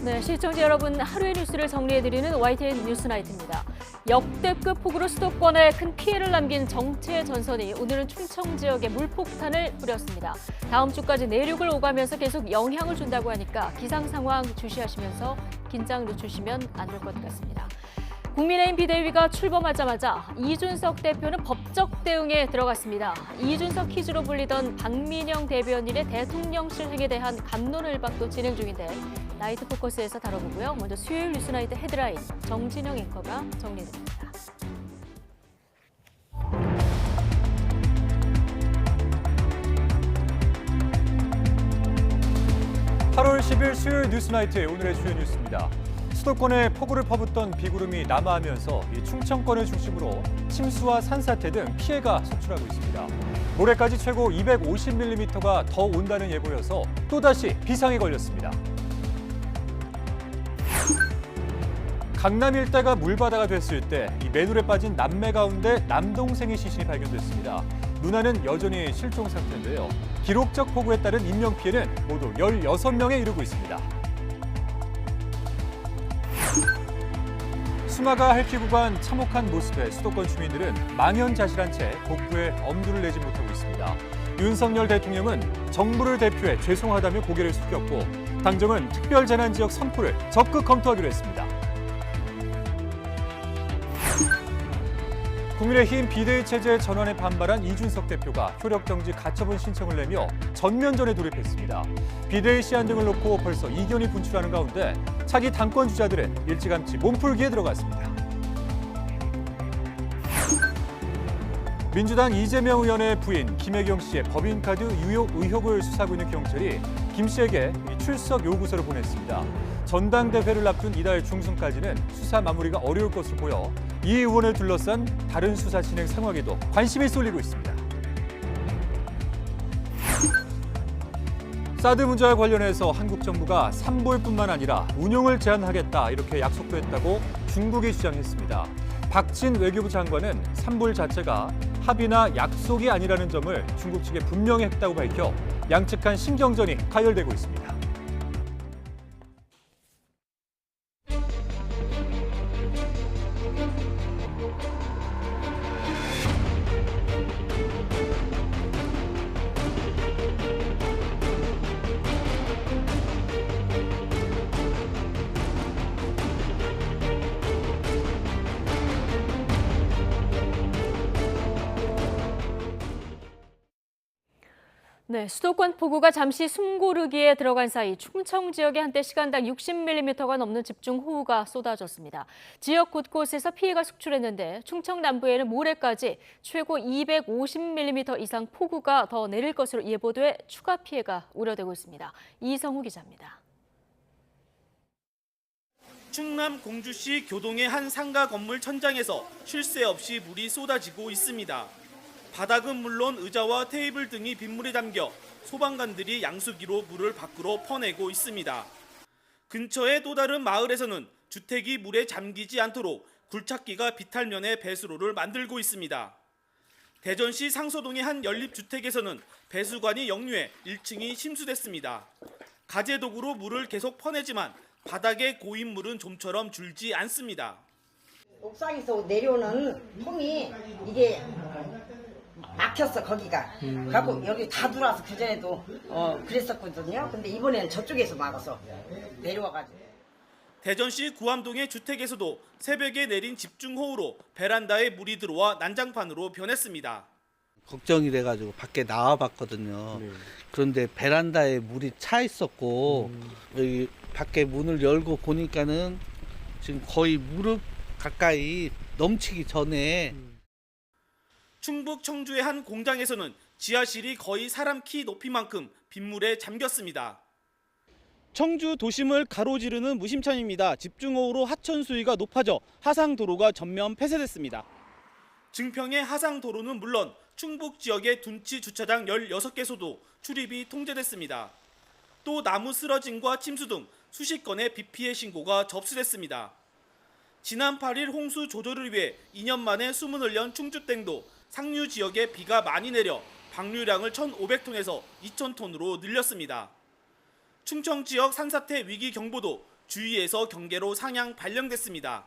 네, 시청자 여러분, 하루의 뉴스를 정리해드리는 YTN 뉴스나이트입니다. 역대급 폭우로 수도권에 큰 피해를 남긴 정체의 전선이 오늘은 충청 지역에 물폭탄을 뿌렸습니다. 다음 주까지 내륙을 오가면서 계속 영향을 준다고 하니까 기상 상황 주시하시면서 긴장 늦추시면 안 될 것 같습니다. 국민의힘 비대위가 출범하자마자 이준석 대표는 법적 대응에 들어갔습니다. 이준석 퀴즈로 불리던 박민영 대변인의 대통령실 행에 대한 갑론을 일박도 진행 중인데 나이트 포커스에서 다뤄보고요. 먼저 수요일 뉴스나이트 헤드라인 정진영 앵커가 정리해드립니다. 8월 10일 수요일 뉴스나이트의 오늘의 주요 뉴스입니다. 수도권에 폭우를 퍼붓던 비구름이 남하하면서 충청권을 중심으로 침수와 산사태 등 피해가 속출하고 있습니다. 모레까지 최고 250mm가 더 온다는 예보여서 또다시 비상에 걸렸습니다. 강남 일대가 물바다가 됐을 때 이 맨홀에 빠진 남매 가운데 남동생의 시신이 발견됐습니다. 누나는 여전히 실종 상태인데요. 기록적 폭우에 따른 인명피해는 모두 16명에 이르고 있습니다. 수마가 할퀴 구간 참혹한 모습에 수도권 주민들은 망연자실한 채 복구에 엄두를 내지 못하고 있습니다. 윤석열 대통령은 정부를 대표해 죄송하다며 고개를 숙였고 당정은 특별재난지역 선포를 적극 검토하기로 했습니다. 국민의힘 비대위 체제 전환에 반발한 이준석 대표가 효력정지 가처분 신청을 내며 전면전에 돌입했습니다. 비대위 시한 등을 놓고 벌써 이견이 분출하는 가운데 차기 당권 주자들은 일찌감치 몸풀기에 들어갔습니다. 민주당 이재명 의원의 부인 김혜경 씨의 법인카드 유효 의혹을 수사하고 있는 경찰이 김 씨에게 출석 요구서를 보냈습니다. 전당대회를 앞둔 이달 중순까지는 수사 마무리가 어려울 것으로 보여 이 의원을 둘러싼 다른 수사 진행 상황에도 관심이 쏠리고 있습니다. 사드 문제와 관련해서 한국 정부가 산불뿐만 아니라 운용을 제한하겠다 이렇게 약속도 했다고 중국이 주장했습니다. 박진 외교부 장관은 산불 자체가 합의나 약속이 아니라는 점을 중국 측에 분명히 했다고 밝혀 양측 간 신경전이 가열되고 있습니다. 네, 수도권 폭우가 잠시 숨고르기에 들어간 사이 충청 지역에 한때 시간당 60mm가 넘는 집중호우가 쏟아졌습니다. 지역 곳곳에서 피해가 속출했는데 충청 남부에는 모레까지 최고 250mm 이상 폭우가 더 내릴 것으로 예보돼 추가 피해가 우려되고 있습니다. 이성우 기자입니다. 충남 공주시 교동의 한 상가 건물 천장에서 쉴 새 없이 물이 쏟아지고 있습니다. 바닥은 물론 의자와 테이블 등이 빗물에 담겨 소방관들이 양수기로 물을 밖으로 퍼내고 있습니다. 근처의 또 다른 마을에서는 주택이 물에 잠기지 않도록 굴착기가 비탈면에 배수로를 만들고 있습니다. 대전시 상소동의 한 연립주택에서는 배수관이 역류해 1층이 침수됐습니다. 가재도구로 물을 계속 퍼내지만 바닥에 고인 물은 좀처럼 줄지 않습니다. 옥상에서 내려오는 통이 이게 막혔어 거기가. 그래갖고 여기 다 들어와서 그전에도 그랬었거든요. 근데 이번에는 저쪽에서 막아서 내려와가지고. 대전시 구암동의 주택에서도 새벽에 내린 집중호우로 베란다에 물이 들어와 난장판으로 변했습니다. 걱정이 돼가지고 밖에 나와봤거든요. 그런데 베란다에 물이 차 있었고 여기 밖에 문을 열고 보니까는 지금 거의 무릎 가까이 넘치기 전에. 충북 청주의 한 공장에서는 지하실이 거의 사람 키 높이만큼 빗물에 잠겼습니다. 청주 도심을 가로지르는 무심천입니다. 집중호우로 하천 수위가 높아져 하상도로가 전면 폐쇄됐습니다. 증평의 하상도로는 물론 충북 지역의 둔치 주차장 16개소도 출입이 통제됐습니다. 또 나무 쓰러짐과 침수 등 수십 건의 비 피해 신고가 접수됐습니다. 지난 8일 홍수 조절을 위해 2년 만에 수문을 연 충주댐도 상류 지역에 비가 많이 내려 방류량을 1,500톤에서 2,000톤으로 늘렸습니다. 충청 지역 산사태 위기 경보도 주위에서 경계로 상향 발령됐습니다.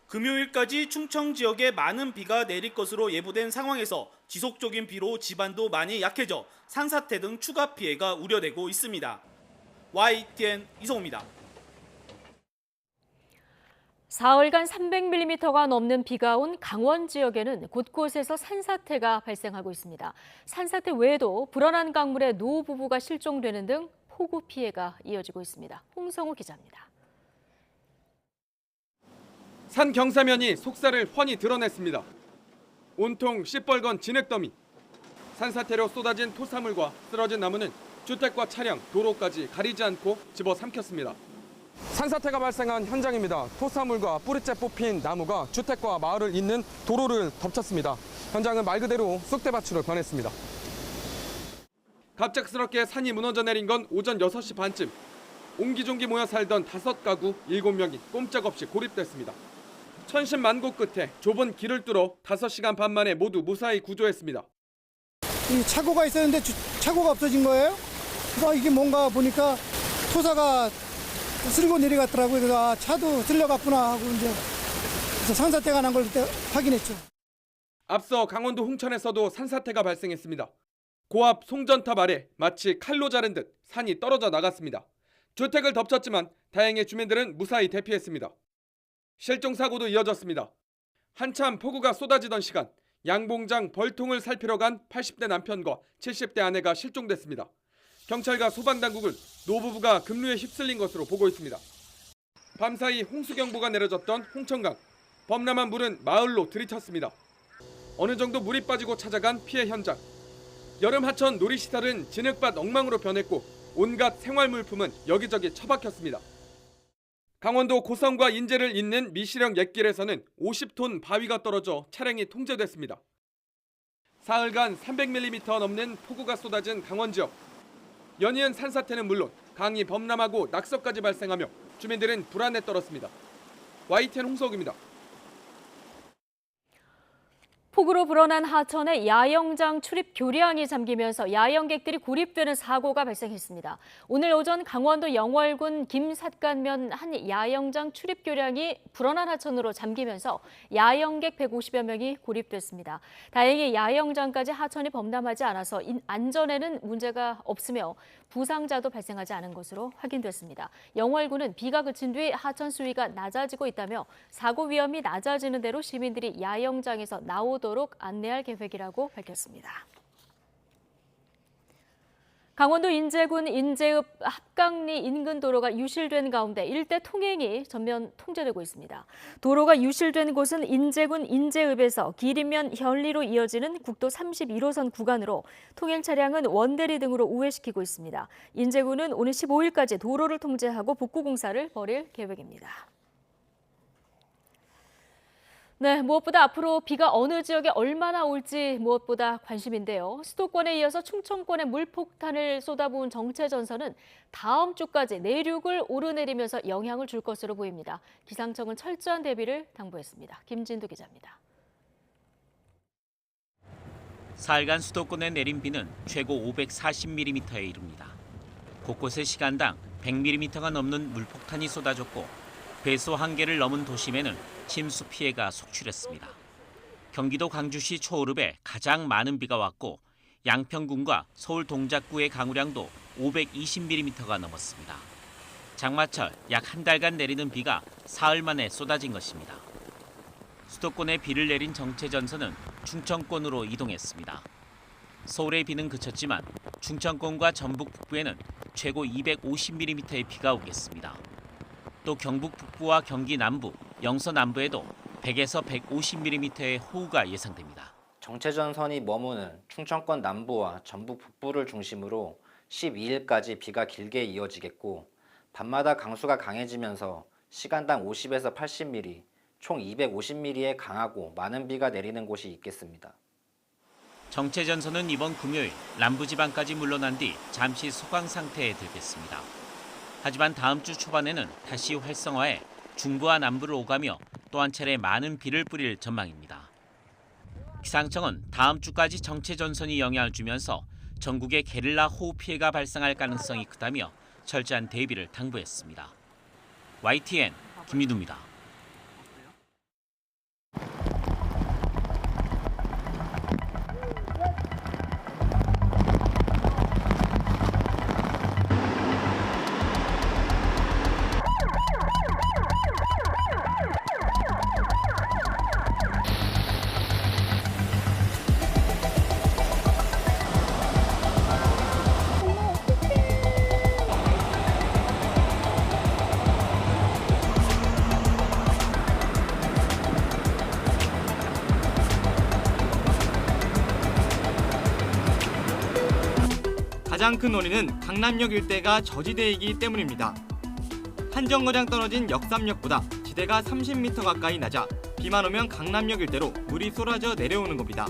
금요일까지 충청 지역에 많은 비가 내릴 것으로 예보된 상황에서 지속적인 비로 지반도 많이 약해져 산사태 등 추가 피해가 우려되고 있습니다. YTN 이성호입니다. 사흘간 300mm가 넘는 비가 온 강원 지역에는 곳곳에서 산사태가 발생하고 있습니다. 산사태 외에도 불어난 강물에 노부부가 실종되는 등 폭우 피해가 이어지고 있습니다. 홍성우 기자입니다. 산 경사면이 속살을 훤히 드러냈습니다. 온통 시뻘건 진흙더미. 산사태로 쏟아진 토사물과 쓰러진 나무는 주택과 차량, 도로까지 가리지 않고 집어삼켰습니다. 산사태가 발생한 현장입니다. 토사물과 뿌리째 뽑힌 나무가 주택과 마을을 잇는 도로를 덮쳤습니다. 현장은 말 그대로 쑥대밭으로 변했습니다. 갑작스럽게 산이 무너져 내린 건 오전 6시 반쯤. 옹기종기 모여 살던 5가구 7명이 꼼짝없이 고립됐습니다. 천신만고 끝에 좁은 길을 뚫어 5시간 반 만에 모두 무사히 구조했습니다. 이 차고가 있었는데 차고가 없어진 거예요. 그래서 이게 뭔가 보니까 토사가 쓸고 내려갔더라고요. 그래서 차도 쓸려갔구나 하고 이제 그래서 산사태가 난 걸 그때 확인했죠. 앞서 강원도 홍천에서도 산사태가 발생했습니다. 고압 송전탑 아래 마치 칼로 자른 듯 산이 떨어져 나갔습니다. 주택을 덮쳤지만 다행히 주민들은 무사히 대피했습니다. 실종 사고도 이어졌습니다. 한참 폭우가 쏟아지던 시간 양봉장 벌통을 살피러 간 80대 남편과 70대 아내가 실종됐습니다. 경찰과 소방당국은 노부부가 급류에 휩쓸린 것으로 보고 있습니다. 밤사이 홍수경보가 내려졌던 홍천강. 범람한 물은 마을로 들이쳤습니다. 어느 정도 물이 빠지고 찾아간 피해 현장. 여름 하천 놀이시설은 진흙밭 엉망으로 변했고 온갖 생활물품은 여기저기 처박혔습니다. 강원도 고성과 인제를 잇는 미시령 옛길에서는 50톤 바위가 떨어져 차량이 통제됐습니다. 사흘간 300mm 넘는 폭우가 쏟아진 강원 지역. 연이은 산사태는 물론 강이 범람하고 낙서까지 발생하며 주민들은 불안에 떨었습니다. YTN 홍석입니다. 폭우로 불어난 하천에 야영장 출입 교량이 잠기면서 야영객들이 고립되는 사고가 발생했습니다. 오늘 오전 강원도 영월군 김삿간면 한 야영장 출입 교량이 불어난 하천으로 잠기면서 야영객 150여 명이 고립됐습니다. 다행히 야영장까지 하천이 범람하지 않아서 안전에는 문제가 없으며 부상자도 발생하지 않은 것으로 확인됐습니다. 영월군은 비가 그친 뒤 하천 수위가 낮아지고 있다며 사고 위험이 낮아지는 대로 시민들이 야영장에서 나오도록 안내할 계획이라고 밝혔습니다. 강원도 인제군 인제읍 합강리 인근 도로가 유실된 가운데 일대 통행이 전면 통제되고 있습니다. 도로가 유실된 곳은 인제군 인제읍에서 길이면 현리로 이어지는 국도 31호선 구간으로 통행 차량은 원대리 등으로 우회시키고 있습니다. 인제군은 오늘 15일까지 도로를 통제하고 복구 공사를 벌일 계획입니다. 네, 무엇보다 앞으로 비가 어느 지역에 얼마나 올지 무엇보다 관심인데요. 수도권에 이어서 충청권에 물폭탄을 쏟아부은 정체전선은 다음 주까지 내륙을 오르내리면서 영향을 줄 것으로 보입니다. 기상청은 철저한 대비를 당부했습니다. 김진두 기자입니다. 사흘간 수도권에 내린 비는 최고 540mm에 이릅니다. 곳곳에 시간당 100mm가 넘는 물폭탄이 쏟아졌고 배수 한계를 넘은 도심에는 침수 피해가 속출했습니다. 경기도 광주시 초오릅에 가장 많은 비가 왔고 양평군과 서울 동작구의 강우량도 520mm가 넘었습니다. 장마철 약 한 달간 내리는 비가 사흘 만에 쏟아진 것입니다. 수도권에 비를 내린 정체전선은 충청권으로 이동했습니다. 서울의 비는 그쳤지만 충청권과 전북 북부에는 최고 250mm의 비가 오겠습니다. 또 경북 북부와 경기 남부, 영서 남부에도 100에서 150mm의 호우가 예상됩니다. 정체전선이 머무는 충청권 남부와 전북 북부를 중심으로 12일까지 비가 길게 이어지겠고 밤마다 강수가 강해지면서 시간당 50에서 80mm, 총 250mm의 강하고 많은 비가 내리는 곳이 있겠습니다. 정체전선은 이번 금요일 남부지방까지 물러난 뒤 잠시 소강 상태에 들겠습니다. 하지만 다음 주 초반에는 다시 활성화해 중부와 남부를 오가며 또 한 차례 많은 비를 뿌릴 전망입니다. 기상청은 다음 주까지 정체전선이 영향을 주면서 전국에 게릴라 호우 피해가 발생할 가능성이 크다며 철저한 대비를 당부했습니다. YTN 김유두입니다. 가장 큰 원인은 강남역 일대가 저지대이기 때문입니다. 한 정거장 떨어진 역삼역보다 지대가 30m 가까이 낮아 비만 오면 강남역 일대로 물이 쏟아져 내려오는 겁니다.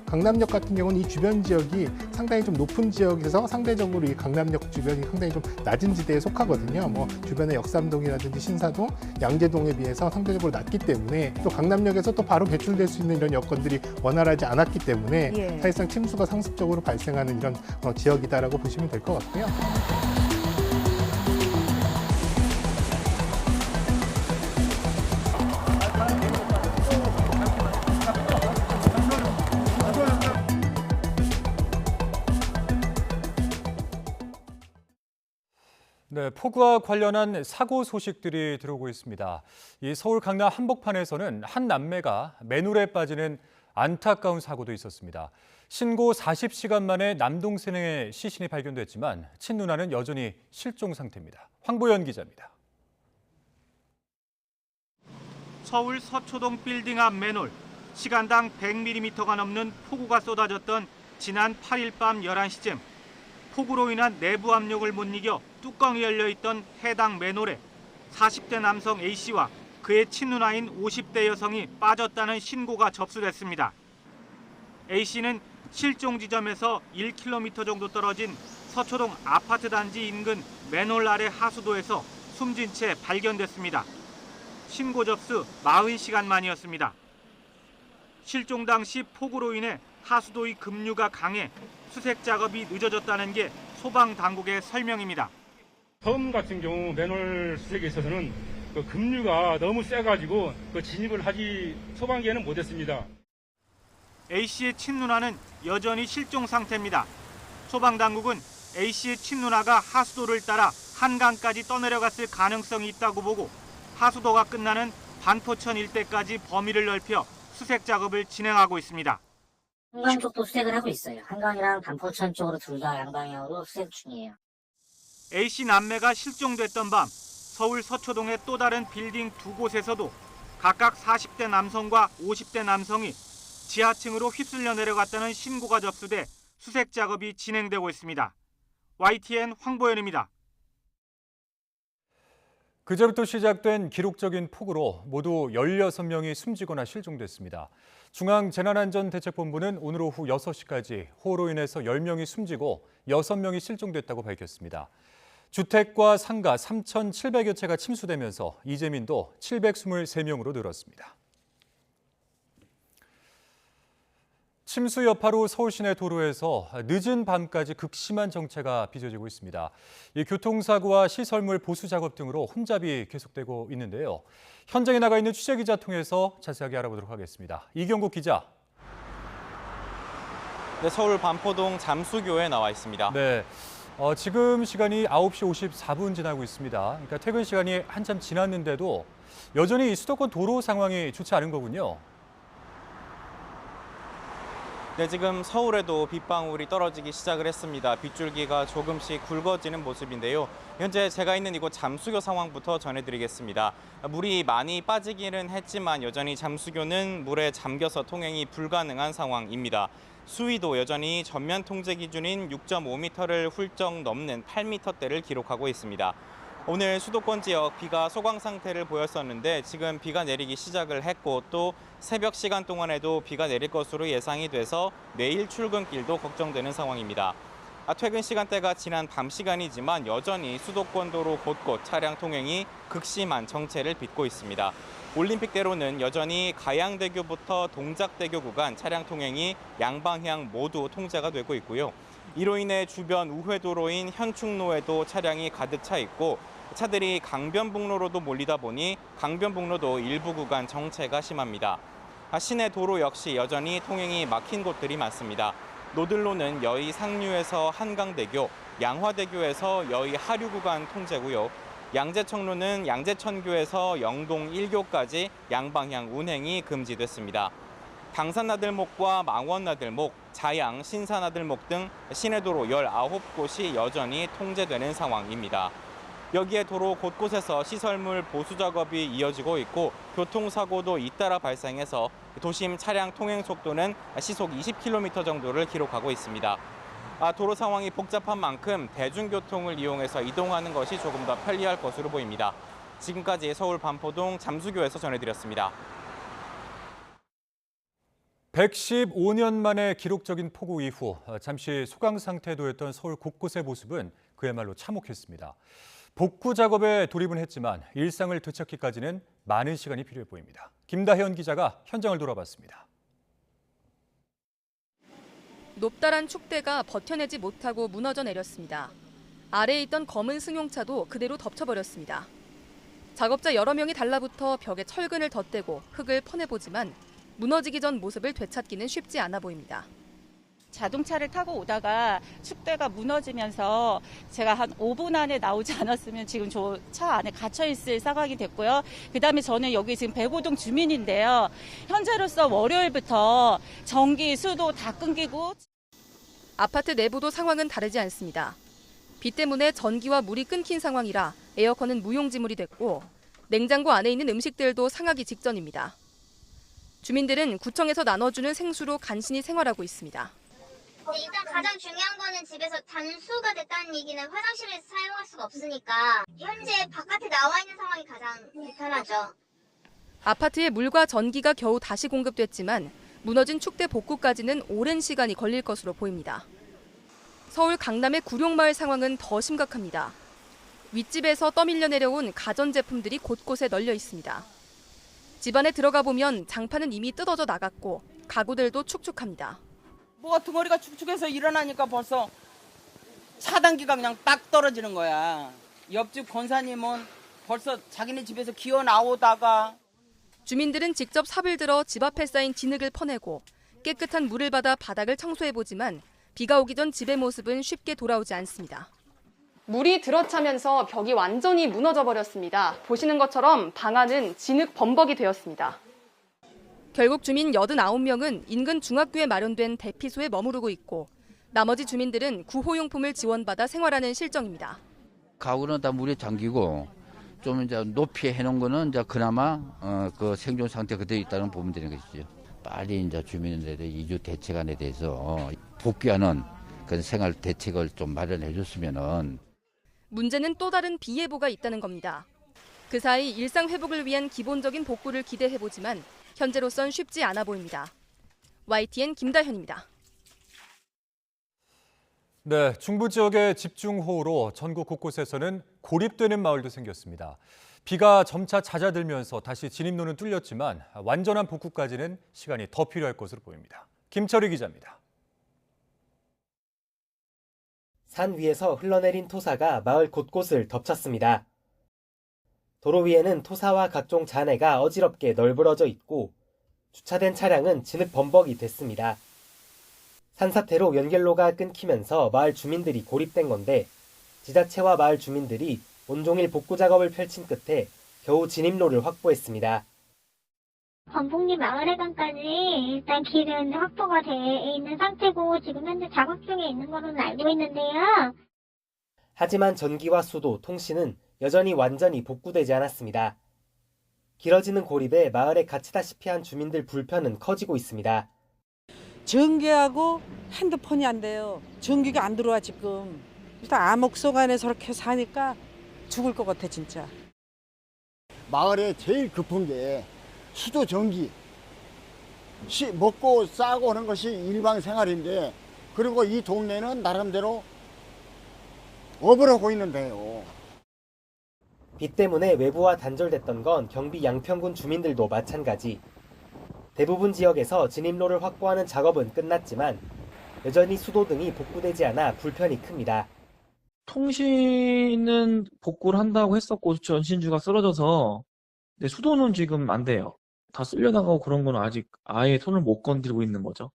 강남역 같은 경우는 이 주변 지역이 상당히 좀 높은 지역에서 상대적으로 이 강남역 주변이 상당히 좀 낮은 지대에 속하거든요. 뭐 주변의 역삼동이라든지 신사동, 양재동에 비해서 상대적으로 낮기 때문에 또 강남역에서 또 바로 배출될 수 있는 이런 여건들이 원활하지 않았기 때문에 사실상 침수가 상습적으로 발생하는 이런 지역이다라고 보시면 될 것 같고요. 네, 폭우와 관련한 사고 소식들이 들어오고 있습니다. 이 서울 강남 한복판에서는 한 남매가 맨홀에 빠지는 안타까운 사고도 있었습니다. 신고 40시간 만에 남동생의 시신이 발견됐지만 친누나는 여전히 실종 상태입니다. 황보연 기자입니다. 서울 서초동 빌딩 앞 맨홀, 시간당 100mm가 넘는 폭우가 쏟아졌던 지난 8일 밤 11시쯤 폭우로 인한 내부 압력을 못 이겨 뚜껑이 열려있던 해당 맨홀에 40대 남성 A씨와 그의 친누나인 50대 여성이 빠졌다는 신고가 접수됐습니다. A씨는 실종 지점에서 1km 정도 떨어진 서초동 아파트 단지 인근 맨홀 아래 하수도에서 숨진 채 발견됐습니다. 신고 접수 40시간 만이었습니다. 실종 당시 폭우로 인해 하수도의 급류가 강해 수색 작업이 늦어졌다는 게 소방당국의 설명입니다. 처음 같은 경우 맨홀 수색에 있어서는 그 급류가 너무 세가지고 그 진입을 하지 소방기에는 못했습니다. A씨의 친누나는 여전히 실종 상태입니다. 소방당국은 A씨의 친누나가 하수도를 따라 한강까지 떠내려갔을 가능성이 있다고 보고 하수도가 끝나는 반포천 일대까지 범위를 넓혀 수색 작업을 진행하고 있습니다. 한강 쪽도 수색을 하고 있어요. 한강이랑 반포천 쪽으로 둘 다 양방향으로 수색 중이에요. A씨 남매가 실종됐던 밤 서울 서초동의 또 다른 빌딩 두 곳에서도 각각 40대 남성과 50대 남성이 지하층으로 휩쓸려 내려갔다는 신고가 접수돼 수색 작업이 진행되고 있습니다. YTN 황보연입니다. 그제부터 시작된 기록적인 폭우로 모두 16명이 숨지거나 실종됐습니다. 중앙재난안전대책본부는 오늘 오후 6시까지 호우로 인해서 10명이 숨지고 6명이 실종됐다고 밝혔습니다. 주택과 상가 3,700여 채가 침수되면서 이재민도 723명으로 늘었습니다. 침수 여파로 서울 시내 도로에서 늦은 밤까지 극심한 정체가 빚어지고 있습니다. 이 교통사고와 시설물 보수 작업 등으로 혼잡이 계속되고 있는데요. 현장에 나가 있는 취재기자 통해서 자세하게 알아보도록 하겠습니다. 이경국 기자. 네, 서울 반포동 잠수교에 나와 있습니다. 네, 지금 시간이 9시 54분 지나고 있습니다. 그러니까 퇴근 시간이 한참 지났는데도 여전히 수도권 도로 상황이 좋지 않은 거군요. 네, 지금 서울에도 빗방울이 떨어지기 시작을 했습니다. 빗줄기가 조금씩 굵어지는 모습인데요. 현재 제가 있는 이곳 잠수교 상황부터 전해드리겠습니다. 물이 많이 빠지기는 했지만 여전히 잠수교는 물에 잠겨서 통행이 불가능한 상황입니다. 수위도 여전히 전면 통제 기준인 6.5m를 훌쩍 넘는 8m대를 기록하고 있습니다. 오늘 수도권 지역 비가 소강 상태를 보였었는데 지금 비가 내리기 시작을 했고 또 새벽 시간 동안에도 비가 내릴 것으로 예상이 돼서 내일 출근길도 걱정되는 상황입니다. 퇴근 시간대가 지난 밤 시간이지만 여전히 수도권 도로 곳곳 차량 통행이 극심한 정체를 빚고 있습니다. 올림픽대로는 여전히 가양대교부터 동작대교 구간 차량 통행이 양방향 모두 통제가 되고 있고요. 이로 인해 주변 우회도로인 현충로에도 차량이 가득 차 있고 차들이 강변북로로도 몰리다 보니 강변북로도 일부 구간 정체가 심합니다. 시내 도로 역시 여전히 통행이 막힌 곳들이 많습니다. 노들로는 여의 상류에서 한강대교, 양화대교에서 여의 하류 구간 통제고요. 양재청로는 양재천교에서 영동 1교까지 양방향 운행이 금지됐습니다. 당산나들목과 망원나들목, 자양, 신사나들목 등 시내도로 19곳이 여전히 통제되는 상황입니다. 여기에 도로 곳곳에서 시설물 보수 작업이 이어지고 있고 교통사고도 잇따라 발생해서 도심 차량 통행 속도는 시속 20km 정도를 기록하고 있습니다. 도로 상황이 복잡한 만큼 대중교통을 이용해서 이동하는 것이 조금 더 편리할 것으로 보입니다. 지금까지 서울 반포동 잠수교에서 전해드렸습니다. 115년 만에 기록적인 폭우 이후 잠시 소강 상태도였던 서울 곳곳의 모습은 그야말로 참혹했습니다. 복구 작업에 돌입은 했지만 일상을 되찾기까지는 많은 시간이 필요해 보입니다. 김다현 기자가 현장을 돌아봤습니다. 높다란 축대가 버텨내지 못하고 무너져 내렸습니다. 아래에 있던 검은 승용차도 그대로 덮쳐버렸습니다. 작업자 여러 명이 달라붙어 벽에 철근을 덧대고 흙을 퍼내보지만 무너지기 전 모습을 되찾기는 쉽지 않아 보입니다. 자동차를 타고 오다가 축대가 무너지면서 제가 한 5분 안에 나오지 않았으면 지금 저 차 안에 갇혀있을 상황이 됐고요. 그다음에 저는 여기 지금 백오동 주민인데요. 현재로서 월요일부터 전기, 수도 다 끊기고. 아파트 내부도 상황은 다르지 않습니다. 비 때문에 전기와 물이 끊긴 상황이라 에어컨은 무용지물이 됐고 냉장고 안에 있는 음식들도 상하기 직전입니다. 주민들은 구청에서 나눠주는 생수로 간신히 생활하고 있습니다. 일단 가장 중요한 거는 집에서 단수가 됐다는 얘기는 화장실을 사용할 수가 없으니까 현재 바깥에 나와 있는 상황이 가장 불편하죠. 아파트에 물과 전기가 겨우 다시 공급됐지만 무너진 축대 복구까지는 오랜 시간이 걸릴 것으로 보입니다. 서울 강남의 구룡마을 상황은 더 심각합니다. 윗집에서 떠밀려 내려온 가전제품들이 곳곳에 널려 있습니다. 집안에 들어가 보면 장판은 이미 뜯어져 나갔고 가구들도 축축합니다. 뭐가 덩어리가 축축해서 일어나니까 벌써 차단기가 그냥 딱 떨어지는 거야. 옆집 권사님은 벌써 자기네 집에서 기어 나오다가. 주민들은 직접 삽을 들어 집 앞에 쌓인 진흙을 퍼내고 깨끗한 물을 받아 바닥을 청소해보지만 비가 오기 전 집의 모습은 쉽게 돌아오지 않습니다. 물이 들어차면서 벽이 완전히 무너져 버렸습니다. 보시는 것처럼 방 안은 진흙 범벅이 되었습니다. 결국 주민 89명은 인근 중학교에 마련된 대피소에 머무르고 있고 나머지 주민들은 구호용품을 지원받아 생활하는 실정입니다. 가구는 다 물에 잠기고 좀 이제 높이 해놓은 거는 이제 그나마 그 생존 상태 그대로 있다는 보면 되는 것이죠. 빨리 이제 주민들의 이주 대책안에 대해서 복귀하는 그런 생활 대책을 좀 마련해 줬으면은. 문제는 또 다른 비 예보가 있다는 겁니다. 그 사이 일상 회복을 위한 기본적인 복구를 기대해보지만 현재로선 쉽지 않아 보입니다. YTN 김다현입니다. 네, 중부 지역의 집중호우로 전국 곳곳에서는 고립되는 마을도 생겼습니다. 비가 점차 잦아들면서 다시 진입로는 뚫렸지만 완전한 복구까지는 시간이 더 필요할 것으로 보입니다. 김철희 기자입니다. 산 위에서 흘러내린 토사가 마을 곳곳을 덮쳤습니다. 도로 위에는 토사와 각종 잔해가 어지럽게 널브러져 있고 주차된 차량은 진흙 범벅이 됐습니다. 산사태로 연결로가 끊기면서 마을 주민들이 고립된 건데 지자체와 마을 주민들이 온종일 복구 작업을 펼친 끝에 겨우 진입로를 확보했습니다. 범복리 마을회관까지 일단 길은 확보가 돼 있는 상태고 지금 현재 작업 중에 있는 것으로 알고 있는데요. 하지만 전기와 수도, 통신은 여전히 완전히 복구되지 않았습니다. 길어지는 고립에 마을에 갇히다시피 한 주민들 불편은 커지고 있습니다. 전기하고 핸드폰이 안 돼요. 전기가 안 들어와 지금. 일단 암흑속 안에 저렇게 사니까 죽을 것 같아 진짜. 마을에 제일 급한 게 수도 전기. 먹고 싸고 하는 것이 일반생활인데 그리고 이 동네는 나름대로 업을 하고 있는데요. 비 때문에 외부와 단절됐던 건 경기 양평군 여전히 수도 등이 복구되지 않아 불편이 큽니다. 통신은 복구를 한다고 했었고 전신주가 쓰러져서 근데 수도는 지금 안 돼요. 다 쓸려나가고 그런 건 아직 아예 손을 못 건드리고 있는 거죠.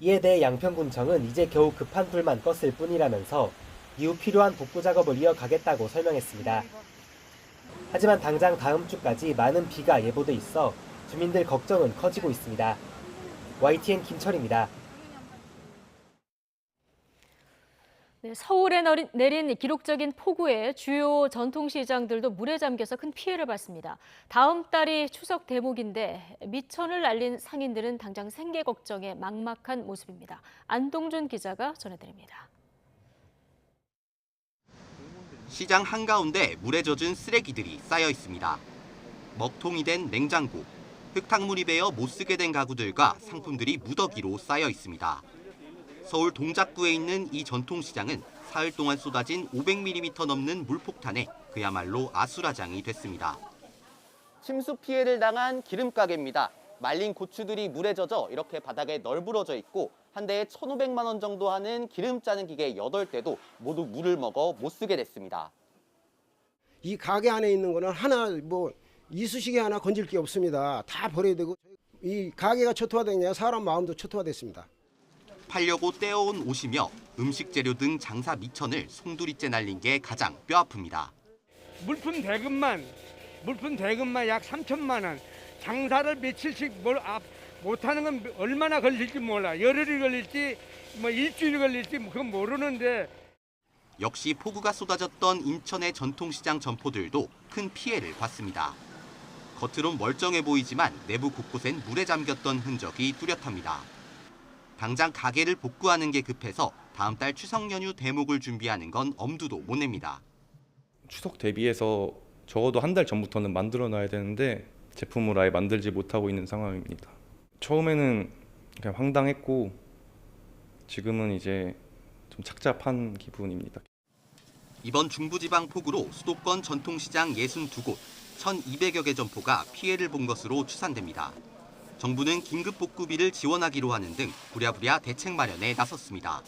이에 대해 양평군청은 이제 겨우 급한 불만 껐을 뿐이라면서 이후 필요한 복구 작업을 이어가겠다고 설명했습니다. 하지만 당장 다음 주까지 많은 비가 예보돼 있어 주민들 걱정은 커지고 있습니다. YTN 김철입니다. 네, 서울에 내린 기록적인 폭우에 주요 전통시장들도 물에 잠겨서 큰 피해를 봤습니다. 다음 달이 추석 대목인데 미천을 날린 상인들은 당장 생계 걱정에 막막한 모습입니다. 안동준 기자가 전해드립니다. 시장 한가운데 물에 젖은 쓰레기들이 쌓여 있습니다. 먹통이 된 냉장고, 흙탕물이 배어 못 쓰게 된 가구들과 상품들이 무더기로 쌓여 있습니다. 서울 동작구에 있는 이 전통시장은 사흘 동안 쏟아진 500mm 넘는 물폭탄에 그야말로 아수라장이 됐습니다. 침수 피해를 당한 기름가게입니다. 말린 고추들이 물에 젖어 이렇게 바닥에 널브러져 있고 한 대에 1,500만 원 정도 하는 기름 짜는 기계 8대도 모두 물을 먹어 못 쓰게 됐습니다. 이 가게 안에 있는 거는 하나 이쑤시개 하나 건질 게 없습니다. 다 버려야 되고 이 가게가 초토화되냐 사람 마음도 초토화됐습니다. 팔려고 떼어온 옷이며 음식 재료 등 장사 미천을 송두리째 날린 게 가장 뼈아픕니다. 물품 대금만 약 3천만 원. 장사를 며칠씩 못하는 건 얼마나 걸릴지 몰라. 열흘이 걸릴지 일주일이 걸릴지 그건 모르는데. 역시 폭우가 쏟아졌던 인천의 전통시장 점포들도 큰 피해를 봤습니다. 겉으론 멀쩡해 보이지만 내부 곳곳엔 물에 잠겼던 흔적이 뚜렷합니다. 당장 가게를 복구하는 게 급해서 다음 달 추석 연휴 대목을 준비하는 건 엄두도 못 냅니다. 추석 대비해서 적어도 한 달 전부터는 만들어 놔야 되는데 제품을 아예 만들지 못하고 있는 상황입니다. 처음에는 그냥 황당했고 지금은 이제 좀 착잡한 기분입니다. 이번 중부지방 폭우로 수도권 전통시장 62곳, 1,200여 개 점포가 피해를 본 것으로 추산됩니다. 정부는 긴급 복구비를 지원하기로 하는 등 부랴부랴 대책 마련에 나섰습니다.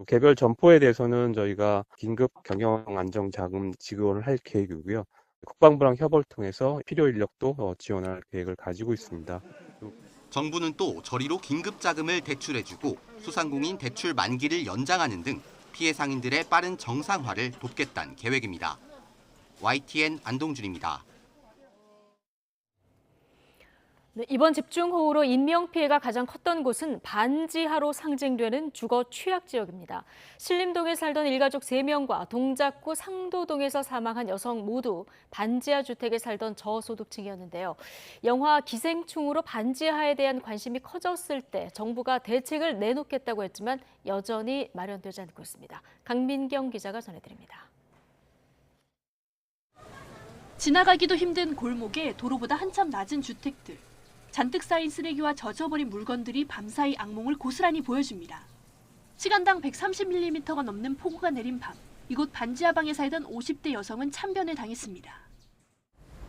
개별 점포에 대해서는 저희가 긴급 경영 안정 자금 지원을 할 계획이고요. 국방부랑 협업을 통해서 필요 인력도 지원할 계획을 가지고 있습니다. 정부는 또 저리로 긴급 자금을 대출해주고 소상공인 대출 만기를 연장하는 등 피해 상인들의 빠른 정상화를 돕겠다는 계획입니다. YTN 안동준입니다. 네, 이번 집중호우로 인명피해가 가장 컸던 곳은 반지하로 상징되는 주거 취약 지역입니다. 신림동에 살던 일가족 3명과 동작구 상도동에서 사망한 여성 모두 반지하 주택에 살던 저소득층이었는데요. 영화 기생충으로 반지하에 대한 관심이 커졌을 때 정부가 대책을 내놓겠다고 했지만 여전히 마련되지 않고 있습니다. 강민경 기자가 전해드립니다. 지나가기도 힘든 골목에 도로보다 한참 낮은 주택들. 잔뜩 쌓인 쓰레기와 젖어버린 물건들이 밤사이 악몽을 고스란히 보여줍니다. 시간당 130mm가 넘는 폭우가 내린 밤, 이곳 반지하방에 살던 50대 여성은 참변을 당했습니다.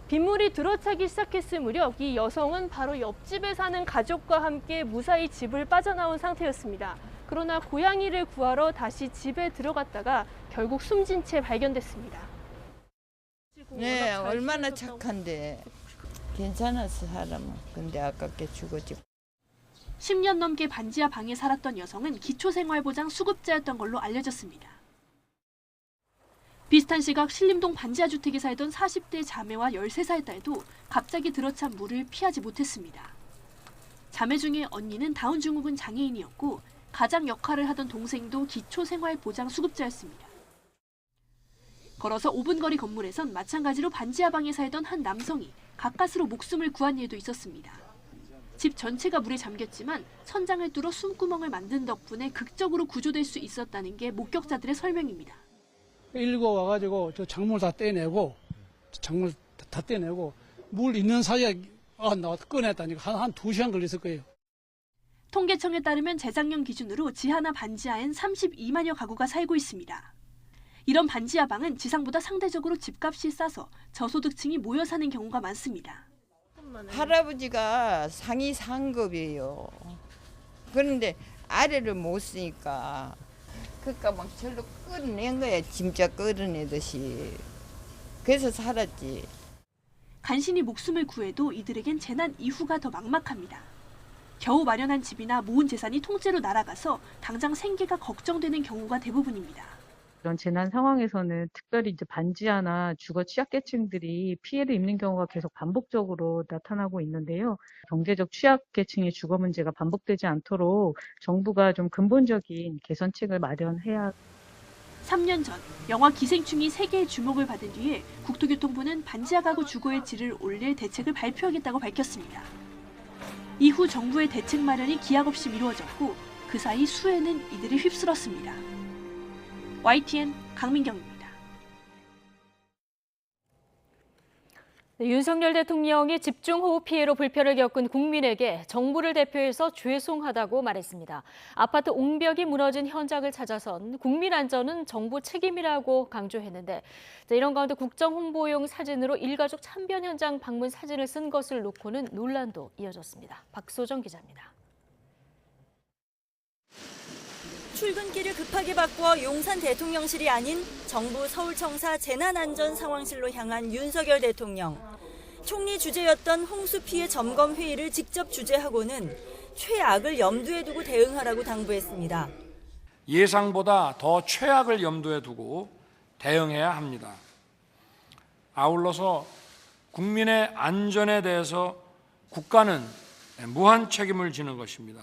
빗물이 들어차기 시작했을 무렵 이 여성은 바로 옆집에 사는 가족과 함께 무사히 집을 빠져나온 상태였습니다. 그러나 고양이를 구하러 다시 집에 들어갔다가 결국 숨진 채 발견됐습니다. 네, 얼마나 착한데. 괜찮았어, 사람은. 근데 아깝게 죽었지. 10년 넘게 반지하 방에 살았던 여성은 기초생활보장 수급자였던 걸로 알려졌습니다. 비슷한 시각 신림동 반지하 주택에 살던 40대 자매와 13살 딸도 갑자기 들어찬 물을 피하지 못했습니다. 자매 중에 언니는 다운증후군 장애인이었고 가장 역할을 하던 동생도 기초생활보장 수급자였습니다. 걸어서 5분 거리 건물에선 마찬가지로 반지하 방에 살던 한 남성이 가까스로 목숨을 구한 일도 있었습니다. 집 전체가 물에 잠겼지만 천장을 뚫어 숨구멍을 만든 덕분에 극적으로 구조될 수 있었다는 게 목격자들의 설명입니다. 119 와가지고 저 창문 다 떼내고 물 있는 사이에 나와서 꺼냈다니까 한 2시간 걸렸을 거예요. 통계청에 따르면 재작년 기준으로 지하나 반지하엔 32만여 가구가 살고 있습니다. 이런 반지하 방은 지상보다 상대적으로 집값이 싸서 저소득층이 모여 사는 경우가 많습니다. 할아버지가 상위 상급이에요. 그런데 아래를 못 쓰니까. 그러니까 막 절로 끌어낸 거야. 진짜 끌어내듯이. 그래서 살았지. 간신히 목숨을 구해도 이들에겐 재난 이후가 더 막막합니다. 겨우 마련한 집이나 모은 재산이 통째로 날아가서 당장 생계가 걱정되는 경우가 대부분입니다. 이런 재난 상황에서는 특별히 이제 반지하나 주거 취약계층들이 피해를 입는 경우가 계속 반복적으로 나타나고 있는데요. 경제적 취약계층의 주거 문제가 반복되지 않도록 정부가 좀 근본적인 개선책을 마련해야. 3년 전 영화 기생충이 세계의 주목을 받은 뒤에 국토교통부는 반지하 가구 주거의 질을 올릴 대책을 발표하겠다고 밝혔습니다. 이후 정부의 대책 마련이 기약 없이 미루어졌고 그 사이 수해는 이들을 휩쓸었습니다. YTN 강민경입니다. 윤석열 대통령이 집중호우 피해로 불편을 겪은 국민에게 정부를 대표해서 죄송하다고 말했습니다. 아파트 옹벽이 무너진 현장을 찾아선 국민 안전은 정부 책임이라고 강조했는데 이런 가운데 국정홍보용 사진으로 일가족 참변 현장 방문 사진을 쓴 것을 놓고는 논란도 이어졌습니다. 박소정 기자입니다. 출근길을 급하게 바꿔 용산 대통령실이 아닌 정부 서울청사 재난안전상황실로 향한 윤석열 대통령. 총리 주재였던 홍수 피해 점검 회의를 직접 주재하고는 최악을 염두에 두고 대응하라고 당부했습니다. 예상보다 더 최악을 염두에 두고 대응해야 합니다. 아울러서 국민의 안전에 대해서 국가는 무한 책임을 지는 것입니다.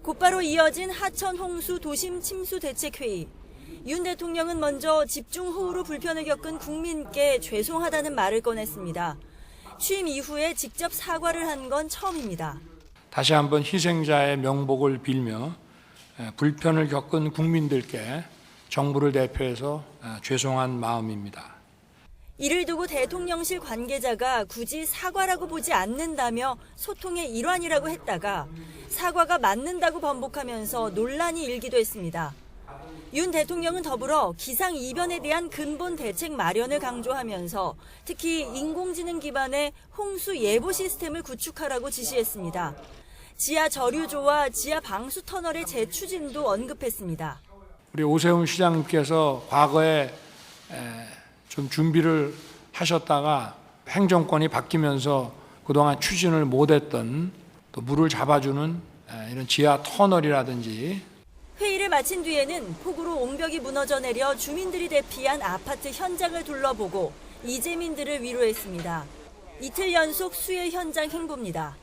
곧바로 이어진 하천 홍수 도심 침수 대책 회의. 윤 대통령은 먼저 집중호우로 불편을 겪은 국민께 죄송하다는 말을 꺼냈습니다. 취임 이후에 직접 사과를 한 건 처음입니다. 다시 한번 희생자의 명복을 빌며 불편을 겪은 국민들께 정부를 대표해서 죄송한 마음입니다. 이를 두고 대통령실 관계자가 굳이 사과라고 보지 않는다며 소통의 일환이라고 했다가 사과가 맞는다고 번복하면서 논란이 일기도 했습니다. 윤 대통령은 더불어 기상이변에 대한 근본 대책 마련을 강조하면서 특히 인공지능 기반의 홍수 예보 시스템을 구축하라고 지시했습니다. 지하 저류조와 지하 방수 터널의 재추진도 언급했습니다. 우리 오세훈 시장님께서 과거에 좀 준비를 하셨다가 행정권이 바뀌면서 그동안 추진을 못했던 또 물을 잡아주는 이런 지하 터널이라든지. 회의를 마친 뒤에는 폭우로 옹벽이 무너져 내려 주민들이 대피한 아파트 현장을 둘러보고 이재민들을 위로했습니다. 이틀 연속 수해 현장 행보입니다.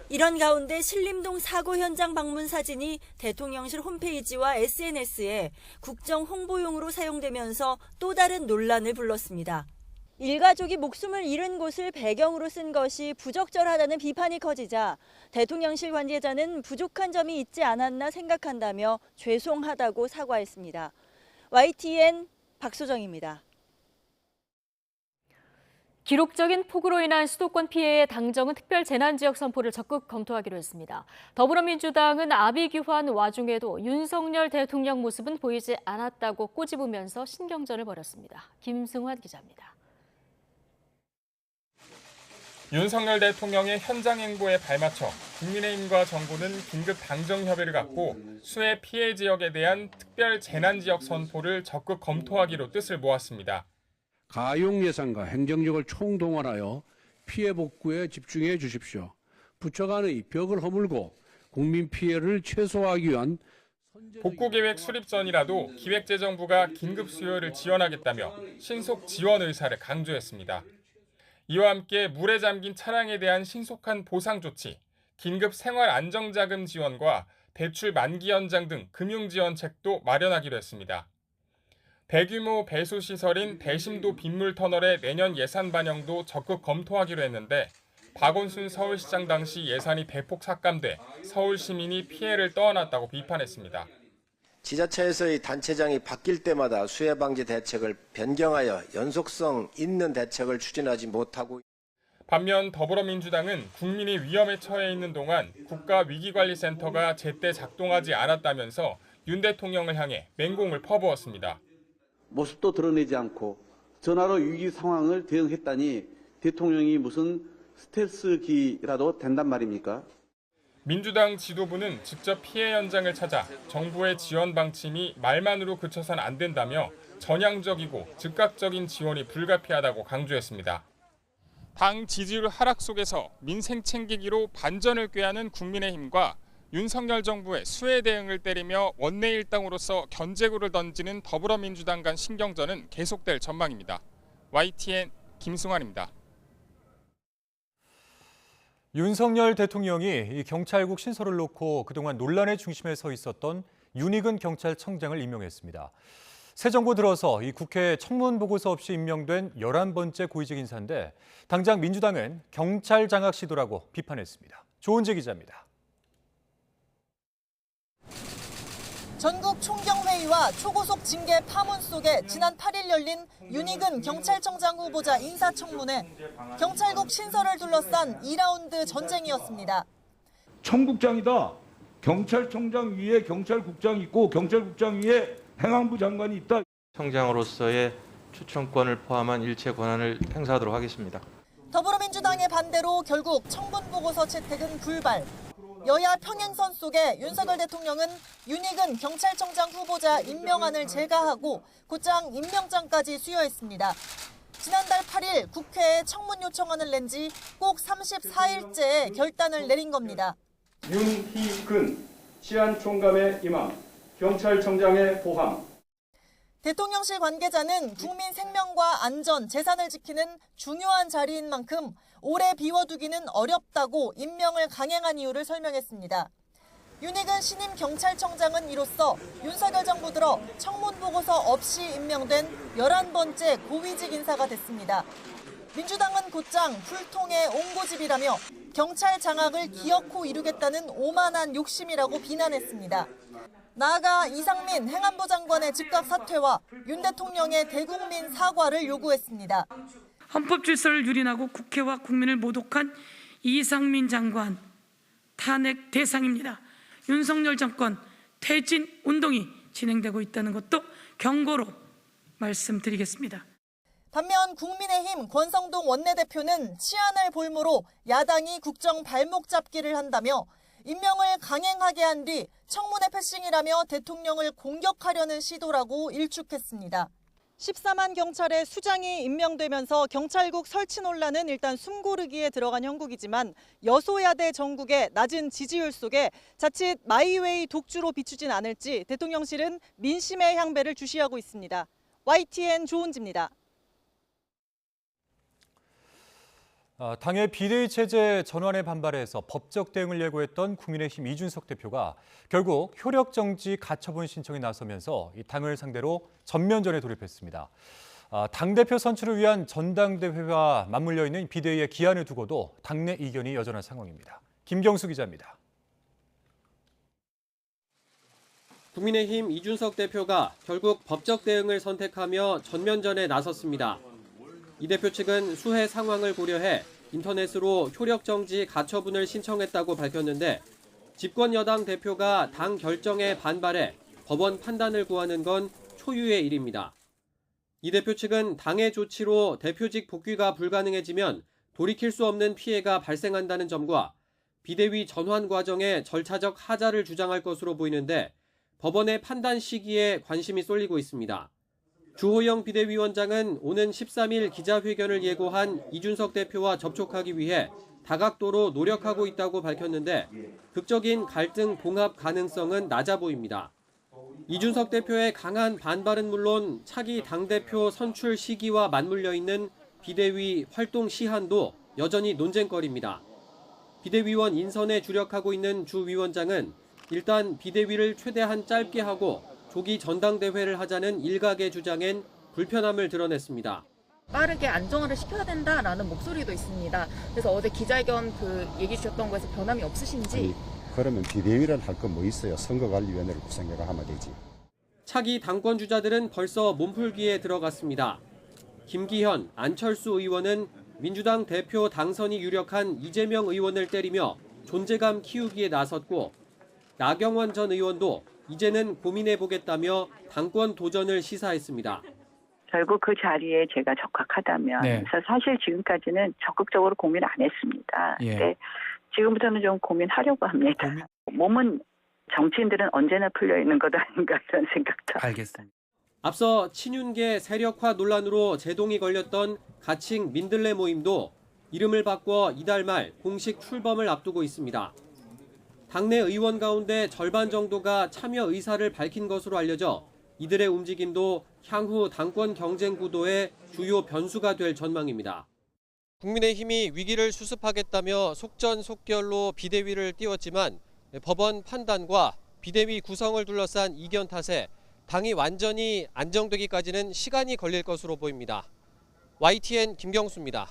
이런 가운데 신림동 사고 현장 방문 사진이 대통령실 홈페이지와 SNS에 국정 홍보용으로 사용되면서 또 다른 논란을 불렀습니다. 일가족이 목숨을 잃은 곳을 배경으로 쓴 것이 부적절하다는 비판이 커지자 대통령실 관계자는 부족한 점이 있지 않았나 생각한다며 죄송하다고 사과했습니다. YTN 박소정입니다. 기록적인 폭우로 인한 수도권 피해에 당정은 특별 재난지역 선포를 적극 검토하기로 했습니다. 더불어민주당은 아비규환 와중에도 윤석열 대통령 모습은 보이지 않았다고 꼬집으면서 신경전을 벌였습니다. 김승환 기자입니다. 윤석열 대통령의 현장 행보에 발맞춰 국민의힘과 정부는 긴급 당정 협의를 갖고 수해 피해 지역에 대한 특별 재난지역 선포를 적극 검토하기로 뜻을 모았습니다. 가용 예산과 행정력을 총동원하여 피해 복구에 집중해 주십시오. 부처 간의 벽을 허물고 국민 피해를 최소화하기 위한 복구계획 수립 전이라도 기획재정부가 긴급 수요를 지원하겠다며 신속 지원 의사를 강조했습니다. 이와 함께 물에 잠긴 차량에 대한 신속한 보상 조치, 긴급 생활 안정자금 지원과 대출 만기 연장 등 금융 지원책도 마련하기로 했습니다. 대규모 배수 시설인 대심도 빗물 터널의 내년 예산 반영도 적극 검토하기로 했는데 박원순 서울시장 당시 예산이 대폭 삭감돼 서울 시민이 피해를 떠안았다고 비판했습니다. 지자체에서의 단체장이 바뀔 때마다 수해 방지 대책을 변경하여 연속성 있는 대책을 추진하지 못하고 반면 더불어민주당은 국민이 위험에 처해 있는 동안 국가위기관리센터가 제때 작동하지 않았다면서 윤 대통령을 향해 맹공을 퍼부었습니다. 모습도 드러내지 않고 전화로 위기 상황을 대응했다니 대통령이 무슨 스텔스기라도 된단 말입니까? 민주당 지도부는 직접 피해 현장을 찾아 정부의 지원 방침이 말만으로 그쳐선 안 된다며 전향적이고 즉각적인 지원이 불가피하다고 강조했습니다. 당 지지율 하락 속에서 민생 챙기기로 반전을 꾀하는 국민의힘과 윤석열 정부의 수해 대응을 때리며 원내일당으로서 견제구를 던지는 더불어민주당 간 신경전은 계속될 전망입니다. YTN 김승환입니다. 윤석열 대통령이 이 경찰국 신설을 놓고 그동안 논란의 중심에 서 있었던 윤희근 경찰청장을 임명했습니다. 새 정부 들어서 이 국회 청문 보고서 없이 임명된 11번째 고위직 인사인데 당장 민주당은 경찰 장악 시도라고 비판했습니다. 조은재 기자입니다. 전국 총경회의와 초고속 징계 파문 속에 지난 8일 열린 윤희근 경찰청장 후보자 인사청문회. 경찰국 신설을 둘러싼 2라운드 전쟁이었습니다. 청국장이다. 경찰청장 위에 경찰국장이 있고 경찰국장 위에 행안부 장관이 있다. 청장으로서의 추천권을 포함한 일체 권한을 행사하도록 하겠습니다. 더불어민주당의 반대로 결국 청문 보고서 채택은 불발. 여야 평행선 속에 윤석열 대통령은 윤희근 경찰청장 후보자 임명안을 제가하고 곧장 임명장까지 수여했습니다. 지난달 8일 국회에 청문 요청안을 낸 지 꼭 34일째에 결단을 내린 겁니다. 윤희근 치안총감의 임함, 경찰청장의 보함. 대통령실 관계자는 국민 생명과 안전, 재산을 지키는 중요한 자리인 만큼 오래 비워두기는 어렵다고 임명을 강행한 이유를 설명했습니다. 윤희근 신임 경찰청장은 이로써 윤석열 정부 들어 청문 보고서 없이 임명된 11번째 고위직 인사가 됐습니다. 민주당은 곧장 불통의 옹고집이라며 경찰 장악을 기어코 이루겠다는 오만한 욕심이라고 비난했습니다. 나아가 이상민 행안부 장관의 즉각 사퇴와 윤 대통령의 대국민 사과를 요구했습니다. 헌법 질서를 유린하고 국회와 국민을 모독한 이상민 장관 탄핵 대상입니다. 윤석열 정권 퇴진 운동이 진행되고 있다는 것도 경고로 말씀드리겠습니다. 반면 국민의힘 권성동 원내대표는 치안을 볼모로 야당이 국정 발목 잡기를 한다며 임명을 강행하게 한 뒤 청문회 패싱이라며 대통령을 공격하려는 시도라고 일축했습니다. 14만 경찰의 수장이 임명되면서 경찰국 설치 논란은 일단 숨고르기에 들어간 형국이지만 여소야대 정국의 낮은 지지율 속에 자칫 마이웨이 독주로 비추진 않을지 대통령실은 민심의 향배를 주시하고 있습니다. YTN 조은지입니다. 당의 비대위 체제 전환에 반발해서 법적 대응을 예고했던 국민의힘 이준석 대표가 결국 효력 정지 가처분 신청에 나서면서 이 당을 상대로 전면전에 돌입했습니다. 당대표 선출을 위한 전당대회와 맞물려 있는 비대위의 기한을 두고도 당내 이견이 여전한 상황입니다. 김경수 기자입니다. 국민의힘 이준석 대표가 결국 법적 대응을 선택하며 전면전에 나섰습니다. 이 대표 측은 수해 상황을 고려해 인터넷으로 효력 정지 가처분을 신청했다고 밝혔는데 집권 여당 대표가 당 결정에 반발해 법원 판단을 구하는 건 초유의 일입니다. 이 대표 측은 당의 조치로 대표직 복귀가 불가능해지면 돌이킬 수 없는 피해가 발생한다는 점과 비대위 전환 과정에 절차적 하자를 주장할 것으로 보이는데 법원의 판단 시기에 관심이 쏠리고 있습니다. 주호영 비대위원장은 오는 13일 기자회견을 예고한 이준석 대표와 접촉하기 위해 다각도로 노력하고 있다고 밝혔는데 극적인 갈등 봉합 가능성은 낮아 보입니다. 이준석 대표의 강한 반발은 물론 차기 당대표 선출 시기와 맞물려 있는 비대위 활동 시한도 여전히 논쟁거리입니다. 비대위원 인선에 주력하고 있는 주 위원장은 일단 비대위를 최대한 짧게 하고 조기 전당대회를 하자는 일각의 주장엔 불편함을 드러냈습니다. 빠르게 안정화를 시켜야 된다라는 목소리도 있습니다. 그래서 어제 기자회견 얘기 주셨던 거에서 변함이 없으신지. 아니, 그러면 비대위를 할 거 뭐 있어요? 선거관리위원회를 구성해가 하면 되지. 차기 당권 주자들은 벌써 몸풀기에 들어갔습니다. 김기현, 안철수 의원은 민주당 대표 당선이 유력한 이재명 의원을 때리며 존재감 키우기에 나섰고 나경원 전 의원도 이제는 고민해보겠다며 당권 도전을 시사했습니다. 결국 그 자리에 제가 적합하다면 그래서 사실 지금까지는 적극적으로 고민 안 했습니다. 근데 지금부터는 좀 고민하려고 합니다. 몸은 정치인들은 언제나 풀려 있는 것 아닌가 이런 생각도. 알겠습니다. 앞서 친윤계 세력화 논란으로 제동이 걸렸던 가칭 민들레 모임도 이름을 바꿔 이달 말 공식 출범을 앞두고 있습니다. 당내 의원 가운데 절반 정도가 참여 의사를 밝힌 것으로 알려져 이들의 움직임도 향후 당권 경쟁 구도의 주요 변수가 될 전망입니다. 국민의힘이 위기를 수습하겠다며 속전속결로 비대위를 띄웠지만 법원 판단과 비대위 구성을 둘러싼 이견 탓에 당이 완전히 안정되기까지는 시간이 걸릴 것으로 보입니다. YTN 김경수입니다.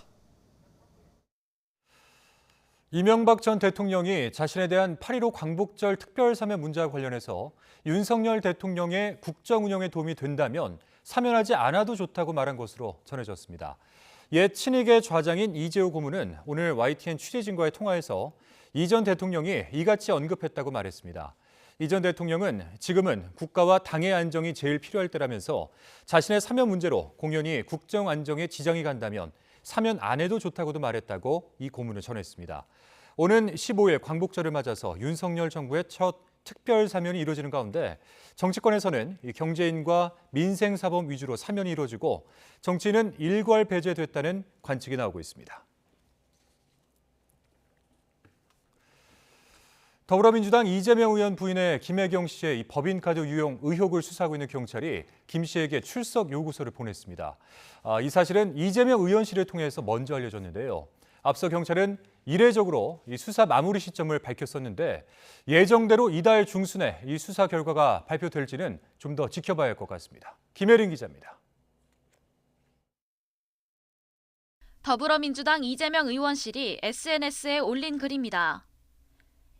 이명박 전 대통령이 자신에 대한 8.15 광복절 특별사면 문제와 관련해서 윤석열 대통령의 국정 운영에 도움이 된다면 사면하지 않아도 좋다고 말한 것으로 전해졌습니다. 옛 친이계 좌장인 이재호 고문은 오늘 YTN 취재진과의 통화에서 이 전 대통령이 이같이 언급했다고 말했습니다. 이 전 대통령은 지금은 국가와 당의 안정이 제일 필요할 때라면서 자신의 사면 문제로 공연히 국정 안정에 지장이 간다면 사면 안 해도 좋다고도 말했다고 이 고문은 전했습니다. 오는 15일 광복절을 맞아서 윤석열 정부의 첫 특별 사면이 이루어지는 가운데 정치권에서는 경제인과 민생사범 위주로 사면이 이루어지고 정치인은 일괄 배제됐다는 관측이 나오고 있습니다. 더불어민주당 이재명 의원 부인의 김혜경 씨의 법인카드 유용 의혹을 수사하고 있는 경찰이 김 씨에게 출석 요구서를 보냈습니다. 이 사실은 이재명 의원실을 통해서 먼저 알려졌는데요. 앞서 경찰은 이례적으로 이 수사 마무리 시점을 밝혔었는데 예정대로 이달 중순에 이 수사 결과가 발표될지는 좀 더 지켜봐야 할 것 같습니다. 김혜린 기자입니다. 더불어민주당 이재명 의원실이 SNS에 올린 글입니다.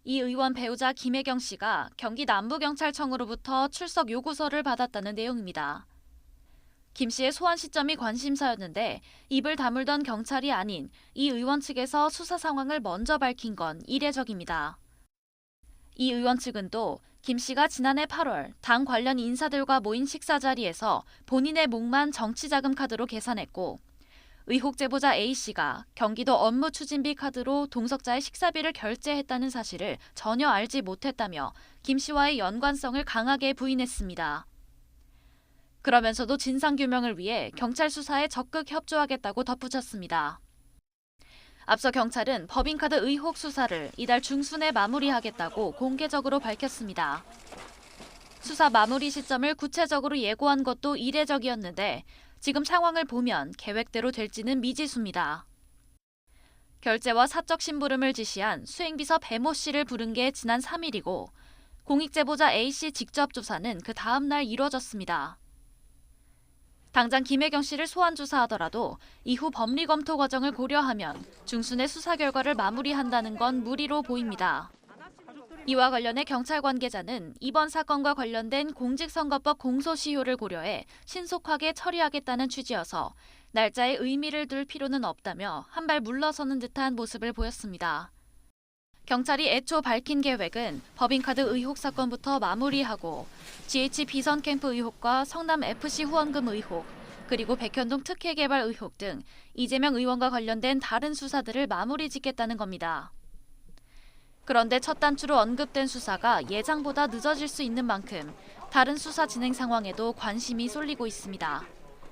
이 의원 배우자 김혜경 씨가 경기 남부경찰청으로부터 출석 요구서를 받았다는 내용입니다. 김 씨의 소환 시점이 관심사였는데 입을 다물던 경찰이 아닌 이 의원 측에서 수사 상황을 먼저 밝힌 건 이례적입니다. 이 의원 측은 또 김 씨가 지난해 8월 당 관련 인사들과 모인 식사 자리에서 본인의 몫만 정치자금 카드로 계산했고 의혹 제보자 A씨가 경기도 업무추진비 카드로 동석자의 식사비를 결제했다는 사실을 전혀 알지 못했다며 김 씨와의 연관성을 강하게 부인했습니다. 그러면서도 진상규명을 위해 경찰 수사에 적극 협조하겠다고 덧붙였습니다. 앞서 경찰은 법인카드 의혹 수사를 이달 중순에 마무리하겠다고 공개적으로 밝혔습니다. 수사 마무리 시점을 구체적으로 예고한 것도 이례적이었는데 지금 상황을 보면 계획대로 될지는 미지수입니다. 결제와 사적 심부름을 지시한 수행비서 배모 씨를 부른 게 지난 3일이고 공익제보자 A씨 직접 조사는 그 다음 날 이뤄졌습니다. 당장 김혜경 씨를 소환 조사하더라도 이후 법리 검토 과정을 고려하면 중순에 수사 결과를 마무리한다는 건 무리로 보입니다. 이와 관련해 경찰 관계자는 이번 사건과 관련된 공직선거법 공소시효를 고려해 신속하게 처리하겠다는 취지여서 날짜에 의미를 둘 필요는 없다며 한 발 물러서는 듯한 모습을 보였습니다. 경찰이 애초 밝힌 계획은 법인카드 의혹 사건부터 마무리하고 GH 비선 캠프 의혹과 성남 FC 후원금 의혹, 그리고 백현동 특혜 개발 의혹 등 이재명 의원과 관련된 다른 수사들을 마무리 짓겠다는 겁니다. 그런데 첫 단추로 언급된 수사가 예상보다 늦어질 수 있는 만큼 다른 수사 진행 상황에도 관심이 쏠리고 있습니다.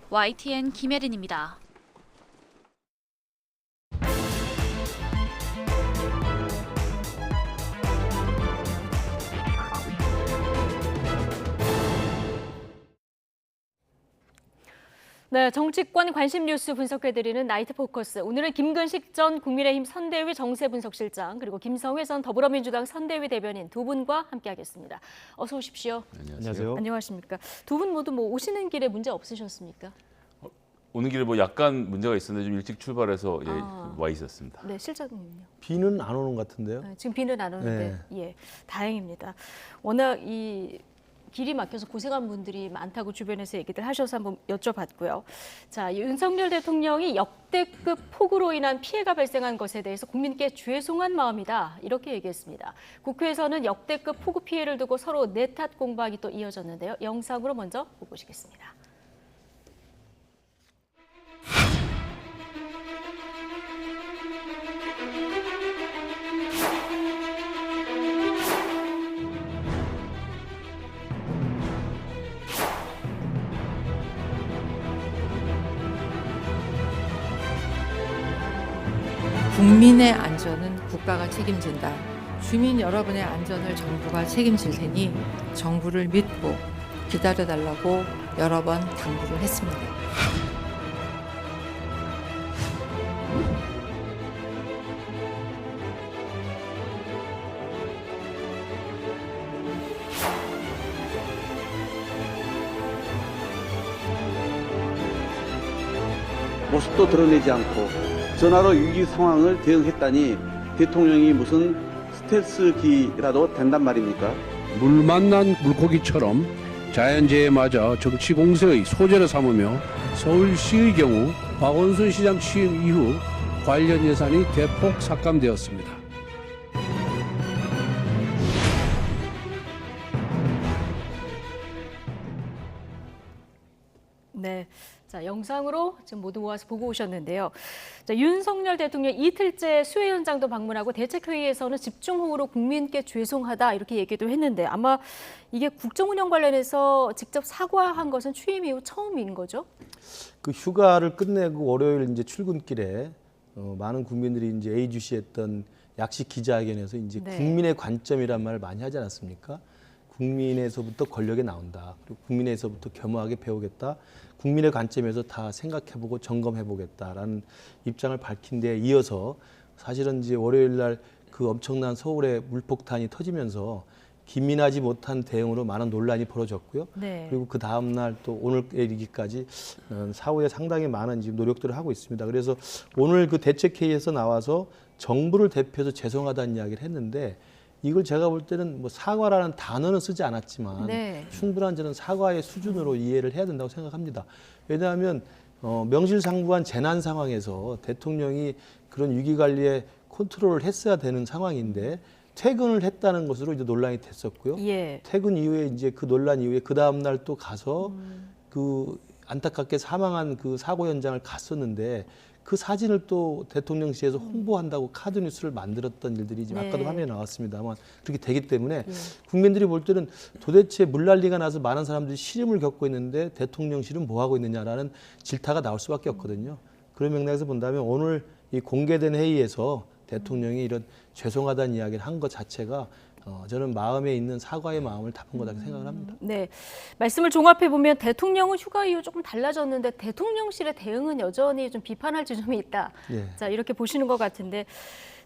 YTN 김혜린입니다. 네, 정치권 관심 뉴스 분석해드리는 나이트 포커스. 오늘은 김근식 전 국민의힘 선대위 정세분석실장 그리고 김성회 전 더불어민주당 선대위 대변인 두 분과 함께하겠습니다. 어서 오십시오. 안녕하세요. 안녕하십니까. 두 분 모두 오시는 길에 문제 없으셨습니까? 오는 길에 약간 문제가 있었는데 좀 일찍 출발해서 와 있었습니다. 네, 실장님요. 비는 안 오는 것 같은데요? 네, 지금 비는 안 오는데 예, 다행입니다. 워낙 이 길이 막혀서 고생한 분들이 많다고 주변에서 얘기들 하셔서 한번 여쭤봤고요. 자, 윤석열 대통령이 역대급 폭우로 인한 피해가 발생한 것에 대해서 국민께 죄송한 마음이다 이렇게 얘기했습니다. 국회에서는 역대급 폭우 피해를 두고 서로 내탓 공방이 또 이어졌는데요. 영상으로 먼저 보고 오시겠습니다. 국민의 안전은 국가가 책임진다. 주민 여러분의 안전을 정부가 책임질 테니 정부를 믿고 기다려달라고 여러 번 당부를 했습니다. 모습도 드러내지 않고 전화로 위기 상황을 대응했다니 대통령이 무슨 스텔스기라도 된단 말입니까? 물 만난 물고기처럼 자연재해에 맞아 정치 공세의 소재로 삼으며 서울시의 경우 박원순 시장 취임 이후 관련 예산이 대폭 삭감되었습니다. 네. 자, 영상으로 지금 모두 모아서 보고 오셨는데요. 자, 윤석열 대통령 이틀째 수해 현장도 방문하고 대책회의에서는 집중호우로 국민께 죄송하다 이렇게 얘기도 했는데 아마 이게 국정운영 관련해서 직접 사과한 것은 취임 이후 처음인 거죠? 그 휴가를 끝내고 월요일 이제 출근길에 많은 국민들이 이제 예의주시했던 약식 기자회견에서 이제 네. 국민의 관점이란 말을 많이 하지 않았습니까? 국민에서부터 권력에 나온다. 그리고 국민에서부터 겸허하게 배우겠다. 국민의 관점에서 다 생각해보고 점검해보겠다라는 입장을 밝힌 데 이어서 사실은 이제 월요일 날 그 엄청난 서울의 물폭탄이 터지면서 기민하지 못한 대응으로 많은 논란이 벌어졌고요. 네. 그리고 그 다음 날 또 오늘 이르기까지 사후에 상당히 많은 지금 노력들을 하고 있습니다. 그래서 오늘 그 대책회의에서 나와서 정부를 대표해서 죄송하다는 이야기를 했는데 이걸 제가 볼 때는 뭐 사과라는 단어는 쓰지 않았지만 네. 충분한 저는 사과의 수준으로 이해를 해야 된다고 생각합니다. 왜냐하면 명실상부한 재난 상황에서 대통령이 그런 위기관리에 컨트롤을 했어야 되는 상황인데 퇴근을 했다는 것으로 이제 논란이 됐었고요. 예. 퇴근 이후에 이제 그 논란 이후에 그 다음 날 또 가서 그 안타깝게 사망한 그 사고 현장을 갔었는데 그 사진을 또 대통령실에서 홍보한다고 카드 뉴스를 만들었던 일들이 지금 아까도 네. 화면에 나왔습니다만 그렇게 되기 때문에 국민들이 볼 때는 도대체 물난리가 나서 많은 사람들이 시름을 겪고 있는데 대통령실은 뭐 하고 있느냐라는 질타가 나올 수밖에 없거든요. 그런 맥락에서 본다면 오늘 이 공개된 회의에서 대통령이 이런 죄송하다는 이야기를 한 것 자체가 저는 마음에 있는 사과의 마음을 담은 거라고 생각을 합니다. 네, 말씀을 종합해 보면 대통령은 휴가 이후 조금 달라졌는데 대통령실의 대응은 여전히 좀 비판할 지점이 있다. 예. 자, 이렇게 보시는 것 같은데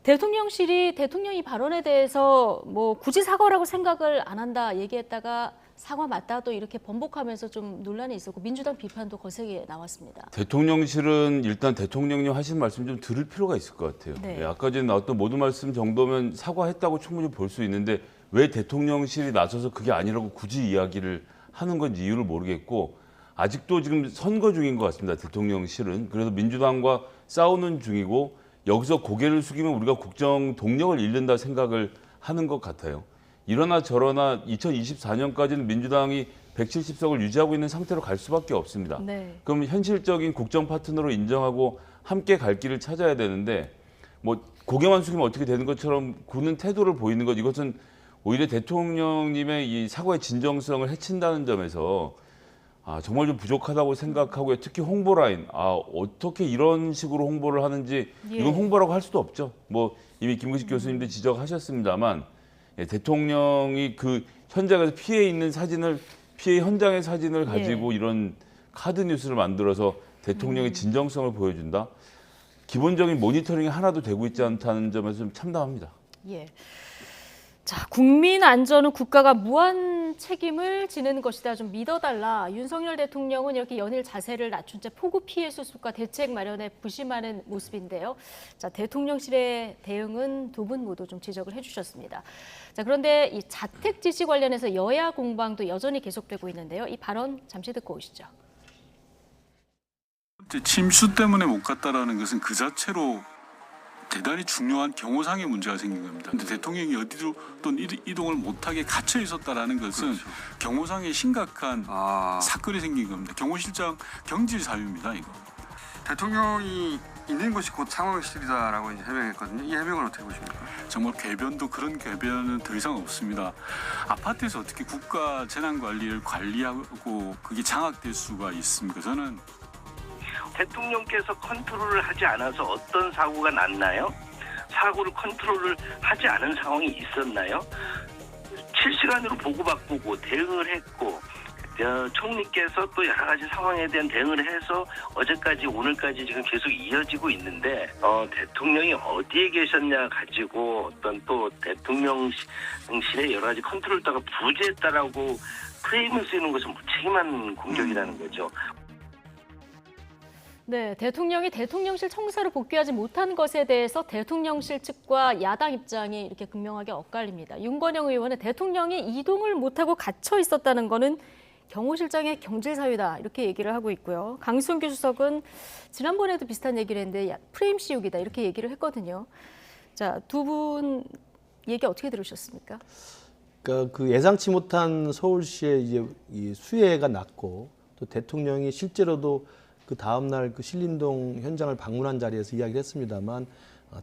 대통령실이 대통령이 발언에 대해서 뭐 굳이 사과라고 생각을 안 한다 얘기했다가 사과 맞다 또 이렇게 번복하면서 좀 논란이 있었고 민주당 비판도 거세게 나왔습니다. 대통령실은 일단 대통령님 하신 말씀 좀 들을 필요가 있을 것 같아요. 네. 예, 아까 전에 나왔던 모든 말씀 정도면 사과했다고 충분히 볼 수 있는데 왜 대통령실이 나서서 그게 아니라고 굳이 이야기를 하는 건지 이유를 모르겠고 아직도 지금 선거 중인 것 같습니다. 대통령실은. 그래서 민주당과 싸우는 중이고 여기서 고개를 숙이면 우리가 국정 동력을 잃는다 생각을 하는 것 같아요. 이러나 저러나 2024년까지는 민주당이 170석을 유지하고 있는 상태로 갈 수밖에 없습니다. 네. 그럼 현실적인 국정 파트너로 인정하고 함께 갈 길을 찾아야 되는데 뭐 고개만 숙이면 어떻게 되는 것처럼 구는 태도를 보이는 것 이것은 오히려 대통령님의 이 사과의 진정성을 해친다는 점에서 정말 좀 부족하다고 생각하고요. 특히 홍보 라인 어떻게 이런 식으로 홍보를 하는지 이건 홍보라고 할 수도 없죠. 뭐 이미 김구식 교수님도 지적하셨습니다만 대통령이 그 현장에서 피해 있는 사진을 피해 현장의 사진을 가지고 이런 카드 뉴스를 만들어서 대통령의 진정성을 보여준다. 기본적인 모니터링이 하나도 되고 있지 않다는 점에서 좀 참담합니다. 예. 자, 국민 안전은 국가가 무한 책임을 지는 것이다. 좀 믿어달라. 윤석열 대통령은 이렇게 연일 자세를 낮춘 채 폭우 피해 수습과 대책 마련에 부심하는 모습인데요. 자, 대통령실의 대응은 두 분 모두 좀 지적을 해주셨습니다. 자, 그런데 이 자택 지시 관련해서 여야 공방도 여전히 계속되고 있는데요. 이 발언 잠시 듣고 오시죠. 침수 때문에 못 갔다라는 것은 그 자체로 대단히 중요한 경호상의 문제가 생긴 겁니다. 근데 대통령이 어디로 또 이동을 못하게 갇혀 있었다라는 것은 경호상의 심각한 사건이 생긴 겁니다. 경호실장 경질 사유입니다, 이거. 대통령이 있는 곳이 곧 상황실이다라고 이제 해명했거든요. 이 해명을 어떻게 보십니까? 정말 궤변도 그런 궤변은 더 이상 없습니다. 아파트에서 어떻게 국가 재난 관리를 관리하고 그게 장악될 수가 있습니까? 저는 대통령께서 컨트롤을 하지 않아서 어떤 사고가 났나요? 사고를 컨트롤을 하지 않은 상황이 있었나요? 실시간으로 보고받고 대응을 했고 총리께서 또 여러 가지 상황에 대한 대응을 해서 어제까지 오늘까지 지금 계속 이어지고 있는데 대통령이 어디에 계셨냐 가지고 어떤 또 대통령실의 여러 가지 컨트롤다가 부재했다라고 프레임을 쓰는 것은 무책임한 공격이라는 거죠. 네, 대통령이 대통령실 청사로 복귀하지 못한 것에 대해서 대통령실 측과 야당 입장이 이렇게 극명하게 엇갈립니다. 윤건영 의원은 대통령이 이동을 못하고 갇혀 있었다는 거는 경호실장의 경질사유다 이렇게 얘기를 하고 있고요. 강승규 수석은 지난번에도 비슷한 얘기를 했는데 프레임 씌우기다 이렇게 얘기를 했거든요. 자, 두 분 얘기 어떻게 들으셨습니까? 그러니까 그 예상치 못한 서울시의 이제 이 수해가 났고 또 대통령이 실제로도 그 다음 날 그 신림동 현장을 방문한 자리에서 이야기를 했습니다만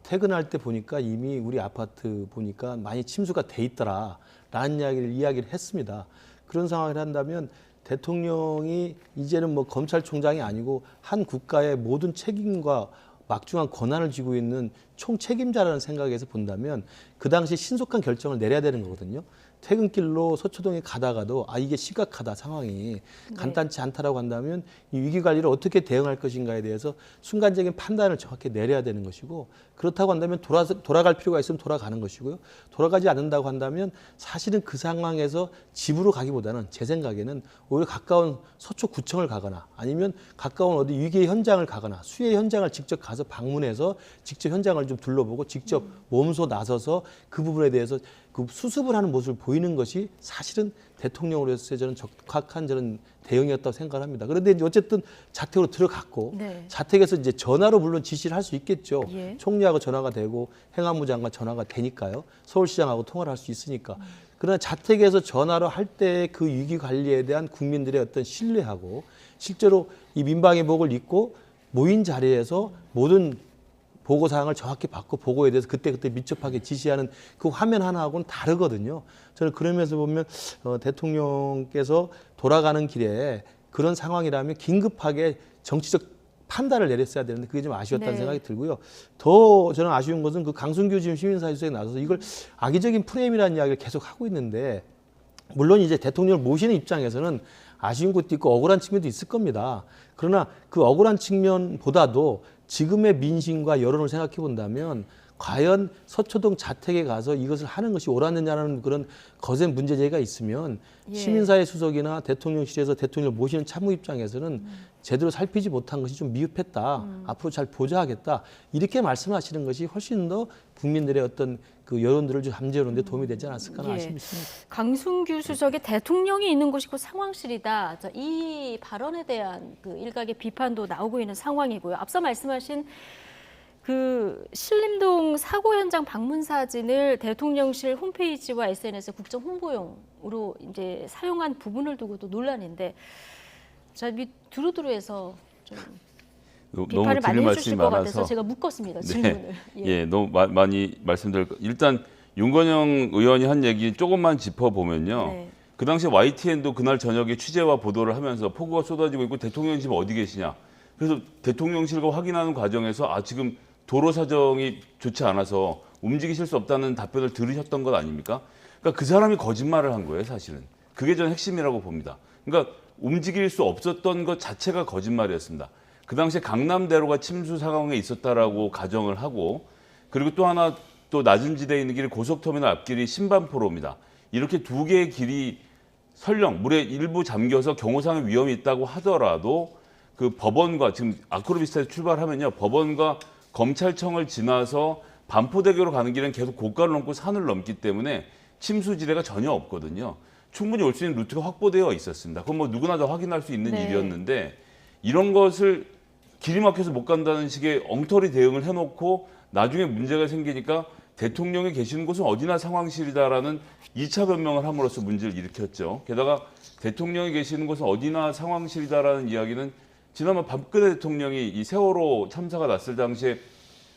퇴근할 때 보니까 이미 우리 아파트 보니까 많이 침수가 돼 있더라라는 이야기를 했습니다. 그런 상황을 한다면 대통령이 이제는 뭐 검찰총장이 아니고 한 국가의 모든 책임과 막중한 권한을 쥐고 있는 총책임자라는 생각에서 본다면 그 당시 신속한 결정을 내려야 되는 거거든요. 퇴근길로 서초동에 가다가도 이게 심각하다 상황이 간단치 않다라고 한다면 이 위기 관리를 어떻게 대응할 것인가에 대해서 순간적인 판단을 정확히 내려야 되는 것이고 그렇다고 한다면 돌아갈 필요가 있으면 돌아가는 것이고요. 돌아가지 않는다고 한다면 사실은 그 상황에서 집으로 가기보다는 제 생각에는 오히려 가까운 서초구청을 가거나 아니면 가까운 어디 위기의 현장을 가거나 수해 현장을 직접 가서 방문해서 직접 현장을 좀 둘러보고 직접 몸소 나서서 그 부분에 대해서 그 수습을 하는 모습을 보이는 것이 사실은 대통령으로서의 저는 적합한 저는 대응이었다고 생각을 합니다. 그런데 이제 어쨌든 자택으로 들어갔고 자택에서 이제 전화로 물론 지시를 할 수 있겠죠. 총리하고 전화가 되고 행안부 장관 전화가 되니까요. 서울시장하고 통화를 할 수 있으니까. 그러나 자택에서 전화로 할 때 그 위기 관리에 대한 국민들의 어떤 신뢰하고 실제로 이 민방위 복을 입고 모인 자리에서 모든 보고사항을 정확히 받고 보고에 대해서 그때그때 밀접하게 지시하는 그 화면 하나하고는 다르거든요. 저는 그러면서 보면 대통령께서 돌아가는 길에 그런 상황이라면 긴급하게 정치적 판단을 내렸어야 되는데 그게 좀 아쉬웠다는 생각이 들고요. 더 저는 아쉬운 것은 그 강승규 지금 시민사회수석에 나서서 이걸 악의적인 프레임이라는 이야기를 계속 하고 있는데 물론 이제 대통령을 모시는 입장에서는 아쉬운 것도 있고 억울한 측면도 있을 겁니다. 그러나 그 억울한 측면보다도 지금의 민심과 여론을 생각해 본다면 과연 서초동 자택에 가서 이것을 하는 것이 옳았느냐는 그런 거센 문제제기가 있으면 시민사회 수석이나 대통령실에서 대통령을 모시는 참모 입장에서는 제대로 살피지 못한 것이 좀 미흡했다. 앞으로 잘 보좌하겠다. 이렇게 말씀하시는 것이 훨씬 더 국민들의 어떤 그 여론들을 좀 잠재우는 데 도움이 되지 않았을까 하는 아쉬움이 있습니다. 강승규 수석의 대통령이 있는 곳이 곧 상황실이다. 이 발언에 대한 그 일각의 비판도 나오고 있는 상황이고요. 앞서 말씀하신 그 신림동 사고 현장 방문 사진을 대통령실 홈페이지와 SNS 국정 홍보용으로 이제 사용한 부분을 두고도 논란인데, 자, 두루두루해서 좀 비판을 많이 해주실 것 같아서 제가 묶었습니다. 질문을. 너무 많이 말씀드릴 거. 일단 윤건영 의원이 한 얘기 조금만 짚어보면요. 그 당시 YTN도 그날 저녁에 취재와 보도를 하면서 폭우가 쏟아지고 있고 대통령 집 어디 계시냐. 그래서 대통령실과 확인하는 과정에서 지금 도로 사정이 좋지 않아서 움직이실 수 없다는 답변을 들으셨던 것 아닙니까? 그러니까 그 사람이 거짓말을 한 거예요, 사실은. 그게 저는 핵심이라고 봅니다. 그러니까 움직일 수 없었던 것 자체가 거짓말이었습니다. 그 당시에 강남대로가 침수 상황에 있었다라고 가정을 하고 그리고 또 하나 또 낮은 지대에 있는 길이 고속터미널 앞길이 신반포로입니다. 이렇게 두 개의 길이 설령 물에 일부 잠겨서 경호상의 위험이 있다고 하더라도 그 법원과 지금 아크로비스타에서 출발하면요. 법원과 검찰청을 지나서 반포대교로 가는 길은 계속 고가를 넘고 산을 넘기 때문에 침수지대가 전혀 없거든요. 충분히 올 수 있는 루트가 확보되어 있었습니다. 그건 뭐 누구나 다 확인할 수 있는 일이었는데 이런 것을 길이 막혀서 못 간다는 식의 엉터리 대응을 해놓고 나중에 문제가 생기니까 대통령이 계시는 곳은 어디나 상황실이다라는 2차 변명을 함으로써 문제를 일으켰죠. 게다가 대통령이 계시는 곳은 어디나 상황실이다라는 이야기는 지난번 박근혜 대통령이 이 세월호 참사가 났을 당시에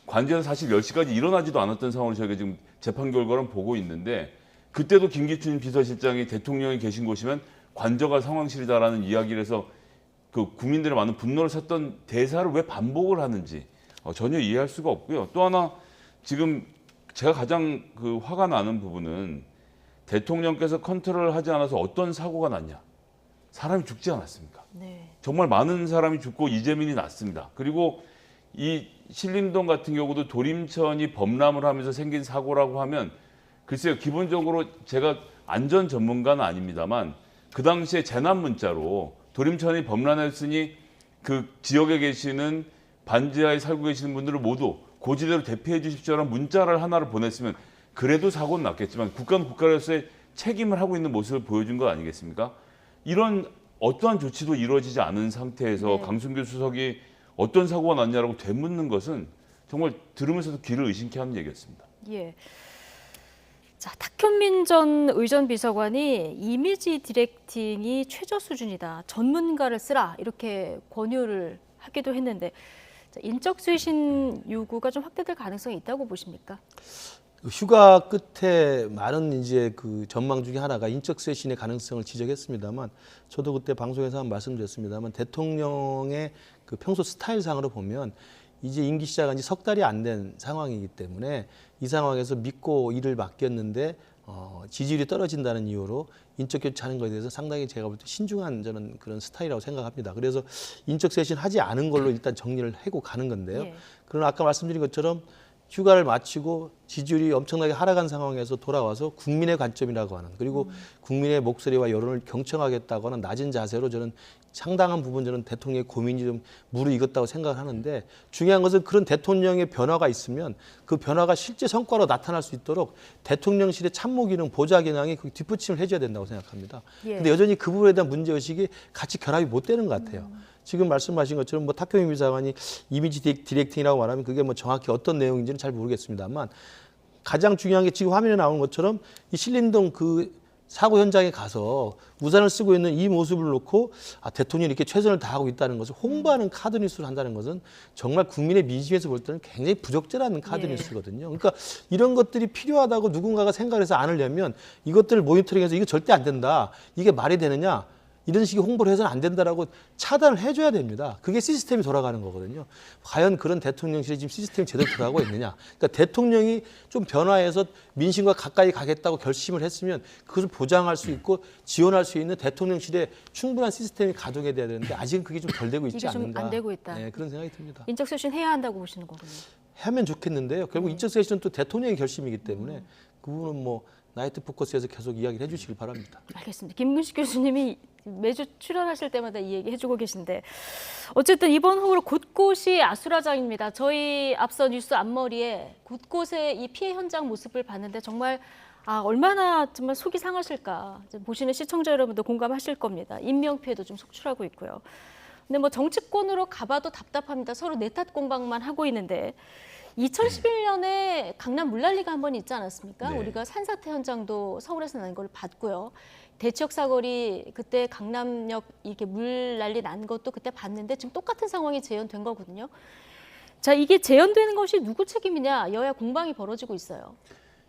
관제에서 사실 10시까지 일어나지도 않았던 상황을 저희가 지금 재판 결과를 보고 있는데 그때도 김기춘 비서실장이 대통령이 계신 곳이면 관저가 상황실이다라는 이야기를 해서 그 국민들의 많은 분노를 샀던 대사를 왜 반복을 하는지 전혀 이해할 수가 없고요. 또 하나 지금 제가 가장 그 화가 나는 부분은 대통령께서 컨트롤을 하지 않아서 어떤 사고가 났냐. 사람이 죽지 않았습니까? 네. 정말 많은 사람이 죽고 이재민이 났습니다. 그리고 이 신림동 같은 경우도 도림천이 범람을 하면서 생긴 사고라고 하면 글쎄요. 기본적으로 제가 안전 전문가는 아닙니다만 그 당시에 재난 문자로 도림천이 범람했으니 그 지역에 계시는 반지하에 살고 계시는 분들을 모두 고지대로 대피해 주십시오라는 문자를 하나를 보냈으면 그래도 사고는 났겠지만 국가는 국가로서의 책임을 하고 있는 모습을 보여준 거 아니겠습니까? 이런 어떠한 조치도 이루어지지 않은 상태에서 네. 강승규 수석이 어떤 사고가 났냐라고 되묻는 것은 정말 들으면서도 귀를 의심케 하는 얘기였습니다. 예. 자, 탁현민 전 의전 비서관이 이미지 디렉팅이 최저 수준이다. 전문가를 쓰라. 이렇게 권유를 하기도 했는데 자, 인적 쇄신 요구가 좀 확대될 가능성이 있다고 보십니까? 휴가 끝에 많은 이제 그 전망 중에 하나가 인적 쇄신의 가능성을 지적했습니다만 저도 그때 방송에서 한번 말씀드렸습니다만 대통령의 그 평소 스타일상으로 보면 이제 임기 시작한 지 석 달이 안 된 상황이기 때문에 이 상황에서 믿고 일을 맡겼는데 지지율이 떨어진다는 이유로 인적 교체하는 것에 대해서 상당히 제가 볼 때 신중한 저는 그런 스타일이라고 생각합니다. 그래서 인적 쇄신 하지 않은 걸로 일단 정리를 하고 가는 건데요. 예. 그러나 아까 말씀드린 것처럼 휴가를 마치고 지지율이 엄청나게 하락한 상황에서 돌아와서 국민의 관점이라고 하는 그리고 국민의 목소리와 여론을 경청하겠다고 하는 낮은 자세로 저는 상당한 부분 저는 대통령의 고민이 좀 무르익었다고 생각을 하는데 중요한 것은 그런 대통령의 변화가 있으면 그 변화가 실제 성과로 나타날 수 있도록 대통령실의 참모 기능, 보좌 기능이 그 뒷받침을 해줘야 된다고 생각합니다. 예. 근데 여전히 그 부분에 대한 문제의식이 같이 결합이 못 되는 것 같아요. 지금 말씀하신 것처럼 뭐 탁현민 비서관이 이미지 디렉팅이라고 말하면 그게 뭐 정확히 어떤 내용인지는 잘 모르겠습니다만 가장 중요한 게 지금 화면에 나오는 것처럼 이 신림동 그 사고 현장에 가서 우산을 쓰고 있는 이 모습을 놓고 대통령이 이렇게 최선을 다하고 있다는 것을 홍보하는 카드 뉴스를 한다는 것은 정말 국민의 민심에서 볼 때는 굉장히 부적절한 카드 예. 뉴스거든요. 그러니까 이런 것들이 필요하다고 누군가가 생각을 해서 안으려면 이것들을 모니터링해서 이거 절대 안 된다. 이게 말이 되느냐. 이런 식의 홍보를 해서는 안 된다라고 차단을 해줘야 됩니다. 그게 시스템이 돌아가는 거거든요. 과연 그런 대통령실이 지금 시스템이 제대로 돌아가고 있느냐. 그러니까 대통령이 좀 변화해서 민심과 가까이 가겠다고 결심을 했으면 그것을 보장할 수 있고 지원할 수 있는 대통령실에 충분한 시스템이 가동이 돼야 되는데 아직은 그게 좀 덜 되고 있지 이게 좀 않는가. 안 되고 있다. 네, 그런 생각이 듭니다. 인적 쇄신 해야 한다고 보시는 거군요. 하면 좋겠는데요. 결국 인적 쇄신은 또 대통령의 결심이기 때문에 그 부분은 뭐 나이트 포커스에서 계속 이야기를 해주시길 바랍니다. 알겠습니다. 김근식 교수님이 매주 출연하실 때마다 이 얘기 해주고 계신데 어쨌든 이번 호우 곳곳이 아수라장입니다. 저희 앞서 뉴스 앞머리에 곳곳에 이 피해 현장 모습을 봤는데 정말 얼마나 정말 속이 상하실까. 보시는 시청자 여러분도 공감하실 겁니다. 인명피해도 좀 속출하고 있고요. 근데 뭐 정치권으로 가봐도 답답합니다. 서로 내탓 공방만 하고 있는데 2011년에 강남 물난리가 한 번 있지 않았습니까? 네. 우리가 산사태 현장도 서울에서 난 걸 봤고요. 대치역 사거리 그때 강남역 이렇게 물난리 난 것도 그때 봤는데 지금 똑같은 상황이 재현된 거거든요. 자, 이게 재현되는 것이 누구 책임이냐 여야 공방이 벌어지고 있어요.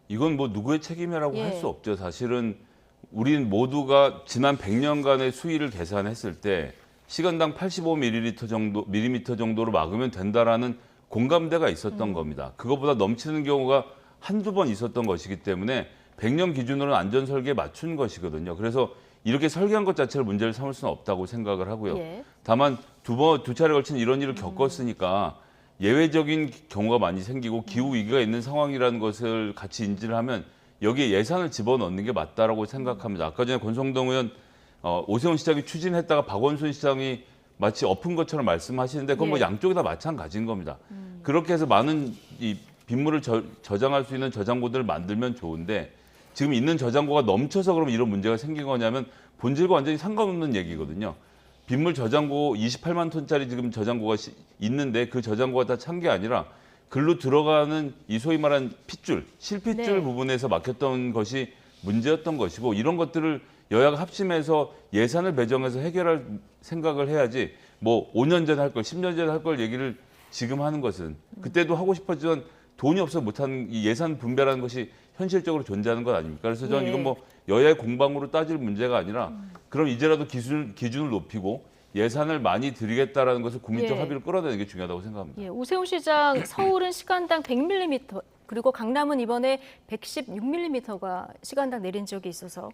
이건 뭐 누구의 책임이라고 예. 할 수 없죠. 사실은 우린 모두가 지난 100년간의 수위를 계산했을 때 시간당 85ml 정도로 막으면 된다라는 공감대가 있었던 겁니다. 그것보다 넘치는 경우가 한두 번 있었던 것이기 때문에 100년 기준으로는 안전 설계에 맞춘 것이거든요. 그래서 이렇게 설계한 것 자체를 문제를 삼을 수는 없다고 생각을 하고요. 예. 다만 두 차례 걸친 이런 일을 겪었으니까 예외적인 경우가 많이 생기고 기후 위기가 있는 상황이라는 것을 같이 인지를 하면 여기에 예산을 집어넣는 게 맞다라고 생각합니다. 아까 전에 권성동 의원 오세훈 시장이 추진했다가 박원순 시장이 마치 엎은 것처럼 말씀하시는데 그건 뭐 예. 양쪽이 다 마찬가지인 겁니다. 그렇게 해서 많은 이 빗물을 저장할 수 있는 저장고들을 만들면 좋은데 지금 있는 저장고가 넘쳐서 그러면 이런 문제가 생긴 거냐면 본질과 완전히 상관없는 얘기거든요. 빗물 저장고 28만 톤짜리 지금 저장고가 있는데 그 저장고가 다 찬 게 아니라 글로 들어가는 이 소위 말하는 핏줄, 실핏줄 네. 부분에서 막혔던 것이 문제였던 것이고 이런 것들을 여야가 합심해서 예산을 배정해서 해결할 생각을 해야지 뭐 5년 전에 할 걸, 10년 전에 할 걸 얘기를 지금 하는 것은 그때도 하고 싶었지만 돈이 없어 못하는 이 예산 분배라는 것이 현실적으로 존재하는 것 아닙니까? 그래서 저는 예. 이건 뭐 여야의 공방으로 따질 문제가 아니라 그럼 이제라도 기준을 높이고 예산을 많이 들이겠다라는 것을 국민적 예. 합의를 끌어내는 게 중요하다고 생각합니다. 예, 오세훈 시장 서울은 시간당 100mm 그리고 강남은 이번에 116mm가 시간당 내린 지역이 있어서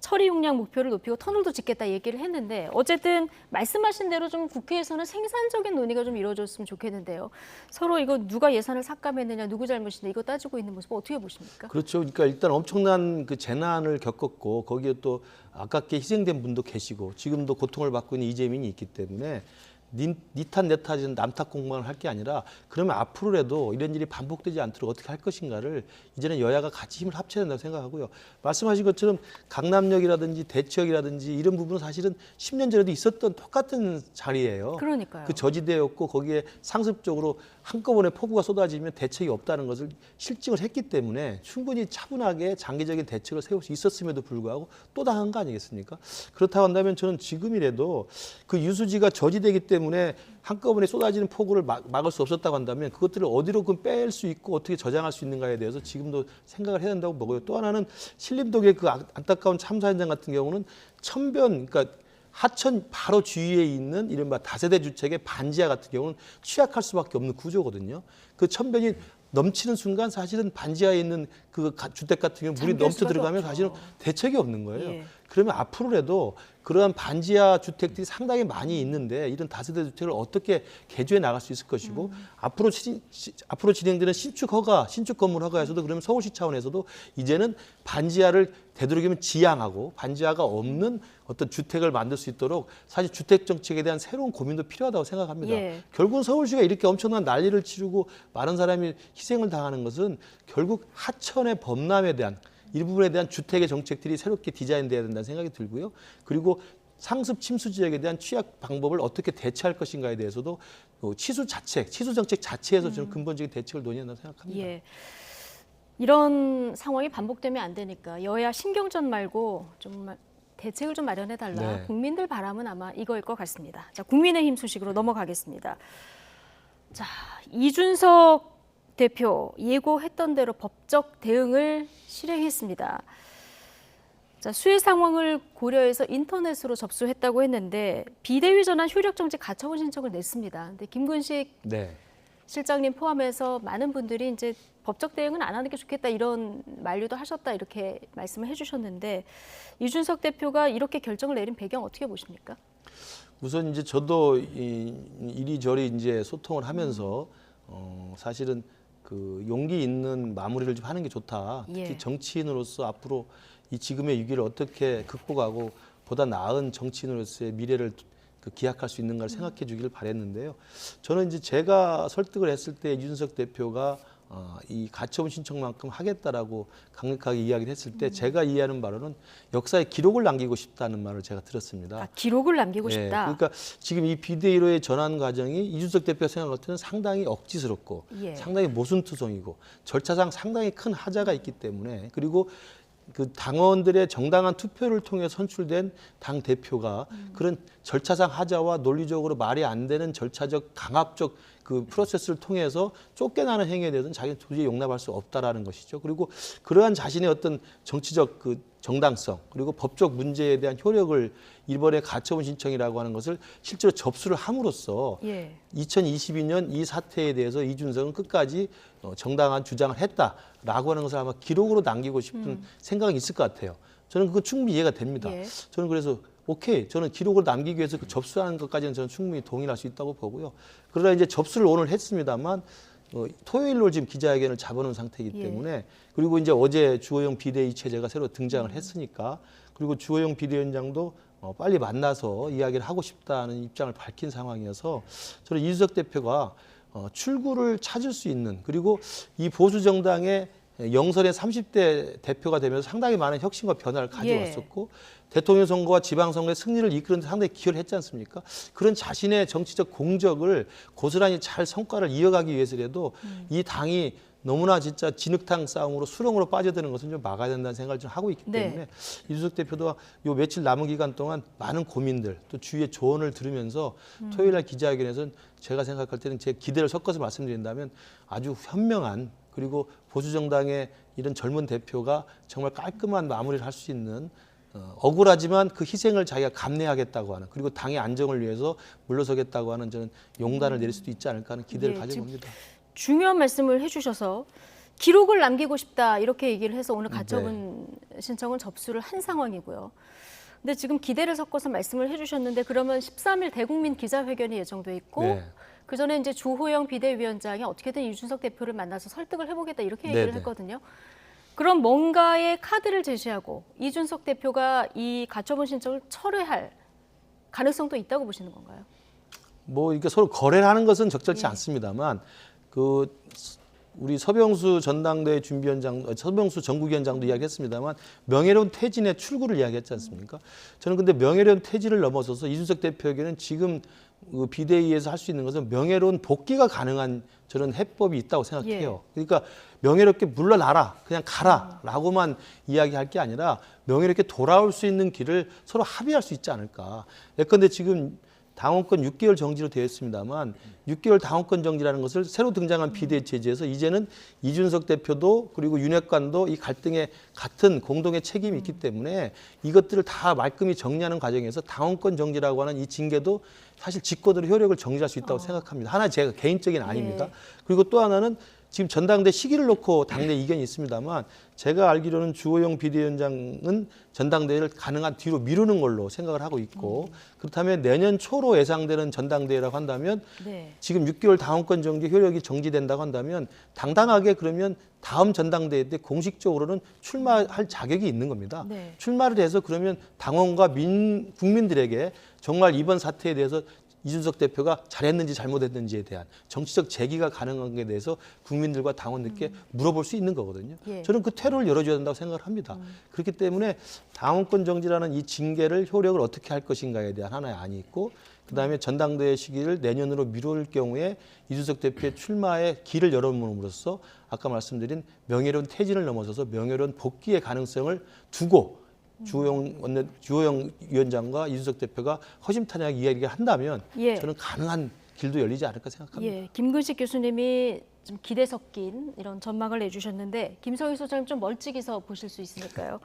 처리 용량 목표를 높이고 터널도 짓겠다 얘기를 했는데 어쨌든 말씀하신 대로 좀 국회에서는 생산적인 논의가 좀 이루어졌으면 좋겠는데요. 서로 이거 누가 예산을 삭감했느냐, 누구 잘못이냐 이거 따지고 있는 모습 어떻게 보십니까? 그렇죠. 그러니까 일단 엄청난 그 재난을 겪었고 거기에 또 아깝게 희생된 분도 계시고 지금도 고통을 받고 있는 이재민이 있기 때문에 니 탓 내 탓은 남 탓 공방을 할 게 아니라 그러면 앞으로라도 이런 일이 반복되지 않도록 어떻게 할 것인가를 이제는 여야가 같이 힘을 합쳐야 된다고 생각하고요. 말씀하신 것처럼 강남역이라든지 대치역이라든지 이런 부분은 사실은 10년 전에도 있었던 똑같은 자리예요. 그러니까요. 그 저지대였고 거기에 상습적으로 한꺼번에 폭우가 쏟아지면 대책이 없다는 것을 실증을 했기 때문에 충분히 차분하게 장기적인 대책을 세울 수 있었음에도 불구하고 또 당한 거 아니겠습니까? 그렇다고 한다면 저는 지금이라도 그 유수지가 저지되기 때문에 한꺼번에 쏟아지는 폭우를 막을 수 없었다고 한다면 그것들을 어디로 뺄 수 있고 어떻게 저장할 수 있는가에 대해서 지금도 생각을 해야 된다고 보고요. 또 하나는 신림동의 그 안타까운 참사 현장 같은 경우는 천변, 그러니까 하천 바로 주위에 있는 이른바 다세대 주택의 반지하 같은 경우는 취약할 수밖에 없는 구조거든요. 그 천변이 넘치는 순간 사실은 반지하에 있는 그 주택 같은 경우 물이 넘쳐 들어가면 사실은 대책이 없는 거예요. 예. 그러면 앞으로라도 그러한 반지하 주택들이 상당히 많이 있는데 이런 다세대 주택을 어떻게 개조해 나갈 수 있을 것이고 앞으로 진행되는 신축 건물 허가에서도 그러면 서울시 차원에서도 이제는 반지하를 되도록이면 지양하고 반지하가 없는 어떤 주택을 만들 수 있도록 사실 주택 정책에 대한 새로운 고민도 필요하다고 생각합니다. 예. 결국은 서울시가 이렇게 엄청난 난리를 치르고 많은 사람이 희생을 당하는 것은 결국 하천의 범람에 대한 이 부분에 대한 주택의 정책들이 새롭게 디자인돼야 된다는 생각이 들고요. 그리고 상습 침수 지역에 대한 취약 방법을 어떻게 대처할 것인가에 대해서도 치수 정책 자체에서 저는 근본적인 대책을 논의한다고 생각합니다. 예. 이런 상황이 반복되면 안 되니까 여야 신경전 말고 좀 대책을 좀 마련해달라. 네. 국민들 바람은 아마 이거일 것 같습니다. 자, 국민의힘 소식으로 넘어가겠습니다. 자, 이준석 대표 예고했던 대로 법적 대응을 실행했습니다. 자, 수해 상황을 고려해서 인터넷으로 접수했다고 했는데 비대위 전환 효력 정지 가처분 신청을 냈습니다. 근데 김근식 네. 실장님 포함해서 많은 분들이 이제 법적 대응은 안 하는 게 좋겠다 이런 만류도 하셨다 이렇게 말씀을 해주셨는데 이준석 대표가 이렇게 결정을 내린 배경 어떻게 보십니까? 우선 이제 저도 이리저리 이제 소통을 하면서 사실은 그 용기 있는 마무리를 좀 하는 게 좋다. 특히 예. 정치인으로서 앞으로 이 지금의 위기를 어떻게 극복하고 보다 나은 정치인으로서의 미래를 기약할 수 있는가를 생각해 주기를 바랬는데요. 저는 이제 제가 설득을 했을 때 이준석 대표가 이 가처분 신청만큼 하겠다라고 강력하게 이야기를 했을 때 제가 이해하는 바로는 역사에 기록을 남기고 싶다는 말을 제가 들었습니다. 아, 기록을 남기고 싶다. 그러니까 지금 이 비대위로의 전환 과정이 이준석 대표가 생각할 때는 상당히 억지스럽고 예. 상당히 모순투성이고 절차상 상당히 큰 하자가 있기 때문에 그리고 그 당원들의 정당한 투표를 통해 선출된 당 대표가 그런 절차상 하자와 논리적으로 말이 안 되는 절차적 강압적 그 프로세스를 통해서 쫓겨나는 행위에 대해서는 자기는 도저히 용납할 수 없다라는 것이죠. 그리고 그러한 자신의 어떤 정치적 그 정당성 그리고 법적 문제에 대한 효력을 이번에 가처분 신청이라고 하는 것을 실제로 접수를 함으로써 예. 2022년 이 사태에 대해서 이준석은 끝까지 정당한 주장을 했다라고 하는 것을 아마 기록으로 남기고 싶은 생각이 있을 것 같아요. 저는 그거 충분히 이해가 됩니다. 예. 저는 그래서 오케이, 저는 기록을 남기기 위해서 그 접수하는 것까지는 저는 충분히 동의할 수 있다고 보고요. 그러나 이제 접수를 오늘 했습니다만 토요일로 지금 기자회견을 잡아놓은 상태이기 때문에 그리고 이제 어제 주호영 비대위 체제가 새로 등장을 했으니까 그리고 주호영 비대위원장도 빨리 만나서 이야기를 하고 싶다는 입장을 밝힌 상황이어서 저는 이준석 대표가 출구를 찾을 수 있는 그리고 이 보수 정당의 영선의 30대 대표가 되면서 상당히 많은 혁신과 변화를 가져왔었고 대통령 선거와 지방선거의 승리를 이끄는 데 상당히 기여를 했지 않습니까? 그런 자신의 정치적 공적을 고스란히 잘 성과를 이어가기 위해서라도 이 당이 너무나 진짜 진흙탕 싸움으로 수렁으로 빠져드는 것은 좀 막아야 된다는 생각을 좀 하고 있기 때문에 이준석 대표도 요 며칠 남은 기간 동안 많은 고민들 또 주위의 조언을 들으면서 토요일 날 기자회견에서는 제가 생각할 때는 제 기대를 섞어서 말씀드린다면 아주 현명한 그리고 보수정당의 이런 젊은 대표가 정말 깔끔한 마무리를 할 수 있는 억울하지만 그 희생을 자기가 감내하겠다고 하는, 그리고 당의 안정을 위해서 물러서겠다고 하는 저는 용단을 내릴 수도 있지 않을까 하는 기대를 가져봅니다. 중요한 말씀을 해주셔서 기록을 남기고 싶다 이렇게 얘기를 해서 오늘 가처분 신청을 접수를 한 상황이고요. 근데 지금 기대를 섞어서 말씀을 해주셨는데 그러면 13일 대국민 기자회견이 예정돼 있고 그 전에 이제 주호영 비대위원장이 어떻게든 이준석 대표를 만나서 설득을 해보겠다 이렇게 얘기를 했거든요. 그럼 뭔가의 카드를 제시하고 이준석 대표가 이 가처분 신청을 철회할 가능성도 있다고 보시는 건가요? 뭐 이게 서로 거래를 하는 것은 적절치 않습니다만 우리 서병수 전당대회 준비위원장, 서병수 전국위원장도 이야기했습니다만 명예로운 퇴진의 출구를 이야기했지 않습니까? 저는 근데 명예로운 퇴진을 넘어서서 이준석 대표에게는 지금 비대위에서 할 수 있는 것은 명예로운 복귀가 가능한 저런 해법이 있다고 생각해요. 그러니까 명예롭게 물러나라, 그냥 가라라고만 이야기할 게 아니라 명예롭게 돌아올 수 있는 길을 서로 합의할 수 있지 않을까. 예컨대 지금 당원권 6개월 정지로 되어 있습니다만 6개월 당원권 정지라는 것을 새로 등장한 비대위 체제에서 이제는 이준석 대표도 그리고 윤핵관도 이 갈등에 같은 공동의 책임이 있기 때문에 이것들을 다 말끔히 정리하는 과정에서 당원권 정지라고 하는 이 징계도 사실 직권으로 효력을 정지할 수 있다고 생각합니다. 하나 제가 개인적인 아닙니다. 그리고 또 하나는 지금 전당대 시기를 놓고 당내 이견이 있습니다만 제가 알기로는 주호영 비대위원장은 전당대회를 가능한 뒤로 미루는 걸로 생각을 하고 있고 그렇다면 내년 초로 예상되는 전당대회라고 한다면 지금 6개월 당원권 정지 효력이 정지된다고 한다면 당당하게 그러면 다음 전당대회 때 공식적으로는 출마할 자격이 있는 겁니다. 출마를 해서 그러면 당원과 국민들에게 정말 이번 사태에 대해서 이준석 대표가 잘했는지 잘못했는지에 대한 정치적 제기가 가능한 것에 대해서 국민들과 당원들께 물어볼 수 있는 거거든요. 저는 그 퇴로를 열어줘야 된다고 생각을 합니다. 그렇기 때문에 당원권 정지라는 이 징계를 효력을 어떻게 할 것인가에 대한 하나의 안이 있고 그다음에 전당대회 시기를 내년으로 미룰 경우에 이준석 대표의 출마의 길을 열어놓음으로써 아까 말씀드린 명예로운 퇴진을 넘어서서 명예로운 복귀의 가능성을 두고 주호영 위원장과 이준석 대표가 허심탄회하게 이야기를 한다면 저는 가능한 길도 열리지 않을까 생각합니다. 김근식 교수님이 좀 기대 섞인 이런 전망을 내주셨는데 김성희 소장님 좀 멀찍이서 보실 수 있으니까요.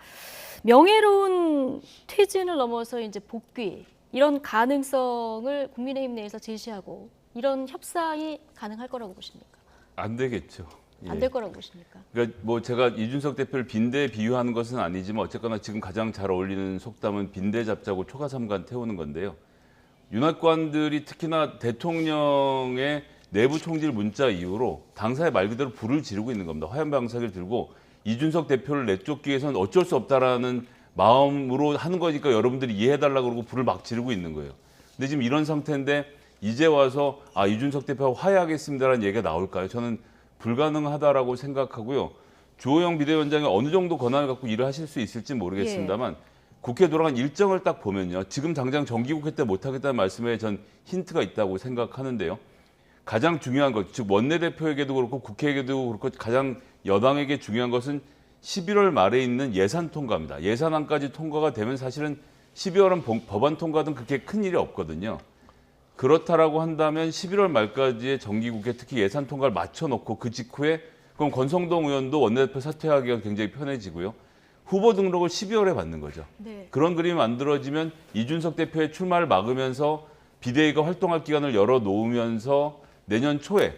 명예로운 퇴진을 넘어서 이제 복귀 이런 가능성을 국민의힘 내에서 제시하고 이런 협상이 가능할 거라고 보십니까? 안 되겠죠. 안 될 거라고 보십니까? 그러니까 뭐 제가 이준석 대표를 빈대에 비유하는 것은 아니지만 어쨌거나 지금 가장 잘 어울리는 속담은 빈대 잡자고 초가삼간 태우는 건데요. 윤핵관들이 특히나 대통령의 내부 총질 문자 이후로 당사에 말 그대로 불을 지르고 있는 겁니다. 화염방사기를 들고 이준석 대표를 내쫓기 위해서는 어쩔 수 없다라는 마음으로 하는 거니까 여러분들이 이해해달라고 그러고 불을 막 지르고 있는 거예요. 근데 지금 이런 상태인데 이제 와서 이준석 대표와 화해하겠습니다라는 얘기가 나올까요? 저는 불가능하다라고 생각하고요. 주호영 비대위원장이 어느 정도 권한을 갖고 일을 하실 수 있을지 모르겠습니다만 국회 돌아간 일정을 딱 보면요. 지금 당장 정기국회 때 못하겠다는 말씀에 전 힌트가 있다고 생각하는데요. 가장 중요한 것, 즉 원내대표에게도 그렇고 국회에게도 그렇고 가장 여당에게 중요한 것은 11월 말에 있는 예산 통과입니다. 예산안까지 통과가 되면 사실은 12월은 법안 통과든 그렇게 큰 일이 없거든요. 그렇다라고 한다면 11월 말까지의 정기국회 특히 예산 통과를 맞춰놓고 그 직후에 그럼 권성동 의원도 원내대표 사퇴하기가 굉장히 편해지고요. 후보 등록을 12월에 받는 거죠. 그런 그림이 만들어지면 이준석 대표의 출마를 막으면서 비대위가 활동할 기간을 열어놓으면서 내년 초에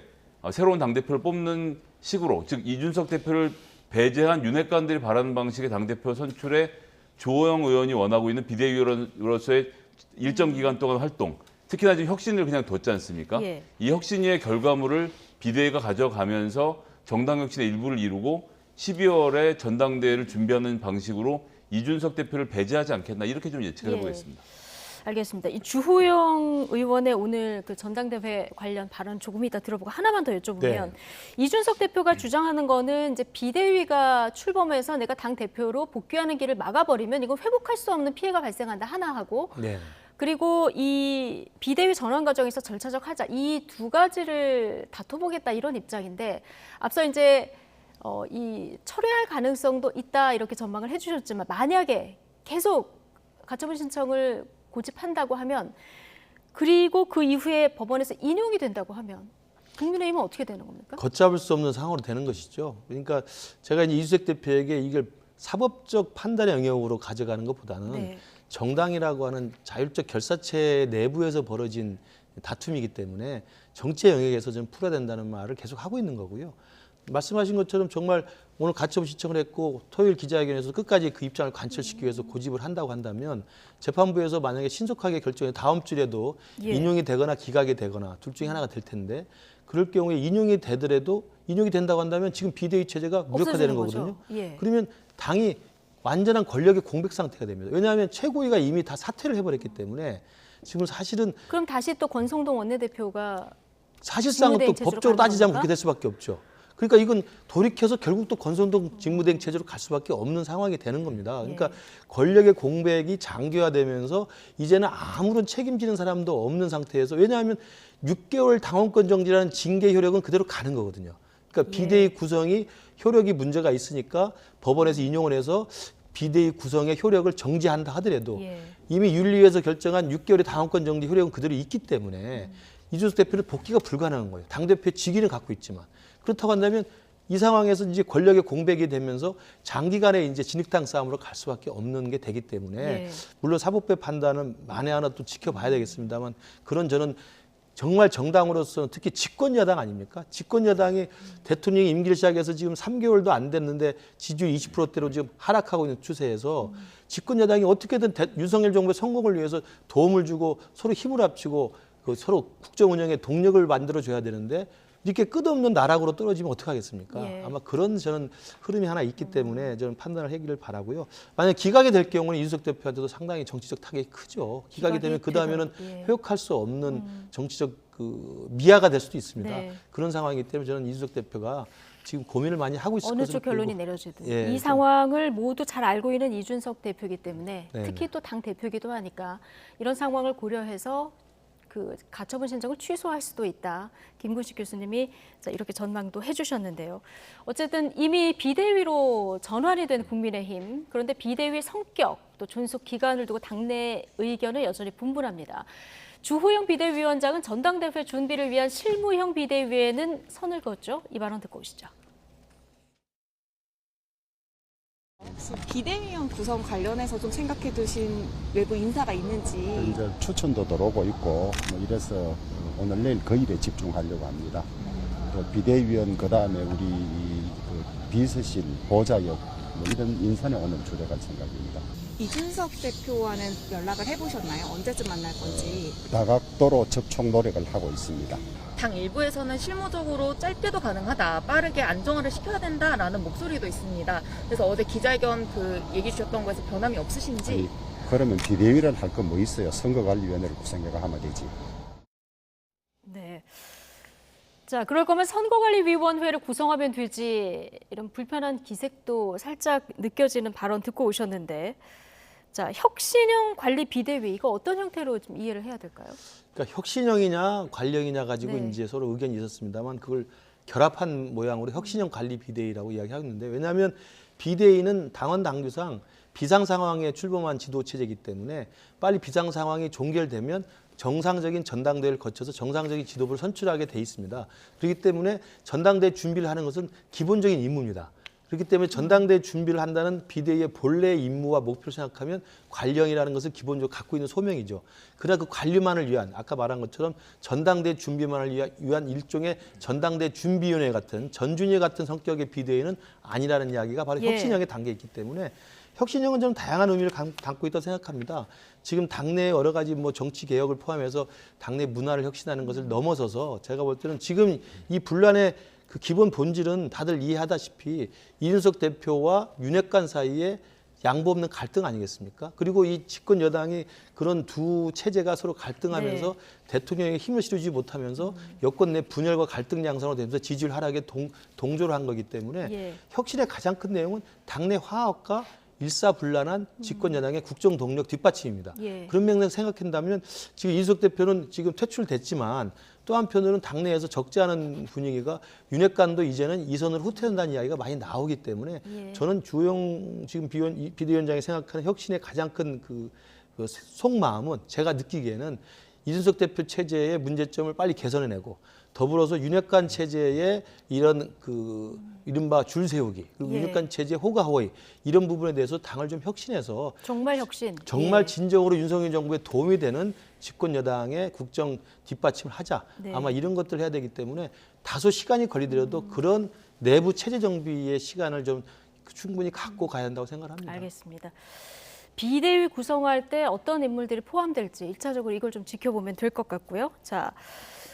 새로운 당대표를 뽑는 식으로 즉 이준석 대표를 배제한 윤핵관들이 바라는 방식의 당대표 선출에 주호영 의원이 원하고 있는 비대위원으로서의 일정 기간 동안 활동 특히나 지금 혁신을 그냥 뒀지 않습니까? 이 혁신의 결과물을 비대위가 가져가면서 정당 혁신의 일부를 이루고 12월에 전당대회를 준비하는 방식으로 이준석 대표를 배제하지 않겠나 이렇게 좀 예측해 보겠습니다. 알겠습니다. 이 주호영 의원의 오늘 그 전당대회 관련 발언 조금 이따 들어보고 하나만 더 여쭤보면 이준석 대표가 주장하는 거는 이제 비대위가 출범해서 내가 당 대표로 복귀하는 길을 막아버리면 이건 회복할 수 없는 피해가 발생한다 하나 하고 그리고 이 비대위 전환 과정에서 절차적 하자 이 두 가지를 다퉈보겠다 이런 입장인데 앞서 이제 이 철회할 가능성도 있다 이렇게 전망을 해주셨지만 만약에 계속 가처분 신청을 고집한다고 하면 그리고 그 이후에 법원에서 인용이 된다고 하면 국민의힘은 어떻게 되는 겁니까? 걷잡을 수 없는 상황으로 되는 것이죠. 그러니까 제가 이제 이준석 대표에게 이걸 사법적 판단의 영역으로 가져가는 것보다는 네. 정당이라고 하는 자율적 결사체 내부에서 벌어진 다툼이기 때문에 정치의 영역에서 좀 풀어야 된다는 말을 계속 하고 있는 거고요. 말씀하신 것처럼 정말 오늘 가처분 신청을 했고 토요일 기자회견에서 끝까지 그 입장을 관철시키기 위해서 고집을 한다고 한다면 재판부에서 만약에 신속하게 결정해 다음 주에도 예. 인용이 되거나 기각이 되거나 둘 중에 하나가 될 텐데 그럴 경우에 인용이 되더라도 인용이 된다고 한다면 지금 비대위 체제가 무력화되는 거거든요. 예. 그러면 당이 완전한 권력의 공백 상태가 됩니다. 왜냐하면 최고위가 이미 다 사퇴를 해버렸기 때문에 지금 사실은 그럼 다시 또 권성동 원내대표가 사실상 또 법적으로 따지자면 그렇게 될 수밖에 없죠. 그러니까 이건 돌이켜서 결국 또 권성동 직무대행 체제로 갈 수밖에 없는 상황이 되는 겁니다. 그러니까 권력의 공백이 장기화되면서 이제는 아무런 책임지는 사람도 없는 상태에서 왜냐하면 6개월 당원권 정지라는 징계 효력은 그대로 가는 거거든요. 그러니까 비대위 구성이 효력이 문제가 있으니까 법원에서 인용을 해서 비대위 구성의 효력을 정지한다 하더라도 이미 윤리위에서 결정한 6개월의 당원권 정지 효력은 그대로 있기 때문에 이준석 대표는 복귀가 불가능한 거예요. 당대표의 직위는 갖고 있지만. 그렇다고 한다면 이 상황에서 이제 권력의 공백이 되면서 장기간의 이제 진흙탕 싸움으로 갈 수밖에 없는 게 되기 때문에 물론 사법부의 판단은 만에 하나 또 지켜봐야 되겠습니다만 그런 저는 정말 정당으로서는 특히 집권 여당 아닙니까? 집권 여당이 대통령이 임기를 시작해서 지금 3개월도 안 됐는데 지지율 20%대로 지금 하락하고 있는 추세에서 집권 여당이 어떻게든 윤석열 정부의 성공을 위해서 도움을 주고 서로 힘을 합치고 그 서로 국정 운영에 동력을 만들어 줘야 되는데 이렇게 끝없는 나락으로 떨어지면 어떡하겠습니까? 아마 그런 저는 흐름이 하나 있기 때문에 저는 판단을 하기를 바라고요. 만약 기각이 될 경우는 이준석 대표한테도 상당히 정치적 타격이 크죠. 기각이 되면 그 다음에는 회복할 수 없는 정치적 그 미아가 될 수도 있습니다. 그런 상황이기 때문에 저는 이준석 대표가 지금 고민을 많이 하고 있을 것으로 어느 쪽 결론이 내려지든 예, 이 상황을 모두 잘 알고 있는 이준석 대표이기 때문에 네네. 특히 또 당 대표이기도 하니까 이런 상황을 고려해서 그 가처분 신청을 취소할 수도 있다. 김군식 교수님이 이렇게 전망도 해주셨는데요. 어쨌든 이미 비대위로 전환이 된 국민의힘. 그런데 비대위 성격 또 존속 기간을 두고 당내 의견은 여전히 분분합니다. 주호영 비대위원장은 전당대회 준비를 위한 실무형 비대위에는 선을 그었죠. 이 발언 듣고 오시죠. 혹시 비대위원 구성 관련해서 좀 생각해 두신 외부 인사가 있는지. 이제 추천도 들어오고 있고 뭐 이래서 오늘 내일 그 일에 집중하려고 합니다. 또 비대위원 그다음에 우리 그 비서실 보좌역 뭐 이런 인선에 오늘 주력할 생각입니다. 이준석 대표와는 연락을 해보셨나요? 언제쯤 만날 건지. 다각도로 접촉 노력을 하고 있습니다. 당 일부에서는 실무적으로 짧게도 가능하다, 빠르게 안정화를 시켜야 된다라는 목소리도 있습니다. 그래서 어제 기자회견 그 얘기 주셨던 거에서 변함이 없으신지. 아니, 그러면 비대위를 할 건 뭐 있어요? 선거관리위원회를 구성해가 하면 되지. 네. 자, 그럴 거면 선거관리위원회를 구성하면 되지 이런 불편한 기색도 살짝 느껴지는 발언 듣고 오셨는데 자, 혁신형 관리 비대위 이거 어떤 형태로 좀 이해를 해야 될까요? 그러니까 혁신형이냐 관령이냐 가지고 이제 서로 의견이 있었습니다만 그걸 결합한 모양으로 혁신형 관리 비대위라고 이야기하는데 왜냐하면 비대위는 당원 당규상 비상 상황에 출범한 지도 체제이기 때문에 빨리 비상 상황이 종결되면 정상적인 전당대회를 거쳐서 정상적인 지도부를 선출하게 돼 있습니다. 그렇기 때문에 전당대회 준비를 하는 것은 기본적인 임무입니다. 그렇기 때문에 전당대회 준비를 한다는 비대위의 본래 임무와 목표를 생각하면 관령이라는 것을 기본적으로 갖고 있는 소명이죠. 그러나 그 관리만을 위한 아까 말한 것처럼 전당대회 준비만을 위한 일종의 전당대회 준비위원회 같은 전준위 같은 성격의 비대위는 아니라는 이야기가 바로 혁신형에 담겨 있기 때문에 혁신형은 좀 다양한 의미를 담고 있다고 생각합니다. 지금 당내 여러 가지 뭐 정치 개혁을 포함해서 당내 문화를 혁신하는 것을 넘어서서 제가 볼 때는 지금 이 분란의 그 기본 본질은 다들 이해하다시피 이준석 대표와 윤핵관 사이에 양보 없는 갈등 아니겠습니까? 그리고 이 집권 여당이 그런 두 체제가 서로 갈등하면서 대통령에게 힘을 실어주지 못하면서 여권 내 분열과 갈등 양상으로 되면서 지지율 하락에 동조를 한 거기 때문에 혁신의 가장 큰 내용은 당내 화합과 일사불란한 집권 여당의 국정 동력 뒷받침입니다. 그런 맥락 생각한다면 지금 이준석 대표는 지금 퇴출됐지만 또 한편으로는 당내에서 적지 않은 분위기가 윤핵관도 이제는 이선을 후퇴한다는 이야기가 많이 나오기 때문에 저는 주호영 지금 비대위원장이 생각하는 혁신의 가장 큰 그 속마음은 제가 느끼기에는 이준석 대표 체제의 문제점을 빨리 개선해내고 더불어서 윤핵관 체제의 이런 그 이른바 줄 세우기 그리고 예. 윤핵관 체제 호가호의 이런 부분에 대해서 당을 좀 혁신해서 정말 혁신. 정말 예. 진정으로 윤석열 정부에 도움이 되는 집권 여당의 국정 뒷받침을 하자. 네. 아마 이런 것들을 해야 되기 때문에 다소 시간이 걸리더라도 그런 내부 체제 정비의 시간을 좀 충분히 갖고 가야 한다고 생각합니다. 알겠습니다. 비대위 구성할 때 어떤 인물들이 포함될지 1차적으로 이걸 좀 지켜보면 될 것 같고요. 자,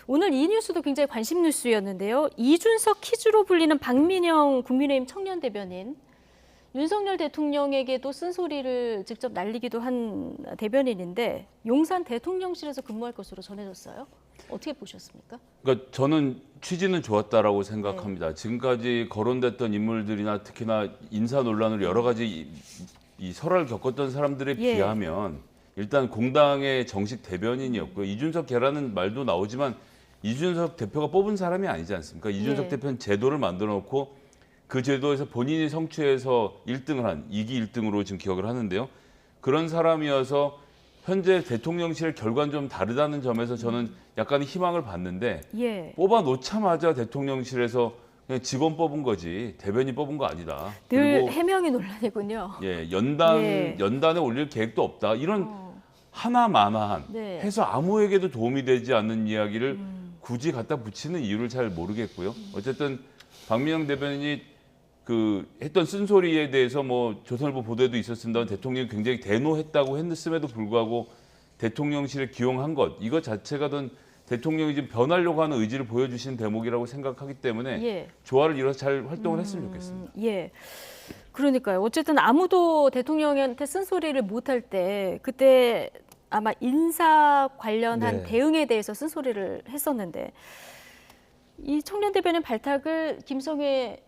오늘 이 뉴스도 굉장히 관심 뉴스였는데요. 이준석 퀴즈로 불리는 박민영 국민의힘 청년 대변인, 윤석열 대통령에게도 쓴소리를 직접 날리기도 한 대변인인데 용산 대통령실에서 근무할 것으로 전해졌어요. 어떻게 보셨습니까? 그러니까 저는 취지는 좋았다라고 생각합니다. 지금까지 거론됐던 인물들이나 특히나 인사 논란으로 여러 가지 이 설화를 겪었던 사람들에 예. 비하면 일단 공당의 정식 대변인이었고요. 이준석 계라는 말도 나오지만 이준석 대표가 뽑은 사람이 아니지 않습니까? 이준석 예. 대표는 제도를 만들어 놓고 그 제도에서 본인이 성취해서 1등을 한 2기 1등으로 지금 기억을 하는데요. 그런 사람이어서 현재 대통령실 결과는 좀 다르다는 점에서 저는 약간의 희망을 봤는데 예. 뽑아 놓자마자 대통령실에서 그냥 직원 뽑은 거지 대변인 뽑은 거 아니다. 늘 그리고 해명이 논란이군요. 예, 예. 연단에 올릴 계획도 없다. 이런 하나만한 네. 해서 아무에게도 도움이 되지 않는 이야기를 굳이 갖다 붙이는 이유를 잘 모르겠고요. 어쨌든 박민영 대변인이 그 했던 쓴소리에 대해서 뭐 조선일보 보도에도 있었습니다만 대통령이 굉장히 대노했다고 했음에도 불구하고 대통령실에 기용한 것 이것 자체가 던 대통령이 지금 변하려고 하는 의지를 보여주신 대목이라고 생각하기 때문에 예. 조화를 이뤄서 잘 활동을 했으면 좋겠습니다. 예. 그러니까요. 어쨌든 아무도 대통령한테 쓴소리를 못할 때 그때 아마 인사 관련한 네. 대응에 대해서 쓴소리를 했었는데 이 청년 대변인 발탁을 김성회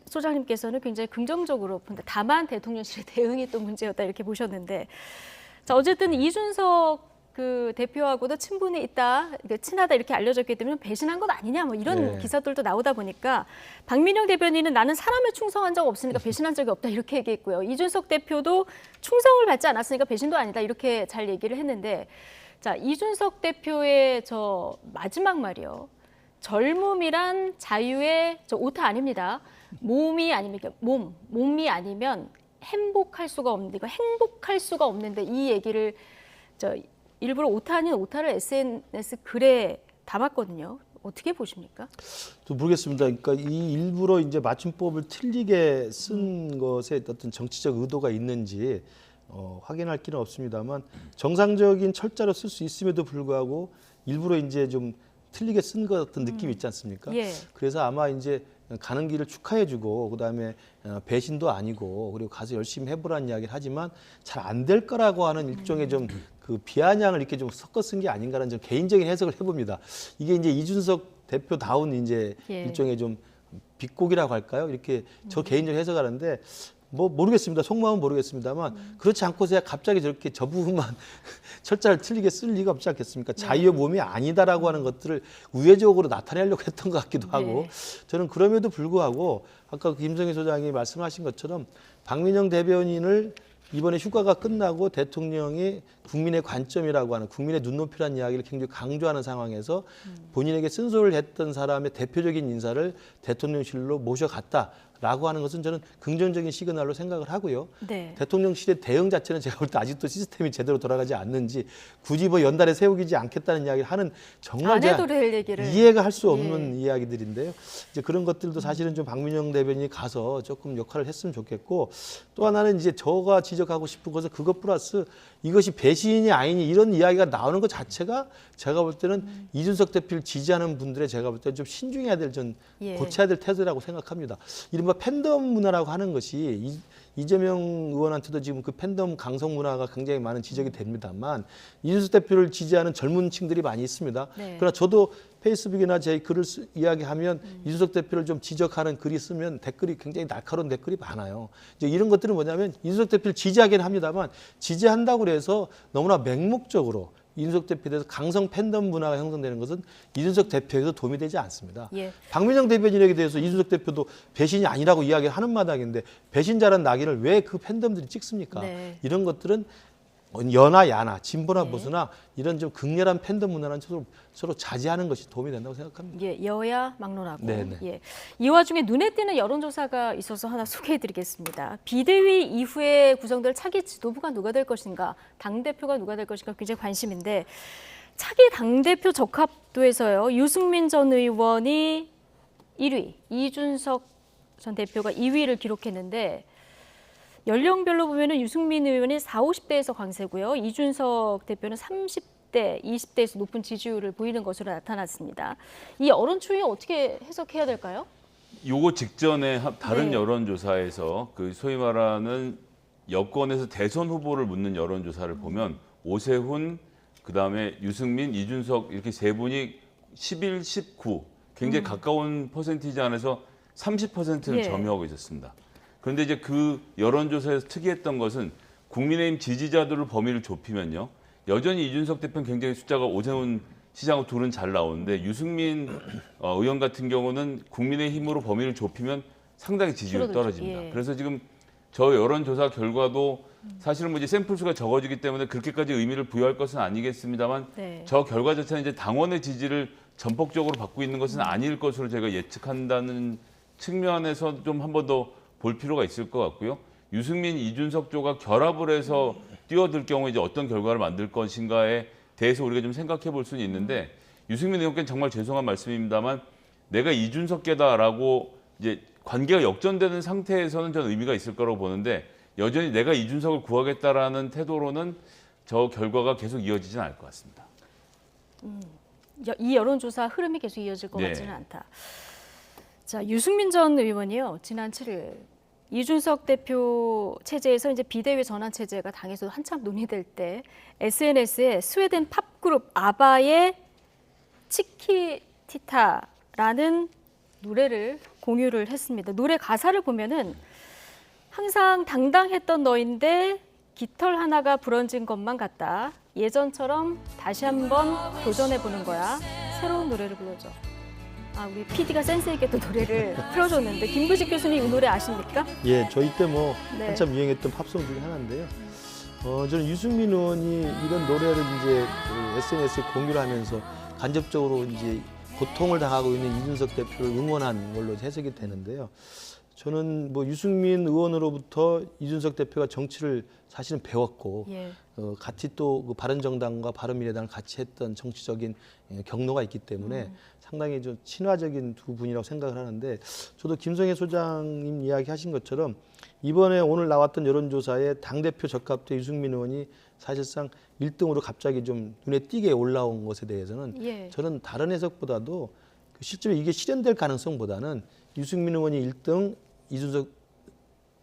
소장님께서는 굉장히 긍정적으로 본다. 다만 대통령실의 대응이 또 문제였다 이렇게 보셨는데 자 어쨌든 이준석 그 대표하고도 친분이 있다, 친하다 이렇게 알려졌기 때문에 배신한 건 아니냐 뭐 이런 네. 기사들도 나오다 보니까 박민영 대변인은 나는 사람에 충성한 적 없으니까 배신한 적이 없다 이렇게 얘기했고요. 이준석 대표도 충성을 받지 않았으니까 배신도 아니다 이렇게 잘 얘기를 했는데 자 이준석 대표의 저 마지막 말이요. 젊음이란 자유의 저 오타 아닙니다. 몸이 아니면 몸이 아니면 행복할 수가 없는데 이거 행복할 수가 없는데 이 얘기를 저 일부러 오타 아닌 오타를 SNS 글에 담았거든요. 어떻게 보십니까? 또 모르겠습니다. 그러니까 이 일부러 이제 맞춤법을 틀리게 쓴 것에 어떤 정치적 의도가 있는지 확인할 길은 없습니다만 정상적인 철자로 쓸 수 있음에도 불구하고 일부러 이제 좀 틀리게 쓴 것 같은 느낌이 있지 않습니까? 예. 그래서 아마 이제 가는 길을 축하해주고 그다음에 배신도 아니고 그리고 가서 열심히 해보라는 이야기를 하지만 잘 안 될 거라고 하는 일종의 좀 그 비아냥을 이렇게 좀 섞어 쓴 게 아닌가라는 좀 개인적인 해석을 해봅니다. 이게 이제 이준석 대표다운 이제 예. 일종의 좀 비꼬기라고 할까요? 이렇게 저 개인적으로 해석하는데 뭐 모르겠습니다. 속마음은 모르겠습니다만 그렇지 않고서야 갑자기 저렇게 저 부분만 철자를 틀리게 쓸 리가 없지 않겠습니까? 자유의 몸이 아니다라고 하는 것들을 우회적으로 나타내려고 했던 것 같기도 하고 저는 그럼에도 불구하고 아까 김성희 소장이 말씀하신 것처럼 박민영 대변인을 이번에 휴가가 끝나고 대통령이 국민의 관점이라고 하는 국민의 눈높이라는 이야기를 굉장히 강조하는 상황에서 본인에게 쓴소리를 했던 사람의 대표적인 인사를 대통령실로 모셔갔다라고 하는 것은 저는 긍정적인 시그널로 생각을 하고요. 네. 대통령실의 대응 자체는 제가 볼 때 아직도 시스템이 제대로 돌아가지 않는지 굳이 뭐 연달에 세우지 않겠다는 이야기를 하는 정말 안 해도 될 얘기를. 이해가 할 수 없는 이야기들인데요. 이제 그런 것들도 사실은 좀 박민영 대변인이 가서 조금 역할을 했으면 좋겠고 또 하나는 이제 저가 지적하고 싶은 것은 그것 플러스 이것이 배신이 아니니 이런 이야기가 나오는 것 자체가 제가 볼 때는 이준석 대표를 지지하는 분들의 제가 볼 때는 좀 신중해야 될 좀 예. 고쳐야 될 태도라고 생각합니다. 이른바 팬덤 문화라고 하는 것이 이재명 의원한테도 지금 그 팬덤 강성 문화가 굉장히 많은 지적이 됩니다만 이준석 대표를 지지하는 젊은 층들이 많이 있습니다. 네. 그러나 저도 페이스북이나 제 글을 이야기하면 이준석 대표를 좀 지적하는 글이 쓰면 댓글이 굉장히 날카로운 댓글이 많아요. 이제 이런 것들은 뭐냐면 이준석 대표를 지지하긴 합니다만 지지한다고 해서 너무나 맹목적으로 이준석 대표에 대해서 강성 팬덤 문화가 형성되는 것은 이준석 대표에게도 도움이 되지 않습니다. 예. 박민영 대변인에게 대해서 이준석 대표도 배신이 아니라고 이야기하는 마당인데 배신자라는 낙인을 왜 그 팬덤들이 찍습니까? 네. 이런 것들은 여나 야나 진보나 보수나 이런 좀 극렬한 팬덤 문화는 서로 자제하는 것이 도움이 된다고 생각합니다. 예, 여야 막론하고. 네네. 예. 이 와중에 눈에 띄는 여론조사가 있어서 하나 소개해드리겠습니다. 비대위 이후에 구성될 차기 지도부가 누가 될 것인가, 당대표가 누가 될 것인가 굉장히 관심인데 차기 당대표 적합도에서요. 유승민 전 의원이 1위, 이준석 전 대표가 2위를 기록했는데 연령별로 보면은 유승민 의원이 40, 50대에서 강세고요. 이준석 대표는 30대, 20대에서 높은 지지율을 보이는 것으로 나타났습니다. 이 여론 추이 어떻게 해석해야 될까요? 요거 직전에 다른 네. 여론조사에서 그 소위 말하는 여권에서 대선 후보를 묻는 여론조사를 보면 오세훈, 그다음에 유승민, 이준석 이렇게 세 분이 11, 19 굉장히 가까운 퍼센티지 안에서 30%를 예. 점유하고 있었습니다. 그런데 이제 그 여론조사에서 특이했던 것은 국민의힘 지지자들을 범위를 좁히면요. 여전히 이준석 대표는 굉장히 숫자가 오세훈 시장하고 둘은 잘 나오는데 유승민 의원 같은 경우는 국민의힘으로 범위를 좁히면 상당히 지지율이 떨어집니다. 예. 그래서 지금 저 여론조사 결과도 사실은 뭐 이제 샘플 수가 적어지기 때문에 그렇게까지 의미를 부여할 것은 아니겠습니다만 네. 저 결과 자체는 이제 당원의 지지를 전폭적으로 받고 있는 것은 아닐 것으로 제가 예측한다는 측면에서 좀 한 번 더 볼 필요가 있을 것 같고요. 유승민, 이준석 조가 결합을 해서 뛰어들 경우에 이제 어떤 결과를 만들 것인가에 대해서 우리가 좀 생각해 볼 수는 있는데 유승민 의원께는 정말 죄송한 말씀입니다만 내가 이준석계다라고 이제 관계가 역전되는 상태에서는 저는 의미가 있을 거라고 보는데 여전히 내가 이준석을 구하겠다라는 태도로는 저 결과가 계속 이어지지는 않을 것 같습니다. 이 여론조사 흐름이 계속 이어질 것 네. 같지는 않다. 자, 유승민 전 의원이요. 지난 7일 이준석 대표 체제에서 이제 비대위 전환 체제가 당에서 한참 논의될 때 SNS에 스웨덴 팝그룹 아바의 치키티타라는 노래를 공유를 했습니다. 노래 가사를 보면은 항상 당당했던 너인데 깃털 하나가 부러진 것만 같다. 예전처럼 다시 한번 도전해보는 거야. 새로운 노래를 불러줘. 우리 PD가 센스 있게 또 노래를 틀어줬는데 김부식 교수님 이 노래 아십니까? 예, 저희 때 뭐 네. 한참 유행했던 팝송 중에 하나인데요. 저는 유승민 의원이 이런 노래를 이제 SNS에 공유를 하면서 간접적으로 이제 고통을 당하고 있는 이준석 대표를 응원한 걸로 해석이 되는데요. 저는 뭐 유승민 의원으로부터 이준석 대표가 정치를 사실은 배웠고 예. 같이 또 그 바른정당과 바른미래당을 같이 했던 정치적인 경로가 있기 때문에 상당히 좀 친화적인 두 분이라고 생각을 하는데 저도 김성애 소장님 이야기하신 것처럼 이번에 오늘 나왔던 여론조사에 당대표 적합도 유승민 의원이 사실상 1등으로 갑자기 좀 눈에 띄게 올라온 것에 대해서는 예. 저는 다른 해석보다도 실제로 이게 실현될 가능성보다는 유승민 의원이 1등, 이준석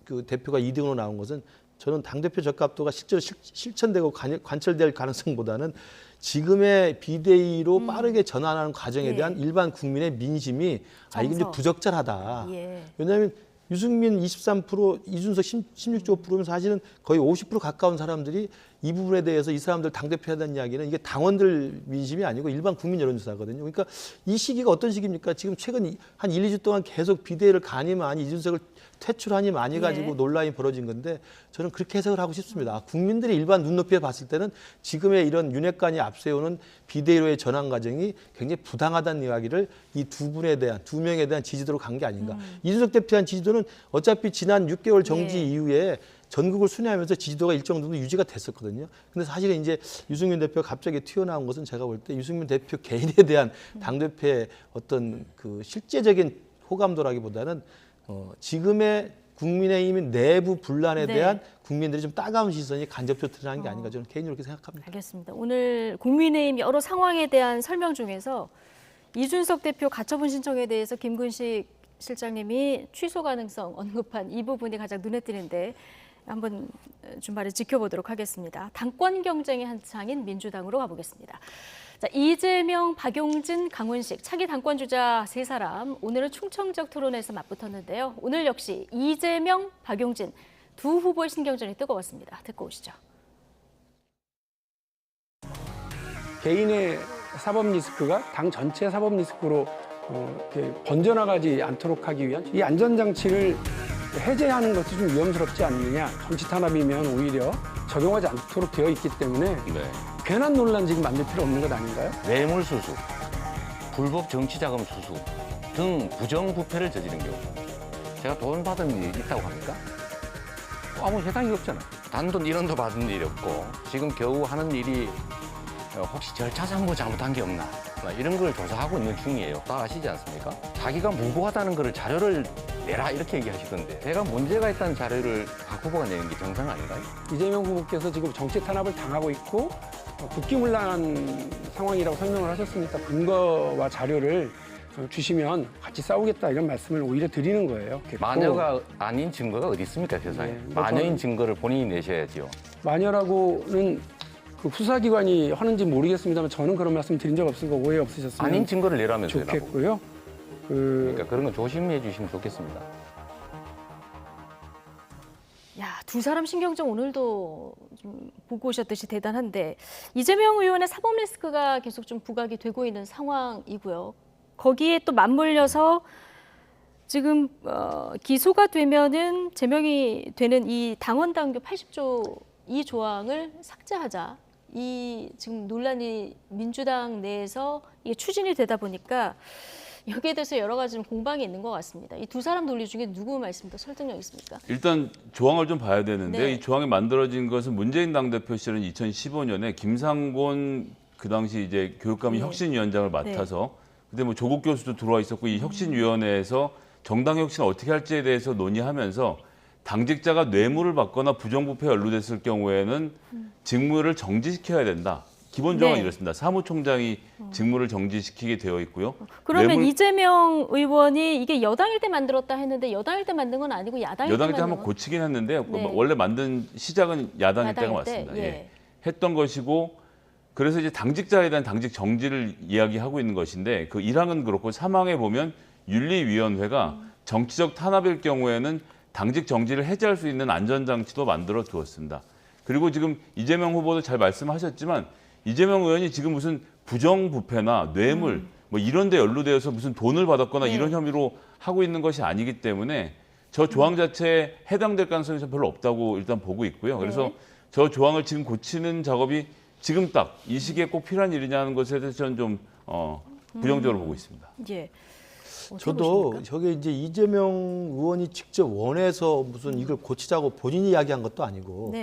그 대표가 2등으로 나온 것은 저는 당대표 적합도가 실제로 실천되고 관철될 가능성보다는 지금의 비대위로 빠르게 전환하는 과정에 대한 일반 국민의 민심이 이게 이제 부적절하다. 예. 왜냐하면 유승민 23%, 이준석 16.5%면 사실은 거의 50% 가까운 사람들이 이 부분에 대해서 이 사람들 당대표 해야 되는 이야기는 이게 당원들 민심이 아니고 일반 국민 여론조사거든요. 그러니까 이 시기가 어떤 시기입니까? 지금 최근 한 1, 2주 동안 계속 비대위를 가니 많이 이준석을 퇴출하니 많이 가지고 논란이 벌어진 건데 저는 그렇게 해석을 하고 싶습니다. 국민들이 일반 눈높이에 봤을 때는 지금의 이런 윤핵관이 앞세우는 비대위로의 전환 과정이 굉장히 부당하다는 이야기를 이 두 명에 대한 지지도로 간 게 아닌가. 이준석 대표한 지지도는 어차피 지난 6개월 정지 이후에 전국을 순회하면서 지지도가 일정 정도 유지가 됐었거든요. 근데 사실은 이제 유승민 대표가 갑자기 튀어나온 것은 제가 볼 때 유승민 대표 개인에 대한 당대표의 어떤 그 실제적인 호감도라기보다는 지금의 국민의힘 내부 분란에 대한 국민들이 좀 따가운 시선이 간접적으로 드러난 게 아닌가 저는 개인적으로 그렇게 생각합니다. 알겠습니다. 오늘 국민의힘 여러 상황에 대한 설명 중에서 이준석 대표 가처분 신청에 대해서 김근식 실장님이 취소 가능성 언급한 이 부분이 가장 눈에 띄는데 한번 주말에 지켜보도록 하겠습니다. 당권 경쟁이 한창인 민주당으로 가보겠습니다. 자, 이재명, 박용진, 강훈식 차기 당권 주자 세 사람 오늘은 충청적 토론에서 맞붙었는데요. 오늘 역시 이재명, 박용진 두 후보의 신경전이 뜨거웠습니다. 듣고 오시죠. 개인의 사법 리스크가 당 전체 사법 리스크로 이렇게 번져나가지 않도록 하기 위한 이 안전장치를 해제하는 것이 좀 위험스럽지 않느냐. 정치 탄압이면 오히려 적용하지 않도록 되어 있기 때문에 괜한 논란 지금 만들 필요 없는 것 아닌가요? 뇌물수수, 불법 정치자금 수수 등 부정부패를 저지른 경우 제가 돈 받은 일이 있다고 합니까? 아무 해당이 없잖아요. 단돈 1원도 받은 일이 없고 지금 겨우 하는 일이 혹시 절차상 뭐 잘못한 게 없나 이런 걸 조사하고 있는 중이에요. 다 아시지 않습니까? 자기가 무고하다는 걸 자료를 내라 이렇게 얘기하시던데 제가 문제가 있다는 자료를 박 후보가 내는 게 정상 아닌가요? 이재명 후보께서 지금 정치 탄압을 당하고 있고 국기문란한 상황이라고 설명을 하셨으니까 근거와 자료를 주시면 같이 싸우겠다 이런 말씀을 오히려 드리는 거예요. 마녀가 아닌 증거가 어디 있습니까 세상에? 마녀인 증거를 본인이 내셔야지요. 마녀라고는 그 수사기관이 하는지 모르겠습니다만 저는 그런 말씀 드린 적 없으니까 오해 없으셨으면 아닌 증거를 내라면서요. 좋겠고요. 그러니까 그런 거 조심해 주시면 좋겠습니다. 야, 두 사람 신경전 오늘도 좀 보고 오셨듯이 대단한데 이재명 의원의 사법 리스크가 계속 좀 부각이 되고 있는 상황이고요. 거기에 또 맞물려서 지금 기소가 되면은 제명이 되는 이 당원 당규 80조 이 조항을 삭제하자. 이 지금 논란이 민주당 내에서 이게 추진이 되다 보니까 여기에 대해서 여러 가지 좀 공방이 있는 것 같습니다. 이 두 사람 논리 중에 누구 말씀이 더 설득력 있습니까? 일단 조항을 좀 봐야 되는데 네. 이 조항이 만들어진 것은 문재인 당대표 시절은 2015년에 김상곤 그 당시 이제 교육감이 혁신위원장을 맡아서 그때 뭐 조국 교수도 들어와 있었고 이 혁신위원회에서 정당 혁신을 어떻게 할지에 대해서 논의하면서 당직자가 뇌물을 받거나 부정부패에 연루됐을 경우에는 직무를 정지시켜야 된다. 기본 조항은 이렇습니다. 사무총장이 직무를 정지시키게 되어 있고요. 그러면 이재명 의원이 이게 여당일 때 만들었다 했는데 여당일 때 만든 건 아니고 야당일 때 여당일 때 만든 한번 고치긴 했는데 네. 원래 만든 시작은 야당일 때가 야당일 때, 맞습니다. 예. 했던 것이고 그래서 이제 당직자에 대한 당직 정지를 이야기하고 있는 것인데 그 1항은 그렇고 3항에 보면 윤리위원회가 정치적 탄압일 경우에는 당직 정지를 해제할 수 있는 안전장치도 만들어 두었습니다. 그리고 지금 이재명 후보도 잘 말씀하셨지만 이재명 의원이 지금 무슨 부정부패나 뇌물 뭐 이런 데 연루되어서 무슨 돈을 받았거나 이런 혐의로 하고 있는 것이 아니기 때문에 저 조항 자체에 해당될 가능성이 별로 없다고 일단 보고 있고요. 그래서 저 조항을 지금 고치는 작업이 지금 딱 이 시기에 꼭 필요한 일이냐는 것에 대해서 저는 좀 부정적으로 보고 있습니다. 예. 저도 저게 이제 이재명 의원이 직접 원해서 무슨 이걸 고치자고 본인이 이야기한 것도 아니고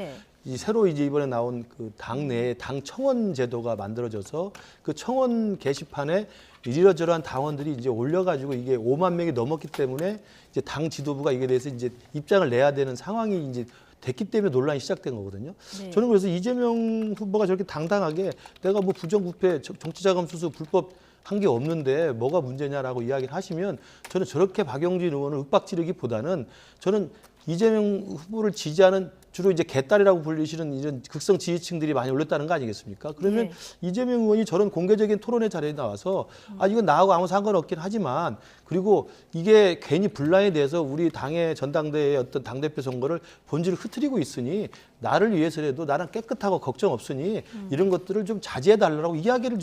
이 새로 이제 이번에 나온 그 당 내에 당 청원 제도가 만들어져서 그 청원 게시판에 이러저러한 당원들이 이제 올려가지고 이게 5만 명이 넘었기 때문에 이제 당 지도부가 이게 대해서 이제 입장을 내야 되는 상황이 이제 됐기 때문에 논란이 시작된 거거든요. 저는 그래서 이재명 후보가 저렇게 당당하게 내가 뭐 부정부패, 정치자금 수수 불법 한 게 없는데 뭐가 문제냐라고 이야기를 하시면 저는 저렇게 박용진 의원을 윽박지르기보다는 저는 이재명 후보를 지지하는 주로 이제 개딸이라고 불리시는 이런 극성 지지층들이 많이 올렸다는 거 아니겠습니까? 그러면 이재명 의원이 저런 공개적인 토론의 자리에 나와서 아 이건 나하고 아무 상관없긴 하지만 그리고 이게 괜히 분란에 대해서 우리 당의 전당대회의 어떤 당대표 선거를 본질을 흐트리고 있으니 나를 위해서라도 나는 깨끗하고 걱정 없으니 이런 것들을 좀 자제해달라고 이야기를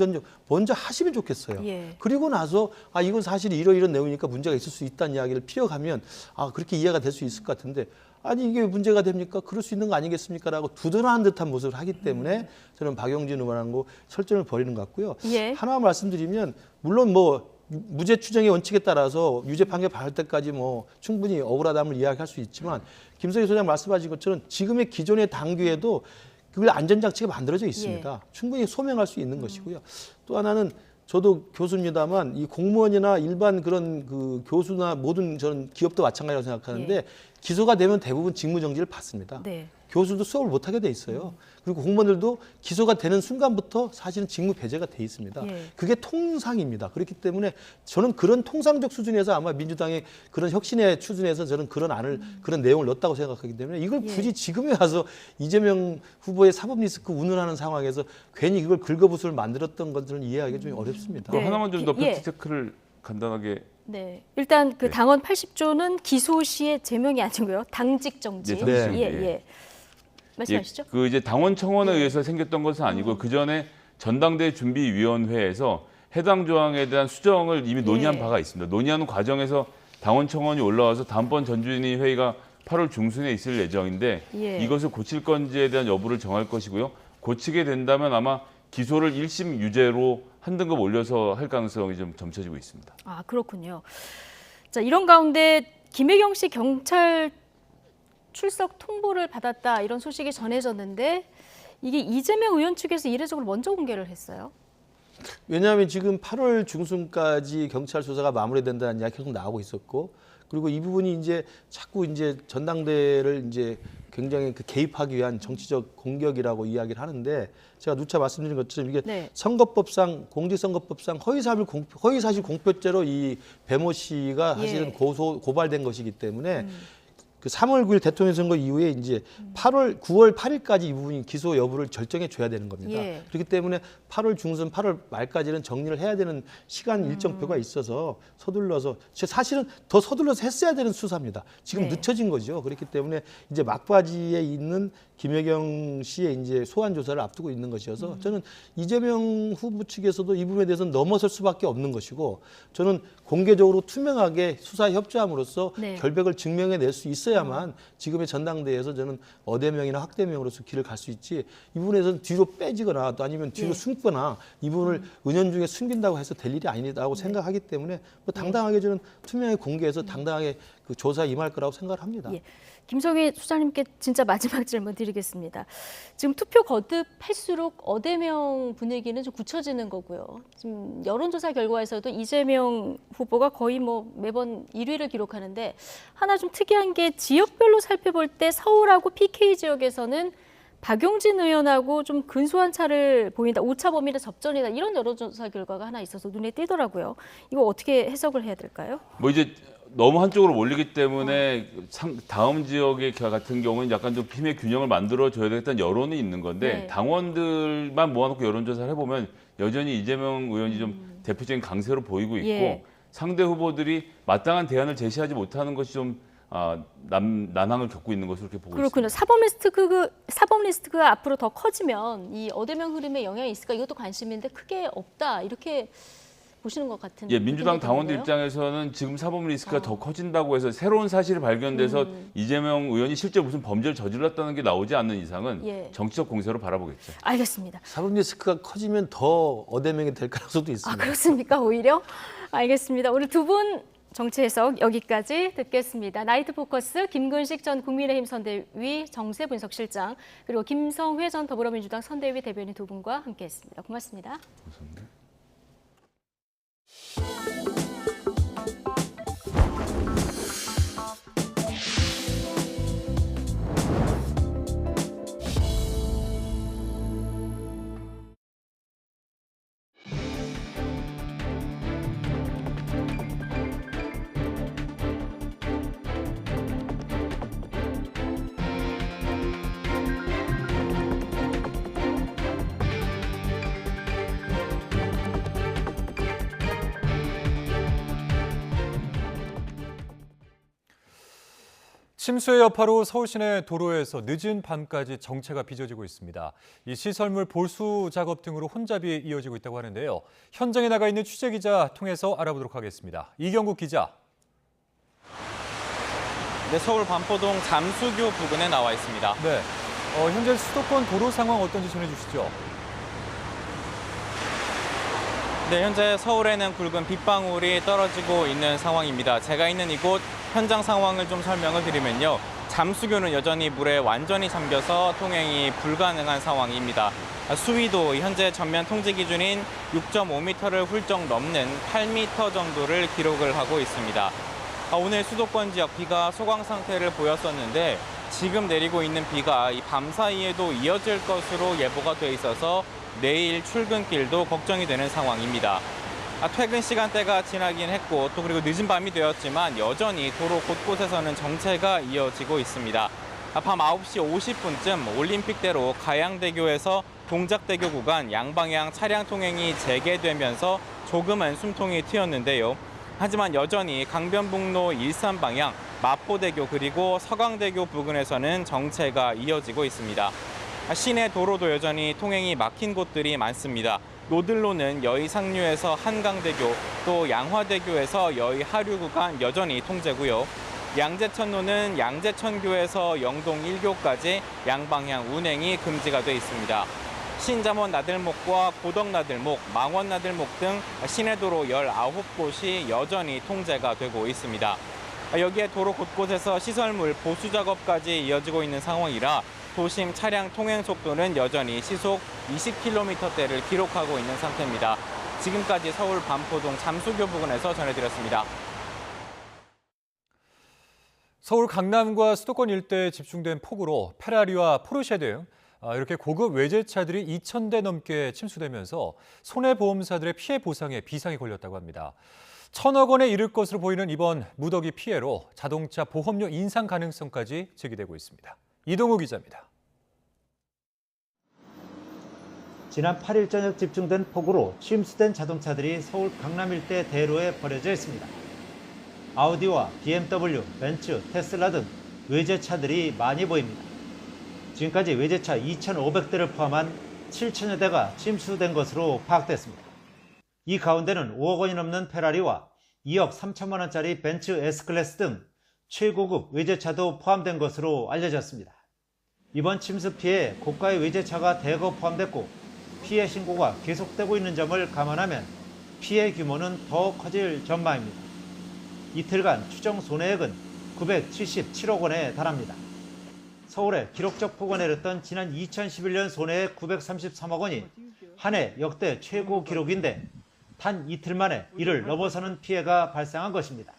먼저 하시면 좋겠어요. 그리고 나서 아 이건 사실 이런 내용이니까 문제가 있을 수 있다는 이야기를 피워가면 아 그렇게 이해가 될 수 있을 것 같은데 아니 이게 문제가 됩니까? 그럴 수 있는 거 아니겠습니까? 라고 두둔한 듯한 모습을 하기 때문에 저는 박용진 의원하고 설전을 벌이는 것 같고요. 하나 말씀드리면 물론 뭐 무죄 추정의 원칙에 따라서 유죄 판결 받을 때까지 뭐 충분히 억울하다는 이야기할 수 있지만 김성희 소장 말씀하신 것처럼 지금의 기존의 당규에도 그 안전장치가 만들어져 있습니다. 충분히 소명할 수 있는 것이고요. 또 하나는 저도 교수입니다만 이 공무원이나 일반 그런 그 교수나 모든 저는 기업도 마찬가지라고 생각하는데 기소가 되면 대부분 직무정지를 받습니다. 교수도 수업을 못하게 돼 있어요. 그리고 공무원들도 기소가 되는 순간부터 사실은 직무 배제가 돼 있습니다. 그게 통상입니다. 그렇기 때문에 저는 그런 통상적 수준에서 아마 민주당의 그런 혁신의 추진에서 저는 그런 안을 그런 내용을 넣었다고 생각하기 때문에 이걸 굳이 지금에 와서 이재명 후보의 사법 리스크 운운하는 상황에서 괜히 이걸 긁어부스를 만들었던 것들은 이해하기가 좀 어렵습니다. 하나만 좀 더 팩트 체크를 간단하게. 네, 일단 그 당원 80조는 기소 시에 제명이 아니고요, 당직 정지. 말씀하시죠? 그 이제 당원 청원에 의해서 생겼던 것은 아니고 그 전에 전당대회 준비위원회에서 해당 조항에 대한 수정을 이미 논의한 바가 있습니다. 논의하는 과정에서 당원 청원이 올라와서 다음번 전준위 회의가 8월 중순에 있을 예정인데 예. 이것을 고칠 건지에 대한 여부를 정할 것이고요. 고치게 된다면 아마 기소를 1심 유죄로 한 등급 올려서 할 가능성이 좀 점쳐지고 있습니다. 아, 그렇군요. 자, 이런 가운데 김혜경 씨 경찰 출석 통보를 받았다 이런 소식이 전해졌는데 이게 이재명 의원 측에서 이례적으로 먼저 공개를 했어요. 왜냐하면 지금 8월 중순까지 경찰 수사가 마무리된다는 이야기 계속 나오고 있었고, 그리고 이 부분이 이제 자꾸 이제 전당대회를 이제 굉장히 개입하기 위한 정치적 공격이라고 이야기를 하는데, 제가 누차 말씀드린 것처럼 이게 네. 선거법상, 공직선거법상 허위사실 공표죄로 이 배모 씨가 사실은 예. 고발된 것이기 때문에 그 3월 9일 대통령 선거 이후에 이제 9월 8일까지 이 부분이 기소 여부를 결정해 줘야 되는 겁니다. 예. 그렇기 때문에 8월 중순, 8월 말까지는 정리를 해야 되는 시간 일정표가 있어서 서둘러서, 사실은 더 서둘러서 했어야 되는 수사입니다. 지금 네. 늦춰진 거죠. 그렇기 때문에 이제 막바지에 있는 김혜경 씨의 이제 소환 조사를 앞두고 있는 것이어서 저는 이재명 후보 측에서도 이 부분에 대해서는 넘어설 수밖에 없는 것이고, 저는 공개적으로 투명하게 수사에 협조함으로써 네. 결백을 증명해낼 수 있어야만 지금의 전당대회에서 저는 어대명이나 학대명으로서 길을 갈 수 있지, 이 부분에서는 뒤로 빼지거나 또 아니면 뒤로 예. 숨거나 이 부분을 은연중에 숨긴다고 해서 될 일이 아니다고 생각하기 때문에 뭐 당당하게 저는 투명하게 공개해서 당당하게 그 조사에 임할 거라고 생각을 합니다. 예. 김성희 수사님께 진짜 마지막 질문 드리겠습니다. 지금 투표 거듭할수록 어대명 분위기는 좀 굳혀지는 거고요. 지금 여론조사 결과에서도 이재명 후보가 거의 뭐 매번 1위를 기록하는데, 하나 좀 특이한 게 지역별로 살펴볼 때 서울하고 PK 지역에서는 박용진 의원하고 좀 근소한 차를 보인다, 오차 범위의 접전이다, 이런 여론조사 결과가 하나 있어서 눈에 띄더라고요. 이거 어떻게 해석을 해야 될까요? 뭐 이제 너무 한쪽으로 몰리기 때문에 다음 지역의 같은 경우는 약간 좀 힘의 균형을 만들어줘야 되겠다는 여론이 있는 건데, 네. 당원들만 모아놓고 여론조사를 해보면 여전히 이재명 의원이 좀 대표적인 강세로 보이고 있고, 예. 상대 후보들이 마땅한 대안을 제시하지 못하는 것이 좀 난항을 겪고 있는 것으로 이렇게 보고 그렇군요. 있습니다. 사법 리스크가 앞으로 더 커지면 이 어대명 흐름에 영향이 있을까? 이것도 관심인데 크게 없다, 이렇게 보시는 것 같은. 예, 민주당 당원들 느낌이 입장에서는 지금 사법 리스크가 더 커진다고 해서 새로운 사실이 발견돼서 이재명 의원이 실제 무슨 범죄를 저질렀다는 게 나오지 않는 이상은 예. 정치적 공세로 바라보겠죠. 알겠습니다. 사법 리스크가 커지면 더 어대명이 될 가능성도 있습니다. 아, 그렇습니까? 오히려? 알겠습니다. 오늘 두 분 정치 해석 여기까지 듣겠습니다. 나이트 포커스 김근식 전 국민의힘 선대위 정세 분석 실장, 그리고 김성회 전 더불어민주당 선대위 대변인 두 분과 함께했습니다. 고맙습니다. 감사합니다. 침수의 여파로 서울 시내 도로에서 늦은 밤까지 정체가 빚어지고 있습니다. 이 시설물 보수 작업 등으로 혼잡이 이어지고 있다고 하는데요. 현장에 나가 있는 취재기자 통해서 알아보도록 하겠습니다. 이경국 기자. 네, 서울 반포동 잠수교 부근에 나와 있습니다. 네, 현재 수도권 도로 상황 어떤지 전해주시죠. 네, 현재 서울에는 굵은 빗방울이 떨어지고 있는 상황입니다. 제가 있는 이곳 현장 상황을 좀 설명을 드리면요. 잠수교는 여전히 물에 완전히 잠겨서 통행이 불가능한 상황입니다. 수위도 현재 전면 통제 기준인 6.5m를 훌쩍 넘는 8m 정도를 기록을 하고 있습니다. 오늘 수도권 지역 비가 소강 상태를 보였었는데 지금 내리고 있는 비가 이 밤 사이에도 이어질 것으로 예보가 돼 있어서 내일 출근길도 걱정이 되는 상황입니다. 퇴근 시간대가 지나긴 했고 또 그리고 늦은 밤이 되었지만 여전히 도로 곳곳에서는 정체가 이어지고 있습니다. 밤 9시 50분쯤 올림픽대로 가양대교에서 동작대교 구간 양방향 차량 통행이 재개되면서 조금은 숨통이 트였는데요. 하지만 여전히 강변북로 일산 방향 마포대교 그리고 서강대교 부근에서는 정체가 이어지고 있습니다. 시내 도로도 여전히 통행이 막힌 곳들이 많습니다. 노들로는 여의 상류에서 한강대교, 또 양화대교에서 여의 하류 구간 여전히 통제고요. 양재천로는 양재천교에서 영동 1교까지 양방향 운행이 금지가 돼 있습니다. 신잠원 나들목과 고덕 나들목, 망원 나들목 등 시내도로 19곳이 여전히 통제가 되고 있습니다. 여기에 도로 곳곳에서 시설물 보수 작업까지 이어지고 있는 상황이라 도심 차량 통행 속도는 여전히 시속 20km대를 기록하고 있는 상태입니다. 지금까지 서울 반포동 잠수교 부근에서 전해드렸습니다. 서울 강남과 수도권 일대에 집중된 폭우로 페라리와 포르쉐 등 이렇게 고급 외제차들이 2,000대 넘게 침수되면서 손해보험사들의 피해 보상에 비상이 걸렸다고 합니다. 1,000억 원에 이를 것으로 보이는 이번 무더기 피해로 자동차 보험료 인상 가능성까지 제기되고 있습니다. 이동우 기자입니다. 지난 8일 저녁 집중된 폭우로 침수된 자동차들이 서울 강남 일대 대로에 버려져 있습니다. 아우디와 BMW, 벤츠, 테슬라 등 외제차들이 많이 보입니다. 지금까지 외제차 2,500대를 포함한 7천여 대가 침수된 것으로 파악됐습니다. 이 가운데는 5억 원이 넘는 페라리와 2억 3천만 원짜리 벤츠 S클래스 등 최고급 외제차도 포함된 것으로 알려졌습니다. 이번 침수 피해에 고가의 외제차가 대거 포함됐고 피해 신고가 계속되고 있는 점을 감안하면 피해 규모는 더 커질 전망입니다. 이틀간 추정 손해액은 977억 원에 달합니다. 서울에 기록적 폭우가 내렸던 지난 2011년 손해액 933억 원이 한 해 역대 최고 기록인데 단 이틀 만에 이를 넘어서는 피해가 발생한 것입니다.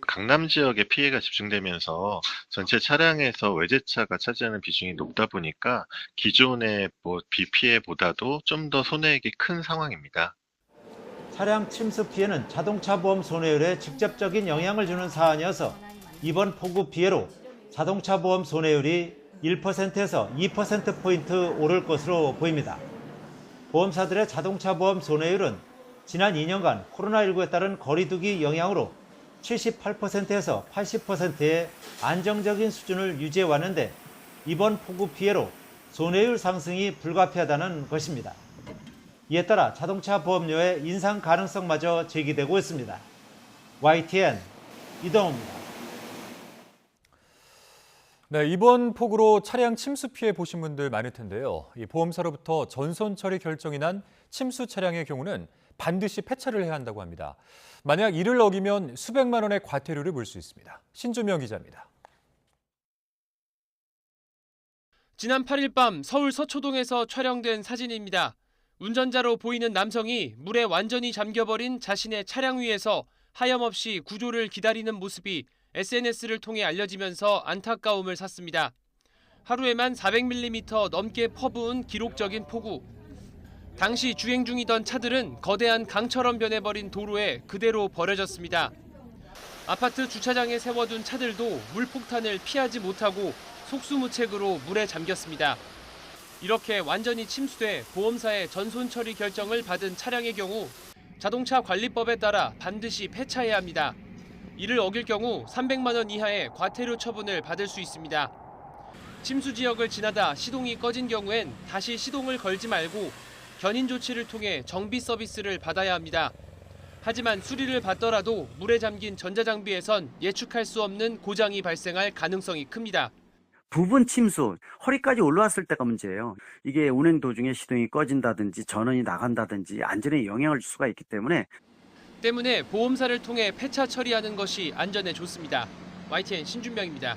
강남 지역에 피해가 집중되면서 전체 차량에서 외제차가 차지하는 비중이 높다 보니까 기존의 비피해보다도 좀 더 손해액이 큰 상황입니다. 차량 침수 피해는 자동차 보험 손해율에 직접적인 영향을 주는 사안이어서 이번 폭우 피해로 자동차 보험 손해율이 1%에서 2%포인트 오를 것으로 보입니다. 보험사들의 자동차 보험 손해율은 지난 2년간 코로나19에 따른 거리두기 영향으로 78%에서 80%의 안정적인 수준을 유지해 왔는데 이번 폭우 피해로 손해율 상승이 불가피하다는 것입니다. 이에 따라 자동차 보험료의 인상 가능성마저 제기되고 있습니다. YTN 이동호입니다. 네, 이번 폭우로 차량 침수 피해 보신 분들 많을 텐데요. 이 보험사로부터 전손 처리 결정이 난 침수 차량의 경우는 반드시 폐차를 해야 한다고 합니다. 만약 이를 어기면 수백만 원의 과태료를 물 수 있습니다. 신주명 기자입니다. 지난 8일 밤 서울 서초동에서 촬영된 사진입니다. 운전자로 보이는 남성이 물에 완전히 잠겨버린 자신의 차량 위에서 하염없이 구조를 기다리는 모습이 SNS를 통해 알려지면서 안타까움을 샀습니다. 하루에만 400mm 넘게 퍼부은 기록적인 폭우. 당시 주행 중이던 차들은 거대한 강처럼 변해버린 도로에 그대로 버려졌습니다. 아파트 주차장에 세워둔 차들도 물폭탄을 피하지 못하고 속수무책으로 물에 잠겼습니다. 이렇게 완전히 침수돼 보험사의 전손 처리 결정을 받은 차량의 경우 자동차 관리법에 따라 반드시 폐차해야 합니다. 이를 어길 경우 300만 원 이하의 과태료 처분을 받을 수 있습니다. 침수 지역을 지나다 시동이 꺼진 경우엔 다시 시동을 걸지 말고 견인 조치를 통해 정비 서비스를 받아야 합니다. 하지만 수리를 받더라도 물에 잠긴 전자장비에선 예측할 수 없는 고장이 발생할 가능성이 큽니다. 부분 침수, 허리까지 올라왔을 때가 문제예요. 이게 운행 도중에 시동이 꺼진다든지 전원이 나간다든지 안전에 영향을 줄 수가 있기 때문에 보험사를 통해 폐차 처리하는 것이 안전에 좋습니다. YTN 신준명입니다.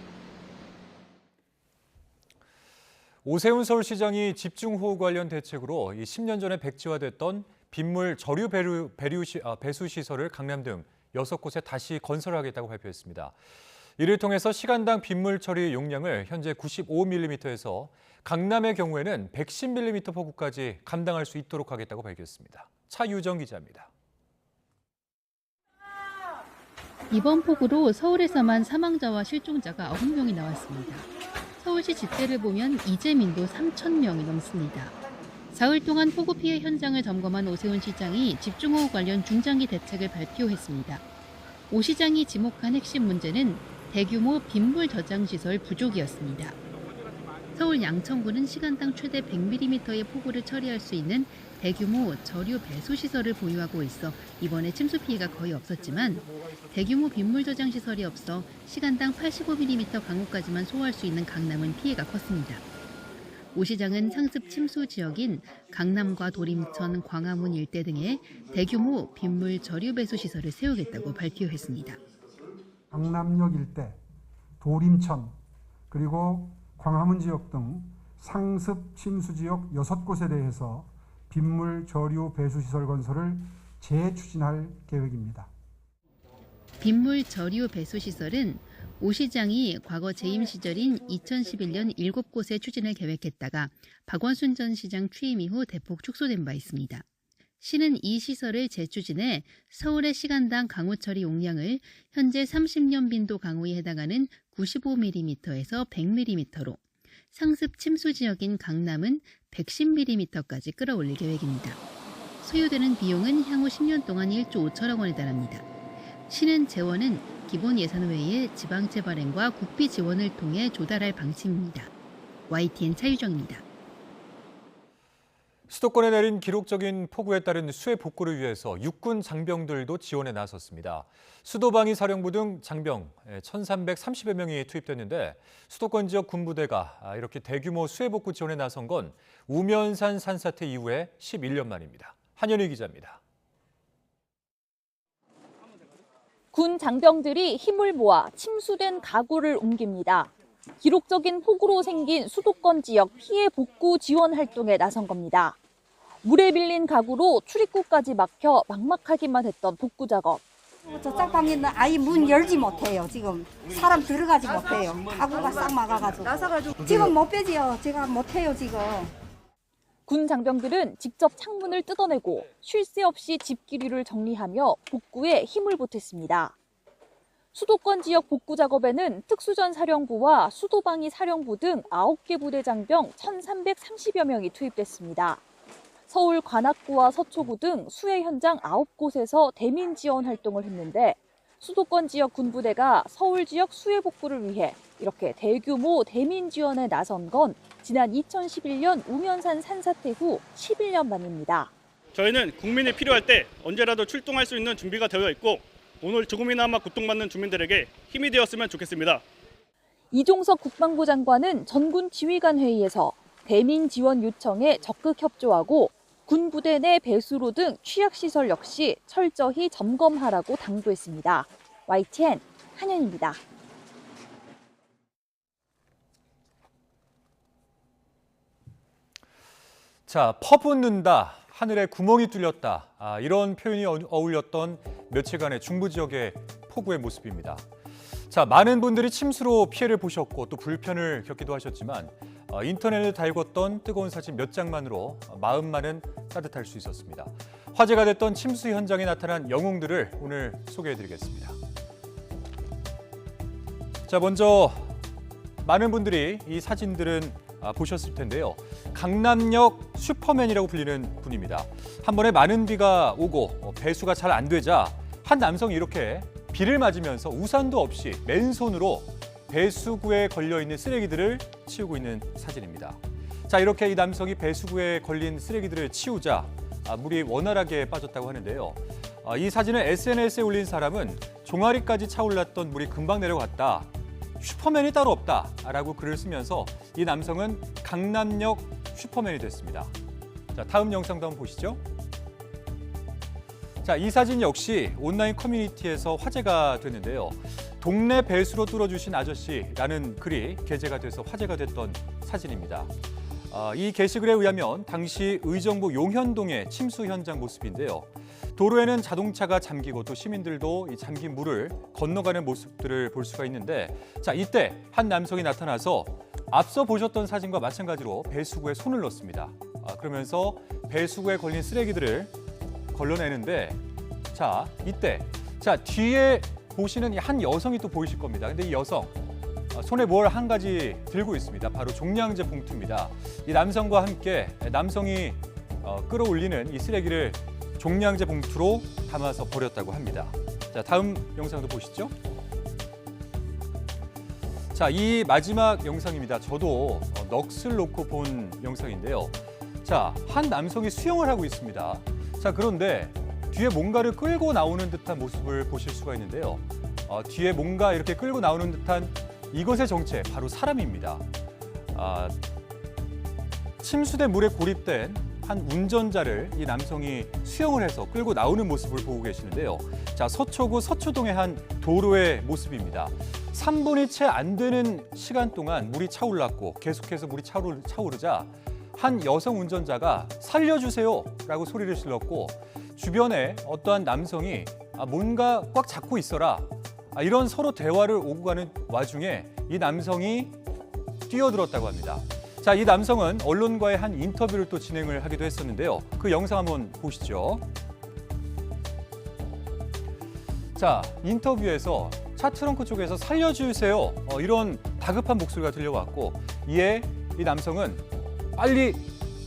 오세훈 서울시장이 집중호우 관련 대책으로 10년 전에 백지화됐던 빗물 저류 배수 시설을 강남 등 6곳에 다시 건설하겠다고 발표했습니다. 이를 통해서 시간당 빗물 처리 용량을 현재 95mm에서 강남의 경우에는 110mm 폭우까지 감당할 수 있도록 하겠다고 밝혔습니다. 차유정 기자입니다. 이번 폭우로 서울에서만 사망자와 실종자가 9명이 나왔습니다. 서울시 집계를 보면 이재민도 3,000명이 넘습니다. 사흘 동안 폭우 피해 현장을 점검한 오세훈 시장이 집중호우 관련 중장기 대책을 발표했습니다. 오 시장이 지목한 핵심 문제는 대규모 빗물 저장 시설 부족이었습니다. 서울 양천구는 시간당 최대 100mm의 폭우를 처리할 수 있는 대규모 저류 배수 시설을 보유하고 있어 이번에 침수 피해가 거의 없었지만 대규모 빗물 저장 시설이 없어 시간당 85mm 강우까지만 소화할 수 있는 강남은 피해가 컸습니다. 오 시장은 상습 침수 지역인 강남과 도림천, 광화문 일대 등에 대규모 빗물 저류 배수 시설을 세우겠다고 발표했습니다. 강남역 일대, 도림천, 그리고 광화문 지역 등 상습 침수 지역 6곳에 대해서 빗물 저류 배수 시설 건설을 재추진할 계획입니다. 빗물 저류 배수 시설은 오 시장이 과거 재임 시절인 2011년 7곳에 추진을 계획했다가 박원순 전 시장 취임 이후 대폭 축소된 바 있습니다. 시는 이 시설을 재추진해 서울의 시간당 강우 처리 용량을 현재 30년 빈도 강우에 해당하는 95mm에서 100mm로 상습 침수 지역인 강남은 110mm까지 끌어올릴 계획입니다. 소요되는 비용은 향후 10년 동안 1조 5천억 원에 달합니다. 시는 재원은 기본 예산 외에 지방채 발행과 국비 지원을 통해 조달할 방침입니다. YTN 차유정입니다. 수도권에 내린 기록적인 폭우에 따른 수해 복구를 위해서 육군 장병들도 지원에 나섰습니다. 수도방위 사령부 등 장병 1,330여 명이 투입됐는데 수도권 지역 군부대가 이렇게 대규모 수해 복구 지원에 나선 건 우면산 산사태 이후에 11년 만입니다. 한현희 기자입니다. 군 장병들이 힘을 모아 침수된 가구를 옮깁니다. 기록적인 폭우로 생긴 수도권 지역 피해 복구 지원 활동에 나선 겁니다. 물에 밀린 가구로 출입구까지 막혀 막막하기만 했던 복구 작업. 저쪽 방에는 아예 문 열지 못해요. 지금 사람 들어가지 못해요. 가구가 싹 막아가지고. 지금 못 빼지요. 제가 못해요 지금. 군 장병들은 직접 창문을 뜯어내고 쉴 새 없이 집기류를 정리하며 복구에 힘을 보탰습니다. 수도권 지역 복구 작업에는 특수전 사령부와 수도방위 사령부 등 9개 부대 장병 1,330여 명이 투입됐습니다. 서울 관악구와 서초구 등 수해 현장 9곳에서 대민 지원 활동을 했는데 수도권 지역 군부대가 서울 지역 수해 복구를 위해 이렇게 대규모 대민 지원에 나선 건 지난 2011년 우면산 산사태 후 11년 만입니다. 저희는 국민이 필요할 때 언제라도 출동할 수 있는 준비가 되어 있고 오늘 조금이나마 고통받는 주민들에게 힘이 되었으면 좋겠습니다. 이종석 국방부 장관은 전군 지휘관 회의에서 대민 지원 요청에 적극 협조하고 군부대 내 배수로 등 취약시설 역시 철저히 점검하라고 당부했습니다. YTN 한현입니다. 자, 퍼붓는다, 하늘에 구멍이 뚫렸다, 이런 표현이 어울렸던 며칠간의 중부 지역의 폭우의 모습입니다. 자, 많은 분들이 침수로 피해를 보셨고 또 불편을 겪기도 하셨지만 인터넷에 달궜던 뜨거운 사진 몇 장만으로 마음만은 따뜻할 수 있었습니다. 화제가 됐던 침수 현장에 나타난 영웅들을 오늘 소개해드리겠습니다. 자, 먼저 많은 분들이 이 사진들은 보셨을 텐데요. 강남역 슈퍼맨이라고 불리는 분입니다. 한 번에 많은 비가 오고 배수가 잘 안 되자 한 남성이 이렇게 비를 맞으면서 우산도 없이 맨손으로 배수구에 걸려있는 쓰레기들을 치우고 있는 사진입니다. 자, 이렇게 이 남성이 배수구에 걸린 쓰레기들을 치우자 물이 원활하게 빠졌다고 하는데요. 이 사진을 SNS에 올린 사람은 종아리까지 차올랐던 물이 금방 내려갔다. 슈퍼맨이 따로 없다라고 글을 쓰면서 이 남성은 강남역 슈퍼맨이 됐습니다. 자, 다음 영상도 한번 보시죠. 자, 이 사진 역시 온라인 커뮤니티에서 화제가 됐는데요. 동네 배수로 뚫어주신 아저씨라는 글이 게재가 돼서 화제가 됐던 사진입니다. 이 게시글에 의하면 당시 의정부 용현동의 침수 현장 모습인데요. 도로에는 자동차가 잠기고 또 시민들도 이 잠긴 물을 건너가는 모습들을 볼 수가 있는데, 자, 이때 한 남성이 나타나서 앞서 보셨던 사진과 마찬가지로 배수구에 손을 넣습니다. 그러면서 배수구에 걸린 쓰레기들을 걸러내는데, 자, 이때 뒤에 보시는 한 여성이 또 보이실 겁니다. 근데 이 여성 손에 뭘 한 가지 들고 있습니다. 바로 종량제 봉투입니다. 이 남성과 함께 남성이 끌어올리는 이 쓰레기를 종량제 봉투로 담아서 버렸다고 합니다. 자, 다음 영상도 보시죠. 자, 이 마지막 영상입니다. 저도 넋을 놓고 본 영상인데요. 자, 한 남성이 수영을 하고 있습니다. 자, 그런데 뒤에 뭔가를 끌고 나오는 듯한 모습을 보실 수가 있는데요. 뒤에 뭔가 이렇게 끌고 나오는 듯한 이것의 정체, 바로 사람입니다. 침수된 물에 고립된 한 운전자를 이 남성이 수영을 해서 끌고 나오는 모습을 보고 계시는데요. 자, 서초구 서초동의 한 도로의 모습입니다. 3분이 채 안 되는 시간 동안 물이 차올랐고 계속해서 물이 차오르자 한 여성 운전자가 살려주세요라고 소리를 질렀고 주변에 어떠한 남성이 뭔가 꽉 잡고 있어라 이런 서로 대화를 오고 가는 와중에 이 남성이 뛰어들었다고 합니다. 자, 이 남성은 언론과의 한 인터뷰를 또 진행을 하기도 했었는데요. 그 영상 한번 보시죠. 자, 인터뷰에서 차 트렁크 쪽에서 살려주세요. 이런 다급한 목소리가 들려왔고 이에 이 남성은 빨리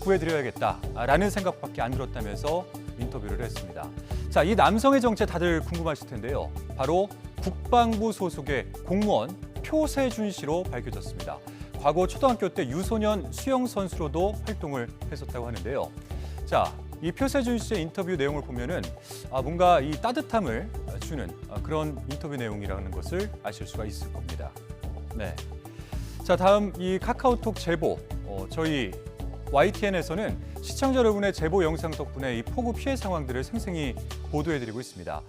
구해드려야겠다라는 생각밖에 안 들었다면서 인터뷰를 했습니다. 자, 이 남성의 정체 다들 궁금하실 텐데요. 바로 국방부 소속의 공무원 표세준 씨로 밝혀졌습니다. 과거 초등학교 때 유소년 수영 선수로도 활동을 했었다고 하는데요. 자, 이 표세준 씨의 인터뷰 내용을 보면은 뭔가 이 따뜻함을 주는 그런 인터뷰 내용이라는 것을 아실 수가 있을 겁니다. 네. 자, 다음 이 카카오톡 제보. 저희 YTN에서는 시청자 여러분의 제보 영상 덕분에 이 폭우 피해 상황들을 생생히 보도해드리고 있습니다.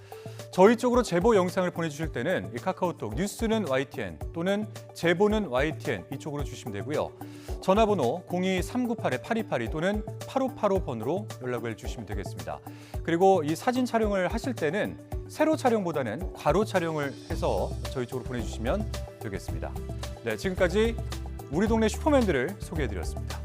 저희 쪽으로 제보 영상을 보내주실 때는 이 카카오톡 뉴스는 YTN 또는 제보는 YTN 이쪽으로 주시면 되고요. 전화번호 02-398-8282 또는 8585번으로 연락을 주시면 되겠습니다. 그리고 이 사진 촬영을 하실 때는 세로 촬영보다는 괄호 촬영을 해서 저희 쪽으로 보내주시면 되겠습니다. 네, 지금까지 우리 동네 슈퍼맨들을 소개해드렸습니다.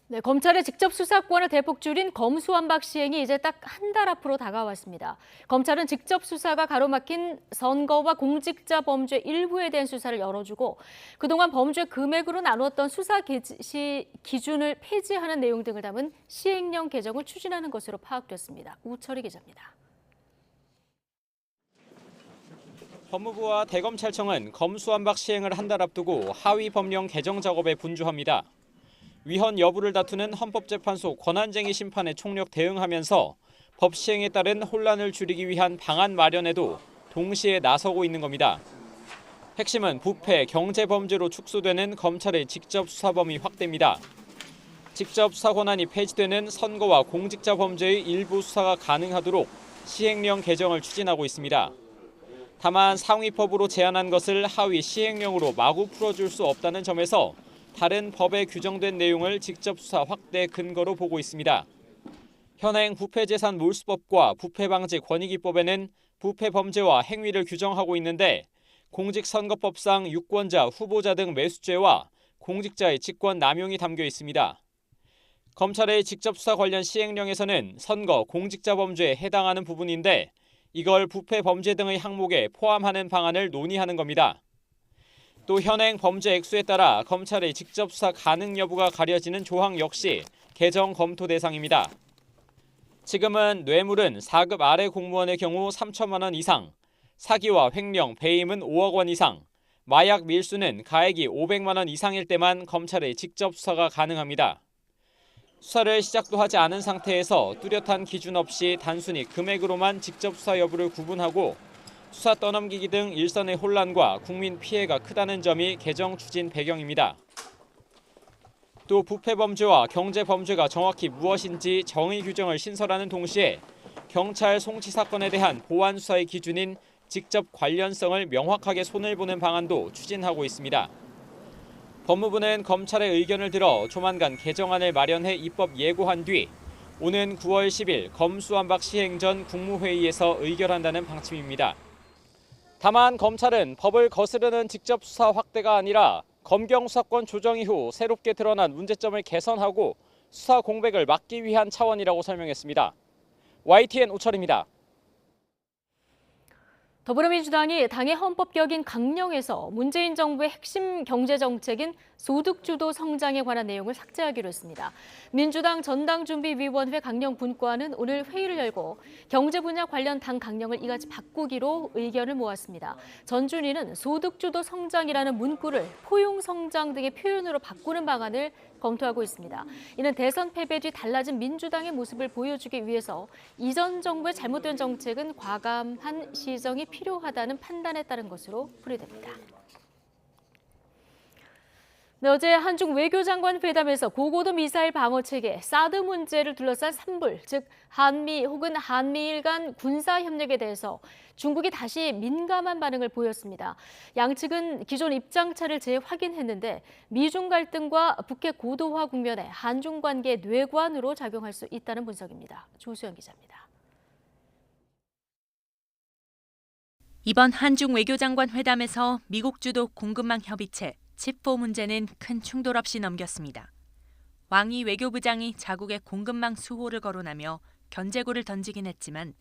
네, 검찰의 직접 수사권을 대폭 줄인 검수완박 시행이 이제 딱 한 달 앞으로 다가왔습니다. 검찰은 직접 수사가 가로막힌 선거와 공직자 범죄 일부에 대한 수사를 열어주고 그동안 범죄 금액으로 나눴던 수사 기준을 폐지하는 내용 등을 담은 시행령 개정을 추진하는 것으로 파악됐습니다. 우철희 기자입니다. 법무부와 대검찰청은 검수완박 시행을 한 달 앞두고 하위 법령 개정 작업에 분주합니다. 위헌 여부를 다투는 헌법재판소 권한쟁의 심판에 총력 대응하면서 법 시행에 따른 혼란을 줄이기 위한 방안 마련에도 동시에 나서고 있는 겁니다. 핵심은 부패, 경제범죄로 축소되는 검찰의 직접 수사 범위 확대입니다. 직접 수사 권한이 폐지되는 선거와 공직자 범죄의 일부 수사가 가능하도록 시행령 개정을 추진하고 있습니다. 다만 상위법으로 제안한 것을 하위 시행령으로 마구 풀어줄 수 없다는 점에서 다른 법에 규정된 내용을 직접 수사 확대 근거로 보고 있습니다. 현행 부패재산 몰수법과 부패방지권익위법에는 부패 범죄와 행위를 규정하고 있는데 공직선거법상 유권자, 후보자 등 매수죄와 공직자의 직권 남용이 담겨 있습니다. 검찰의 직접 수사 관련 시행령에서는 선거, 공직자 범죄에 해당하는 부분인데 이걸 부패 범죄 등의 항목에 포함하는 방안을 논의하는 겁니다. 또 현행 범죄 액수에 따라 검찰의 직접 수사 가능 여부가 가려지는 조항 역시 개정 검토 대상입니다. 지금은 뇌물은 4급 아래 공무원의 경우 3천만 원 이상, 사기와 횡령, 배임은 5억 원 이상, 마약 밀수는 가액이 500만 원 이상일 때만 검찰의 직접 수사가 가능합니다. 수사를 시작도 하지 않은 상태에서 뚜렷한 기준 없이 단순히 금액으로만 직접 수사 여부를 구분하고 수사 떠넘기기 등 일선의 혼란과 국민 피해가 크다는 점이 개정 추진 배경입니다. 또 부패 범죄와 경제 범죄가 정확히 무엇인지 정의 규정을 신설하는 동시에 경찰 송치 사건에 대한 보안 수사의 기준인 직접 관련성을 명확하게 손을 보는 방안도 추진하고 있습니다. 법무부는 검찰의 의견을 들어 조만간 개정안을 마련해 입법 예고한 뒤 오는 9월 10일 검수완박 시행 전 국무회의에서 의결한다는 방침입니다. 다만 검찰은 법을 거스르는 직접 수사 확대가 아니라 검경 수사권 조정 이후 새롭게 드러난 문제점을 개선하고 수사 공백을 막기 위한 차원이라고 설명했습니다. YTN 우철입니다. 더불어민주당이 당의 헌법격인 강령에서 문재인 정부의 핵심 경제정책인 소득주도 성장에 관한 내용을 삭제하기로 했습니다. 민주당 전당준비위원회 강령분과는 오늘 회의를 열고 경제 분야 관련 당 강령을 이같이 바꾸기로 의견을 모았습니다. 전준위는 소득주도 성장이라는 문구를 포용성장 등의 표현으로 바꾸는 방안을 검토하고 있습니다. 이는 대선 패배 뒤 달라진 민주당의 모습을 보여주기 위해서 이전 정부의 잘못된 정책은 과감한 시정이 필요하다는 판단에 따른 것으로 풀이됩니다. 네, 어제 한중 외교장관 회담에서 고고도 미사일 방어 체계 사드 문제를 둘러싼 산불, 즉 한미 혹은 한미일 간 군사 협력에 대해서 중국이 다시 민감한 반응을 보였습니다. 양측은 기존 입장차를 재확인했는데 미중 갈등과 북핵 고도화 국면에 한중 관계 뇌관으로 작용할 수 있다는 분석입니다. 조수연 기자입니다. 이번 한중 외교장관 회담에서 미국 주도 공급망 협의체 칩4 문제는 큰 충돌 없이 넘겼습니다. 왕이 외교부장이 자국의 공급망 수호를 거론하며 견제구를 던지긴 했지만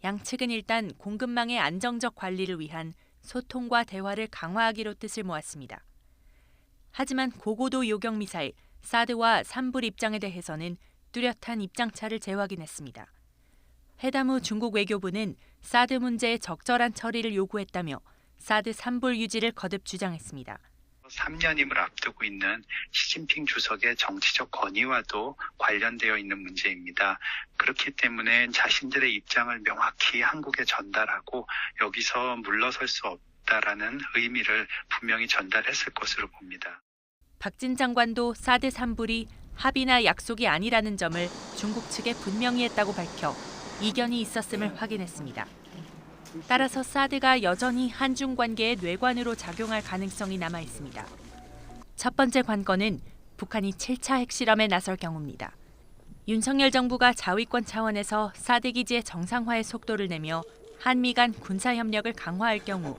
양측은 일단 공급망의 안정적 관리를 위한 소통과 대화를 강화하기로 뜻을 모았습니다. 하지만 고고도 요격 미사일 사드와 산불 입장에 대해서는 뚜렷한 입장차를 재확인했습니다. 회담 후 중국 외교부는 사드 문제의 적절한 처리를 요구했다며 사드 산불 유지를 거듭 주장했습니다. 3년임을 앞두고 있는 시진핑 주석의 정치적 권위와도 관련되어 있는 문제입니다. 그렇기 때문에 자신들의 입장을 명확히 한국에 전달하고 여기서 물러설 수 없다라는 의미를 분명히 전달했을 것으로 봅니다. 박진 장관도 사드 산불이 합의나 약속이 아니라는 점을 중국 측에 분명히 했다고 밝혀 이견이 있었음을 확인했습니다. 따라서 사드가 여전히 한중 관계의 뇌관으로 작용할 가능성이 남아 있습니다. 첫 번째 관건은 북한이 7차 핵실험에 나설 경우입니다. 윤석열 정부가 자위권 차원에서 사드 기지의 정상화의 속도를 내며 한미 간 군사 협력을 강화할 경우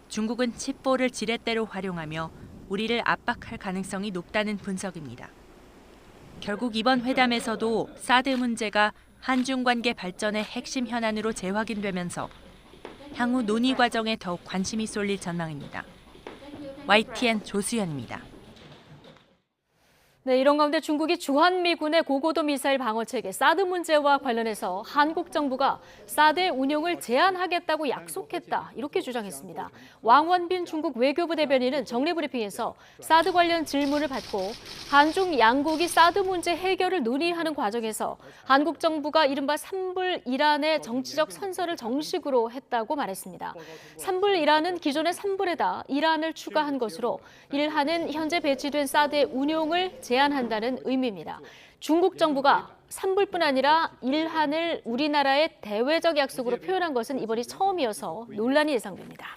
중국은 칩4를 지렛대로 활용하며 우리를 압박할 가능성이 높다는 분석입니다. 결국 이번 회담에서도 사드 문제가 한중 관계 발전의 핵심 현안으로 재확인되면서 향후 논의 과정에 더욱 관심이 쏠릴 전망입니다. YTN 조수연입니다. 네, 이런 가운데 중국이 주한미군의 고고도 미사일 방어 체계 사드 문제와 관련해서 한국 정부가 사드의 운용을 제한하겠다고 약속했다, 이렇게 주장했습니다. 왕원빈 중국 외교부 대변인은 정례 브리핑에서 사드 관련 질문을 받고 한중 양국이 사드 문제 해결을 논의하는 과정에서 한국 정부가 이른바 산불 이란의 정치적 선서를 정식으로 했다고 말했습니다. 산불 이란은 기존의 산불에다 이란을 추가한 것으로 일한은 현재 배치된 사드의 운용을 제한한다는 의미입니다. 중국 정부가 산불뿐 아니라 일한을 우리나라의 대외적 약속으로 표현한 것은 이번이 처음이어서 논란이 예상됩니다.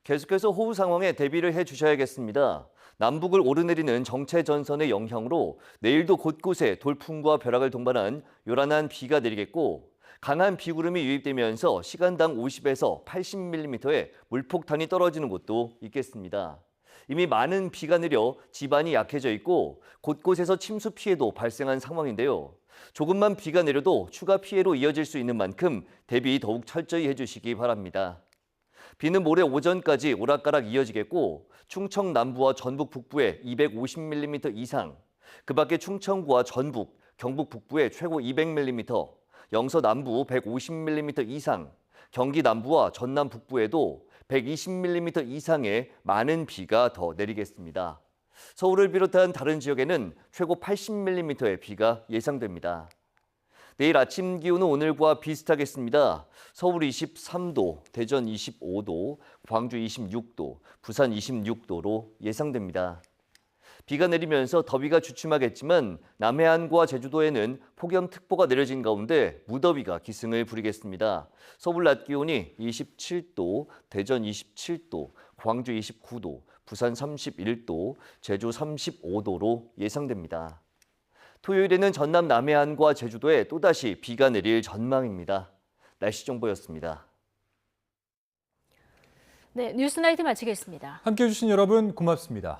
계속해서 호우 상황에 대비를 해주셔야겠습니다. 남북을 오르내리는 정체 전선의 영향으로 내일도 곳곳에 돌풍과 벼락을 동반한 요란한 비가 내리겠고 강한 비구름이 유입되면서 시간당 50에서 80mm의 물폭탄이 떨어지는 곳도 있겠습니다. 이미 많은 비가 내려 지반이 약해져 있고 곳곳에서 침수 피해도 발생한 상황인데요. 조금만 비가 내려도 추가 피해로 이어질 수 있는 만큼 대비 더욱 철저히 해주시기 바랍니다. 비는 모레 오전까지 오락가락 이어지겠고 충청 남부와 전북 북부에 250mm 이상, 그 밖에 충청구와 전북, 경북 북부에 최고 200mm, 영서 남부 150mm 이상, 경기 남부와 전남 북부에도 120mm 이상의 많은 비가 더 내리겠습니다. 서울을 비롯한 다른 지역에는 최고 80mm의 비가 예상됩니다. 내일 아침 기온은 오늘과 비슷하겠습니다. 서울 23도, 대전 25도, 광주 26도, 부산 26도로 예상됩니다. 비가 내리면서 더위가 주춤하겠지만 남해안과 제주도에는 폭염특보가 내려진 가운데 무더위가 기승을 부리겠습니다. 서울 낮 기온이 27도, 대전 27도, 광주 29도, 부산 31도, 제주 35도로 예상됩니다. 토요일에는 전남 남해안과 제주도에 또다시 비가 내릴 전망입니다. 날씨 정보였습니다. 네, 뉴스나이트 마치겠습니다. 함께해 주신 여러분 고맙습니다.